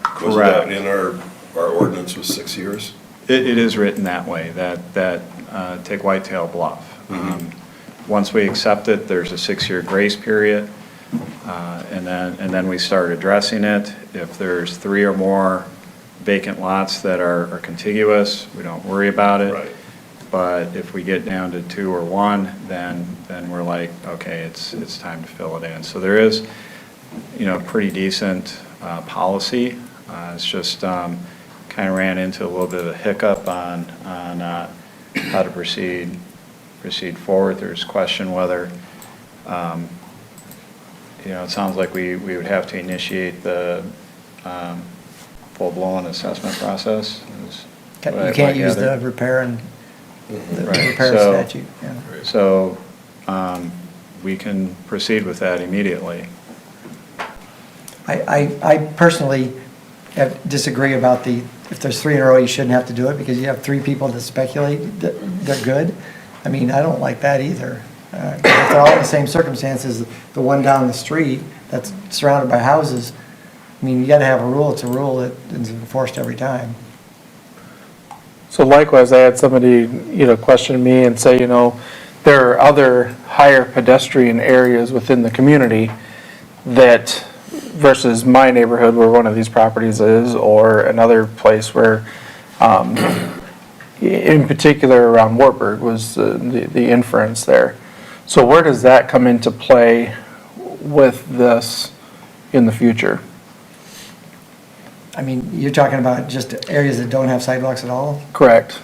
Correct.
Was that in our ordinance was 6 years?
It is written that way, take Whitetail Bluff. Once we accept it, there's a 6-year grace period, and then we start addressing it. If there's 3 or more vacant lots that are contiguous, we don't worry about it.
Right.
But if we get down to 2 or 1, then we're like, okay, it's time to fill it in. So there is, pretty decent policy It's just kind of ran into a little bit of a hiccup on how to proceed forward. There's question whether, it sounds like we would have to initiate the full-blown assessment process. is what I
You can't use the
gathered.
repair and, the
Right,
repair
so-
statute, yeah.
So we can proceed with that immediately.
I personally disagree about if there's 3 in a row, you shouldn't have to do it, because you have 3 people that speculate that they're good. I mean, I don't like that either. 'Cause if they're all in the same circumstances, the one down the street that's surrounded by houses, I mean, you gotta have a rule, it's a rule that is enforced every time.
So likewise, I had somebody, question me and say, there are other higher pedestrian areas within the community that, versus my neighborhood where one of these properties is, or another place where, in particular around Wartburg was the inference there. So where does that come into play with this in the future?
I mean, you're talking about just areas that don't have sidewalks at all?
Correct.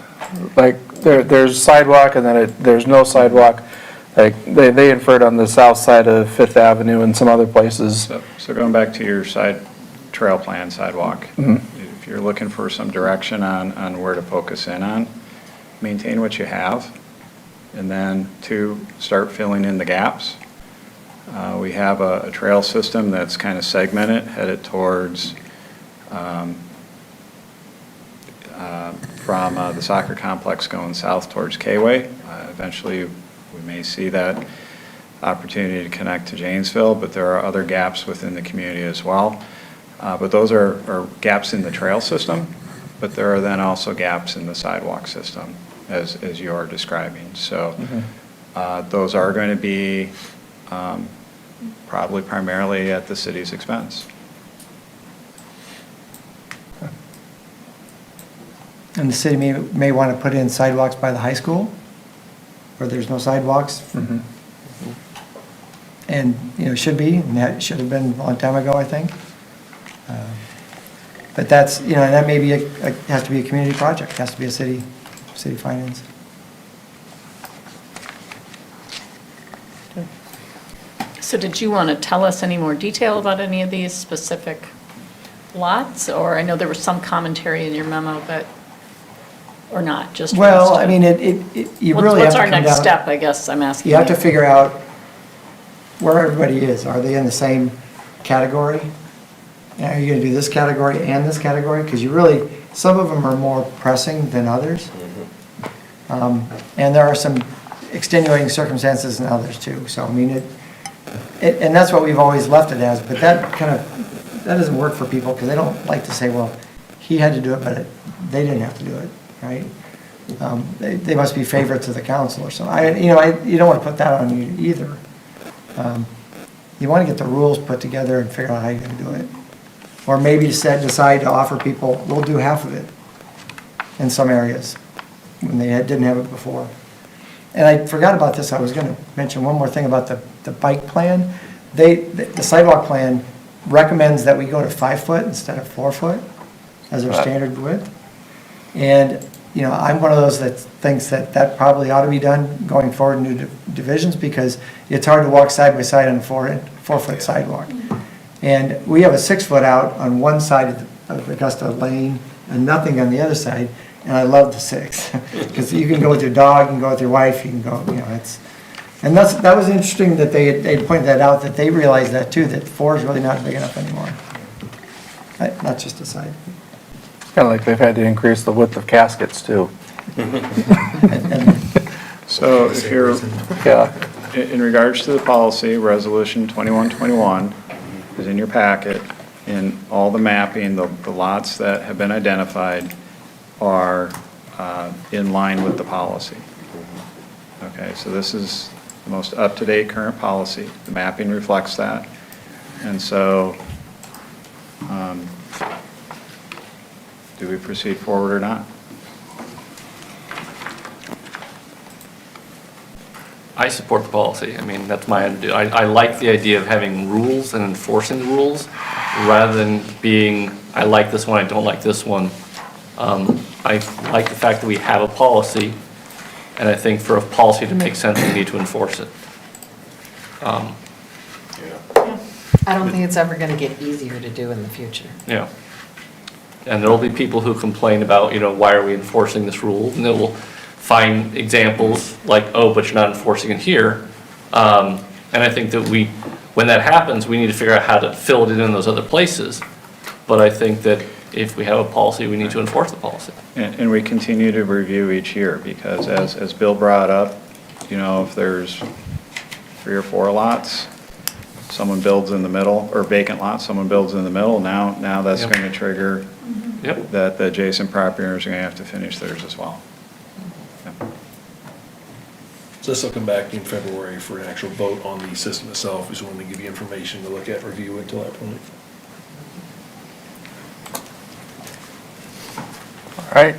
Like, there's sidewalk and then there's no sidewalk. Like, they inferred on the south side of Fifth Avenue and some other places.
So going back to your side trail plan sidewalk,
Mhm.
if you're looking for some direction on where to focus in on, maintain what you have, and then 2, start filling in the gaps. We have a trail system that's kind of segmented, headed towards, from the soccer complex going south towards K-Way. Eventually, we may see that opportunity to connect to Janesville, but there are other gaps within the community as well. But those are gaps in the trail system, but there are then also gaps in the sidewalk system, as you are describing. So those are going to be probably primarily at the city's expense.
And the city may want to put in sidewalks by the high school, where there's no sidewalks. And, should be, and that should have been a long time ago, I think. But that's, and that may be, has to be a community project, has to be a city finance.
So did you want to tell us any more detail about any of these specific lots? Or I know there was some commentary in your memo, but, or not, just. for us
Well,
to-
I mean, you really have
What's
to
our
come
next
down.
step, I guess I'm asking
You have to
you.
figure out where everybody is. Are they in the same category? And are you gonna do this category and this category? Because some of them are more pressing than others. And there are some extenuating circumstances in others too. So, I mean, and that's what we've always left it as, but that doesn't work for people, because they don't like to say, well, he had to do it, but they didn't have to do it, right? They must be favorites of the council or something. You don't want to put that on you either. You want to get the rules put together and figure out how you're going to do it. Or maybe decide to offer people, we'll do half of it in some areas, when they didn't have it before. And I forgot about this, I was going to mention one more thing about the bike plan. The sidewalk plan recommends that we go to 5 foot instead of 4 foot as our standard width. And, I'm one of those that thinks that probably ought to be done going forward in new divisions, because it's hard to walk side by side on a 4 foot sidewalk. And we have a 6 foot out on one side of Augusta Lane and nothing on the other side. And I love the 6, because you can go with your dog, you can go with your wife, you can go, and that was interesting that they pointed that out, that they realized that too, that 4 is really not big enough anymore. Not just a side.
Kind of like they've had to increase the width of caskets too.
So if you're,
Yeah.
in regards to the policy, Resolution 2121 is in your packet, and all the mapping, the lots that have been identified are in line with the policy. Okay, so this is the most up-to-date current policy. The mapping reflects that. And so, do we proceed forward or not?
I support the policy. I mean, that's my attitude. I like the idea of having rules and enforcing the rules rather than being I like this one, I don't like this one. I like the fact that we have a policy, and I think for a policy to make sense, we need to enforce it.
I don't think it's ever going to get easier to do in the future.
Yeah. And there'll be people who complain about, why are we enforcing this rule? And they will find examples like, oh, but you're not enforcing it here. And I think that when that happens, we need to figure out how to fill it in those other places. But I think that if we have a policy, we need to enforce the policy.
And we continue to review each year, because as Bill brought up, if there's 3 or 4 lots, someone builds in the middle, or vacant lots, someone builds in the middle, now that's
Yep.
going to trigger
Yep.
that the adjacent property owners are going to have to finish theirs as well.
So this will come back in February for an actual vote on the system itself. We just wanted to give you information to look at, review until that point.
All right.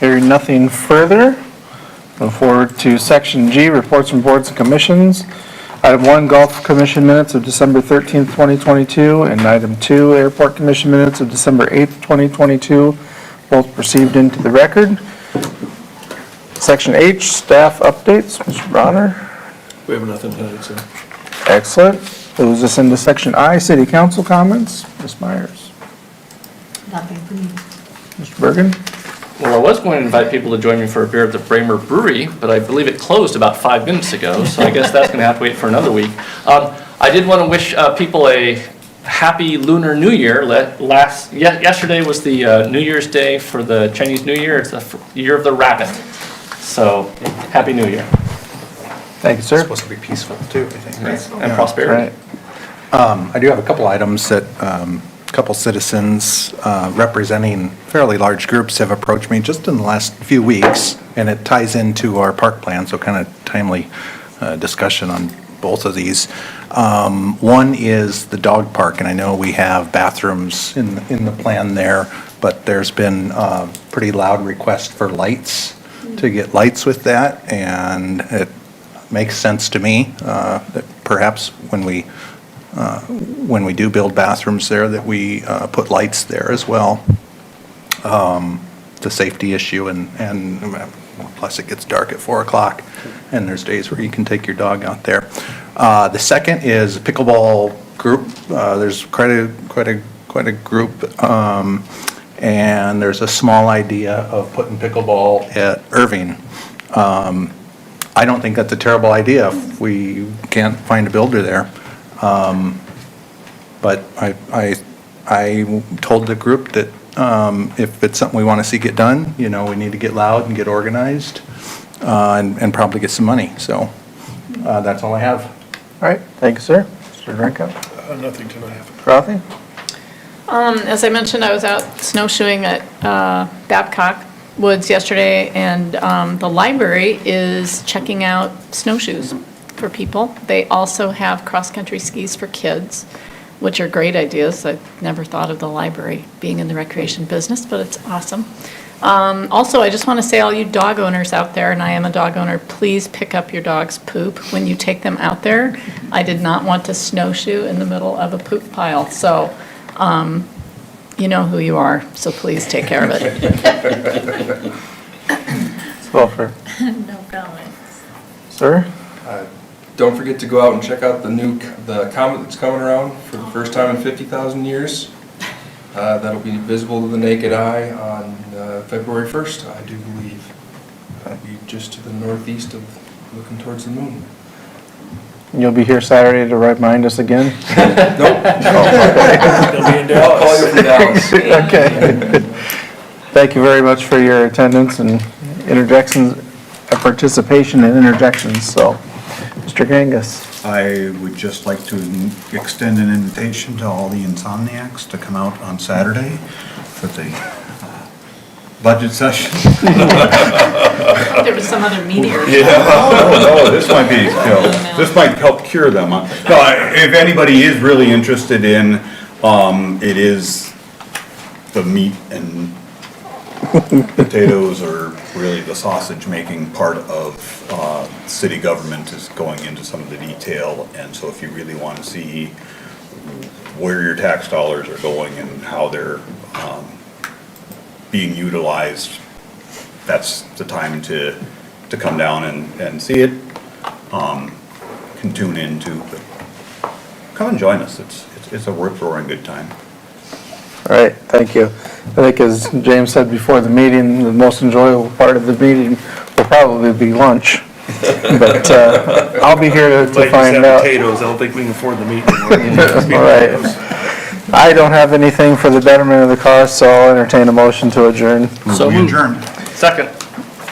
Hearing nothing further, move forward to section G, reports from boards and commissions. Item 1, Golf Commission minutes of December 13th, 2022, and item 2, Airport Commission minutes of December 8th, 2022, both received into the record. Section H, staff updates. Mr. Bronner.
We have nothing tonight, so.
Excellent. Moves us into section I, city council comments. Ms. Myers.
Nothing for me.
Mr. Bergen.
Well, I was going to invite people to join me for a beer at the Bramer Brewery, but I believe it closed about 5 minutes ago, so I guess that's going to have to wait for another week. I did want to wish people a happy Lunar New Year. Yesterday was the New Year's Day for the Chinese New Year. It's the year of the rabbit. So, Happy New Year.
Thank you, sir.
It's supposed to be peaceful too, I think.
Yes, and prosperity.
I do have a couple items that a couple citizens representing fairly large groups have approached me just in the last few weeks, and it ties into our park plan, so kind of timely discussion on both of these. One is the dog park, and I know we have bathrooms in the plan there, but there's been a pretty loud request for lights, to get lights with that, and it makes sense to me that perhaps when we do build bathrooms there, that we put lights there as well. The safety issue, and plus it gets dark at 4 o'clock, and there's days where you can take your dog out there. The second is a pickleball group. There's quite a group, and there's a small idea of putting pickleball at Irving. I don't think that's a terrible idea if we can't find a builder there. But I told the group that if it's something we want to see get done, we need to get loud and get organized, and probably get some money. So that's all I have.
All right, thank you, sir. Mr. Drenko.
Nothing tonight.
Ralphie?
As I mentioned, I was out snowshoeing at Babcock Woods yesterday, and the library is checking out snowshoes for people. They also have cross-country skis for kids, which are great ideas. I never thought of the library being in the recreation business, but it's awesome. Also, I just want to say, all you dog owners out there, and I am a dog owner, please pick up your dog's poop when you take them out there. I did not want to snowshoe in the middle of a poop pile, so you know who you are, so please take care of it.
Wilfer.
No comments.
Sir?
Don't forget to go out and check out the comet that's coming around for the first time in 50,000 years. That'll be visible to the naked eye on February 1st, I do believe. That'll be just to the northeast of looking towards the moon.
You'll be here Saturday to remind us again?
Nope.
Gonna be in Dallas.
I'll call you from Dallas.
Okay. Thank you very much for your attendance and interjections, participation and interjections. So, Mr. Gangus.
I would just like to extend an invitation to all the insomniacs to come out on Saturday for the budget session.
There was some other meteor.
No, this might be, this might help cure them. No, if anybody is really interested in, it is the meat and potatoes, or really the sausage making part of city government is going into some of the detail. And so if you really want to see where your tax dollars are going and how they're being utilized, that's the time to come down and see it. Can tune into, but come and join us. It's a rip-roaring good time.
All right, thank you. I think as James said before the meeting, the most enjoyable part of the meeting will probably be lunch. But I'll be here to
Might just
find
have
out.
potatoes, I don't think we can afford the meat
All
anymore.
right. I don't have anything for the betterment of the cause, so I'll entertain a motion to adjourn.
So
We
moved.
adjourn.
Second.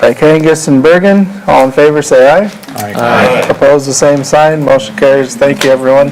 By Kangas and Bergen, all in favor, say aye. Aye. Opposed, the same sign, motion carries. Thank you, everyone.